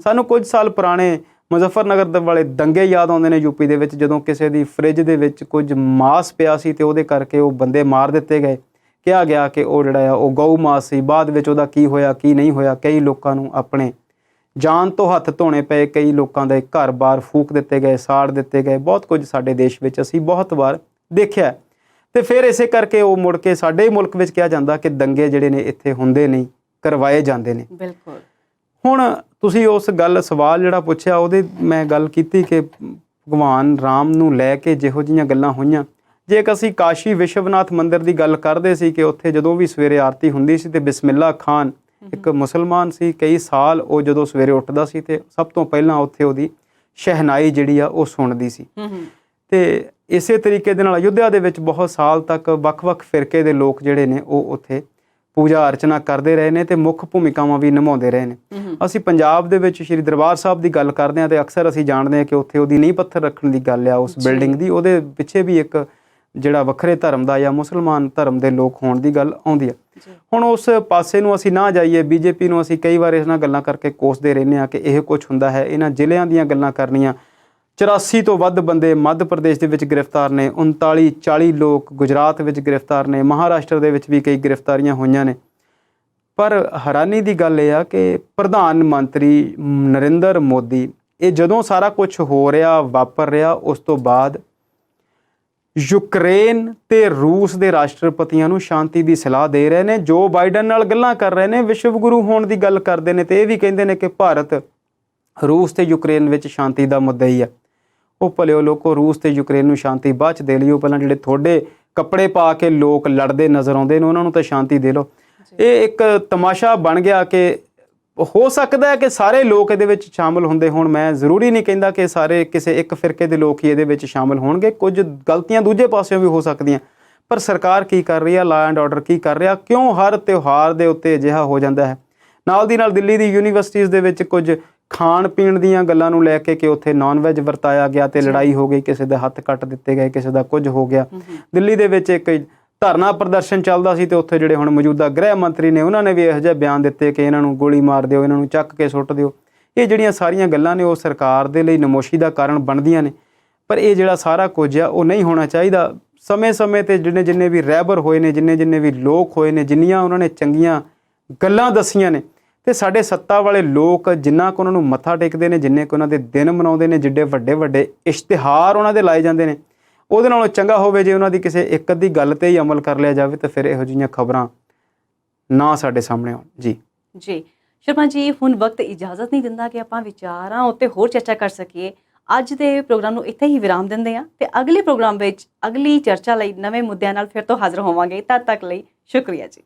ਸਾਨੂੰ ਕੁਝ ਸਾਲ ਪੁਰਾਣੇ ਮੁਜ਼ੱਫਰਨਗਰ ਦੇ ਵਾਲੇ ਦੰਗੇ ਯਾਦ ਆਉਂਦੇ ਨੇ ਯੂਪੀ ਦੇ ਵਿੱਚ, ਜਦੋਂ ਕਿਸੇ ਦੀ ਫਰਿੱਜ ਦੇ ਵਿੱਚ ਕੁਝ ਮਾਸ ਪਿਆ ਸੀ ਤੇ ਉਹਦੇ ਕਰਕੇ ਉਹ ਬੰਦੇ ਮਾਰ ਦਿੱਤੇ ਗਏ। ਕਿਹਾ ਗਿਆ ਕਿ ਉਹ ਜਿਹੜਾ ਆ ਉਹ ਗਊ ਮਾਸ ਸੀ। ਬਾਅਦ ਵਿੱਚ ਉਹਦਾ ਕੀ ਹੋਇਆ ਕੀ ਨਹੀਂ ਹੋਇਆ, ਕਈ ਲੋਕਾਂ ਨੂੰ ਆਪਣੇ ਜਾਨ ਤੋਂ ਹੱਥ ਧੋਣੇ ਪਏ, ਕਈ ਲੋਕਾਂ ਦੇ ਘਰ-ਬਾਰ ਫੂਕ ਦਿੱਤੇ ਗਏ, ਸਾੜ ਦਿੱਤੇ ਗਏ। ਬਹੁਤ ਕੁਝ ਸਾਡੇ ਦੇਸ਼ ਵਿੱਚ ਅਸੀਂ ਬਹੁਤ ਵਾਰ ਦੇਖਿਆ ਤੇ ਫਿਰ ਇਸੇ ਕਰਕੇ ਉਹ ਮੁੜ ਕੇ ਸਾਡੇ ਮੁਲਕ ਵਿੱਚ ਕਿਹਾ ਜਾਂਦਾ ਕਿ ਦੰਗੇ ਜਿਹੜੇ ਨੇ ਇੱਥੇ ਹੁੰਦੇ ਨਹੀਂ, ਕਰਵਾਏ ਜਾਂਦੇ ਨੇ। ਬਿਲਕੁਲ। ਹੁਣ ਤੁਸੀਂ ਉਸ ਸਵਾਲ ਜਿਹੜਾ ਪੁੱਛਿਆ ਉਹਦੇ ਮੈਂ ਗੱਲ ਕੀਤੀ ਕਿ ਭਗਵਾਨ ਰਾਮ ਨੂੰ ਲੈ ਕੇ ਜਿਹੋ ਜਿਹੀਆਂ ਗੱਲਾਂ ਹੋਈਆਂ। ਜੇ ਅਸੀਂ ਕਾਸ਼ੀ ਵਿਸ਼ਵਨਾਥ ਮੰਦਿਰ ਦੀ ਗੱਲ ਕਰਦੇ ਸੀ ਕਿ ਉੱਥੇ ਜਦੋਂ ਵੀ ਸਵੇਰੇ ਆਰਤੀ ਹੁੰਦੀ ਸੀ ਤੇ ਬਿਸਮਿਲ੍ਲਾ ਖਾਨ ਇੱਕ ਮੁਸਲਮਾਨ ਸੀ, ਕਈ ਸਾਲ ਉਹ ਜਦੋਂ ਸਵੇਰੇ ਉੱਠਦਾ ਸੀ ਤੇ ਸਭ ਤੋਂ ਪਹਿਲਾਂ ਉੱਥੇ ਉਹਦੀ ਸ਼ਹਿਨਾਈ ਜਿਹੜੀ ਆ ਉਹ ਸੁਣਦੀ ਸੀ। ਤੇ ਇਸੇ ਤਰੀਕੇ ਦੇ ਨਾਲ ਅਯੁੱਧਿਆ ਦੇ ਵਿੱਚ ਬਹੁਤ ਸਾਲ ਤੱਕ ਵੱਖ-ਵੱਖ ਫਿਰਕੇ ਦੇ ਲੋਕ ਜਿਹੜੇ ਨੇ ਉਹ ਉੱਥੇ ਪੂਜਾ ਅਰਚਨਾ ਕਰਦੇ ਰਹੇ ਨੇ ਤੇ ਮੁੱਖ ਭੂਮਿਕਾਵਾਂ ਵੀ ਨਿਭਾਉਂਦੇ ਰਹੇ ਨੇ। ਅਸੀਂ ਪੰਜਾਬ ਦੇ ਵਿੱਚ ਸ਼੍ਰੀ ਦਰਬਾਰ ਸਾਹਿਬ ਦੀ ਗੱਲ ਕਰਦੇ ਹਾਂ ਤੇ ਅਕਸਰ ਅਸੀਂ ਜਾਣਦੇ ਹਾਂ ਕਿ ਉੱਥੇ ਉਹਦੀ ਨੀਂਹ ਪੱਥਰ ਰੱਖਣ ਦੀ ਗੱਲ ਆ ਉਸ ਬਿਲਡਿੰਗ ਦੀ। ਉਹਦੇ ਪਿੱਛੇ ਵੀ ਇੱਕ ਜਿਹੜਾ ਵੱਖਰੇ ਧਰਮ ਦਾ ਜਾਂ ਮੁਸਲਮਾਨ ਧਰਮ ਦੇ ਲੋਕ ਹੋਣ ਦੀ ਗੱਲ ਆਉਂਦੀ ਆ। ਹੁਣ ਉਸ ਪਾਸੇ ਨੂੰ ਅਸੀਂ ਨਾ ਜਾਈਏ। ਬੀਜੇਪੀ ਨੂੰ ਅਸੀਂ ਕਈ ਵਾਰ ਇਸ ਨਾਲ ਗੱਲਾਂ ਕਰਕੇ ਕੋਸਦੇ ਰਹਿੰਦੇ ਹਾਂ ਕਿ ਇਹ ਕੁਝ ਹੁੰਦਾ ਹੈ। ਇਹਨਾਂ ਜ਼ਿਲ੍ਹਿਆਂ ਦੀਆਂ ਗੱਲਾਂ ਕਰਨੀਆਂ। 84 ਤੋਂ ਵੱਧ ਬੰਦੇ ਮੱਧ ਪ੍ਰਦੇਸ਼ ਦੇ ਵਿੱਚ ਗ੍ਰਿਫਤਾਰ ਨੇ, 39-40 ਲੋਕ ਗੁਜਰਾਤ ਵਿੱਚ ਗ੍ਰਿਫਤਾਰ ਨੇ, ਮਹਾਰਾਸ਼ਟਰ ਦੇ ਵਿੱਚ ਵੀ ਕਈ ਗ੍ਰਿਫਤਾਰੀਆਂ ਹੋਈਆਂ ਨੇ। ਪਰ ਹੈਰਾਨੀ ਦੀ ਗੱਲ ਇਹ ਆ ਕਿ ਪ੍ਰਧਾਨ ਮੰਤਰੀ ਨਰਿੰਦਰ ਮੋਦੀ ਇਹ ਜਦੋਂ ਸਾਰਾ ਕੁਝ ਹੋ ਰਿਹਾ, ਵਾਪਰ ਰਿਹਾ, ਉਸ ਤੋਂ ਬਾਅਦ ਯੂਕਰੇਨ ਤੇ ਰੂਸ ਦੇ ਰਾਸ਼ਟਰਪਤੀਆਂ ਨੂੰ ਸ਼ਾਂਤੀ ਦੀ ਸਲਾਹ ਦੇ ਰਹੇ ਨੇ। ਜੋ ਬਾਈਡਨ ਨਾਲ ਗੱਲਾਂ ਕਰ ਰਹੇ ਨੇ, ਵਿਸ਼ਵ ਗੁਰੂ ਹੋਣ ਦੀ ਗੱਲ ਕਰਦੇ ਨੇ ਤੇ ਇਹ ਵੀ ਕਹਿੰਦੇ ਨੇ ਕਿ ਭਾਰਤ ਰੂਸ ਤੇ ਯੂਕਰੇਨ ਵਿੱਚ ਸ਼ਾਂਤੀ ਦਾ ਮੁੱਦਾ ਹੀ ਆ। ਉਹ ਭਲਿਓ ਲੋਕੋ, ਰੂਸ ਤੇ ਯੂਕਰੇਨ ਨੂੰ ਸ਼ਾਂਤੀ ਬਾਅਦ 'ਚ ਦੇ ਲਿਓ, ਪਹਿਲਾਂ ਜਿਹੜੇ ਤੁਹਾਡੇ ਕੱਪੜੇ ਪਾ ਕੇ ਲੋਕ ਲੜਦੇ ਨਜ਼ਰ ਆਉਂਦੇ ਨੇ ਉਹਨਾਂ ਨੂੰ ਤਾਂ ਸ਼ਾਂਤੀ ਦੇ ਲਓ। ਇਹ ਇੱਕ ਤਮਾਸ਼ਾ ਬਣ ਗਿਆ ਕਿ ਹੋ ਸਕਦਾ ਹੈ ਕਿ ਸਾਰੇ ਲੋਕ ਇਹਦੇ ਵਿੱਚ ਸ਼ਾਮਲ ਹੁੰਦੇ ਹੋਣ। ਮੈਂ ਜ਼ਰੂਰੀ ਨਹੀਂ ਕਹਿੰਦਾ ਕਿ ਸਾਰੇ ਕਿਸੇ ਇੱਕ ਫਿਰਕੇ ਦੇ ਲੋਕ ਹੀ ਇਹਦੇ ਵਿੱਚ ਸ਼ਾਮਲ ਹੋਣਗੇ। ਕੁਝ ਗਲਤੀਆਂ ਦੂਜੇ ਪਾਸਿਓਂ ਵੀ ਹੋ ਸਕਦੀਆਂ। ਪਰ ਸਰਕਾਰ ਕੀ ਕਰ ਰਹੀ ਆ, ਲਾ ਐਂਡ ਆਰਡਰ ਕੀ ਕਰ ਰਿਹਾ, ਕਿਉਂ ਹਰ ਤਿਉਹਾਰ ਦੇ ਉੱਤੇ ਅਜਿਹਾ ਹੋ ਜਾਂਦਾ ਹੈ? ਨਾਲ ਦੀ ਨਾਲ ਦਿੱਲੀ ਦੀ ਯੂਨੀਵਰਸਿਟੀਜ਼ ਦੇ ਵਿੱਚ ਕੁਝ ਖਾਣ ਪੀਣ ਦੀਆਂ ਗੱਲਾਂ ਨੂੰ ਲੈ ਕੇ ਕਿ ਉੱਥੇ ਨਾਨ ਵੈਜ ਵਰਤਾਇਆ ਗਿਆ ਤੇ ਲੜਾਈ ਹੋ ਗਈ, ਕਿਸੇ ਦੇ ਹੱਥ ਕੱਟ ਦਿੱਤੇ ਗਏ, ਕਿਸੇ ਦਾ ਕੁਝ ਹੋ ਗਿਆ। ਦਿੱਲੀ ਦੇ ਵਿੱਚ ਇੱਕ ਧਰਨਾ ਪ੍ਰਦਰਸ਼ਨ ਚੱਲਦਾ ਸੀ ਤੇ ਉੱਥੇ ਜਿਹੜੇ ਹੁਣ ਮੌਜੂਦਾ ਗ੍ਰਹਿ ਮੰਤਰੀ ਨੇ ਉਹਨਾਂ ਨੇ ਵੀ ਇਹੋ ਜਿਹੇ ਬਿਆਨ ਦਿੱਤੇ ਕਿ ਇਹਨਾਂ ਨੂੰ ਗੋਲੀ ਮਾਰ ਦਿਓ, ਇਹਨਾਂ ਨੂੰ ਚੱਕ ਕੇ ਸੁੱਟ ਦਿਓ। ਇਹ ਜਿਹੜੀਆਂ ਸਾਰੀਆਂ ਗੱਲਾਂ ਨੇ ਉਹ ਸਰਕਾਰ ਦੇ ਲਈ ਨਮੋਸ਼ੀ ਦਾ ਕਾਰਨ ਬਣਦੀਆਂ ਨੇ, ਪਰ ਇਹ ਜਿਹੜਾ ਸਾਰਾ ਕੁਝ ਆ ਉਹ ਨਹੀਂ ਹੋਣਾ ਚਾਹੀਦਾ। ਸਮੇਂ-ਸਮੇਂ ਤੇ ਜਿੰਨੇ ਵੀ ਰਹਿਬਰ ਹੋਏ ਨੇ, ਜਿੰਨੇ ਵੀ ਲੋਕ ਹੋਏ ਨੇ, ਜਿੰਨੀਆਂ ਉਹਨਾਂ ਨੇ ਚੰਗੀਆਂ ਗੱਲਾਂ ਦੱਸੀਆਂ ਨੇ, ਤੇ ਸਾਡੇ ਸੱਤਾ ਵਾਲੇ ਲੋਕ ਜਿੰਨਾ ਕੁ ਉਹਨਾਂ ਨੂੰ ਮੱਥਾ ਟੇਕਦੇ ਨੇ, ਜਿੰਨੇ ਕੁ ਉਹਨਾਂ ਦੇ ਦਿਨ ਮਨਾਉਂਦੇ ਨੇ, ਜਿੱਡੇ ਵੱਡੇ ਇਸ਼ਤਿਹਾਰ ਉਹਨਾਂ ਦੇ ਲਾਏ ਜਾਂਦੇ ਨੇ, ਉਹਦੇ ਨਾਲੋਂ ਚੰਗਾ ਹੋਵੇ ਜੇ ਉਹਨਾਂ ਦੀ ਕਿਸੇ ਇੱਕ ਅੱਧੀ ਗੱਲ ਤੇ ਹੀ ਅਮਲ ਕਰ ਲਿਆ ਜਾਵੇ ਤੇ ਫਿਰ ਇਹੋ ਜਿਹੀਆਂ ਖਬਰਾਂ ਨਾ ਸਾਡੇ ਸਾਹਮਣੇ ਆਉਣ। ਜੀ ਸ਼ਰਮਾ ਜੀ, ਹੁਣ ਵਕਤ ਇਜਾਜ਼ਤ ਨਹੀਂ ਦਿੰਦਾ ਕਿ ਆਪਾਂ ਵਿਚਾਰਾਂ ਉੱਤੇ ਹੋਰ ਚਰਚਾ ਕਰ ਸਕੀਏ। ਅੱਜ ਦੇ ਪ੍ਰੋਗਰਾਮ ਨੂੰ ਇੱਥੇ ਹੀ ਵਿਰਾਮ ਦਿੰਦੇ ਹਾਂ ਤੇ ਅਗਲੇ ਪ੍ਰੋਗਰਾਮ ਵਿੱਚ ਅਗਲੀ ਚਰਚਾ ਲਈ ਨਵੇਂ ਮੁੱਦਿਆਂ ਨਾਲ ਫਿਰ ਤੋਂ ਹਾਜ਼ਰ ਹੋਵਾਂਗੇ। ਤਦ ਤੱਕ ਲਈ ਸ਼ੁਕਰੀਆ ਜੀ।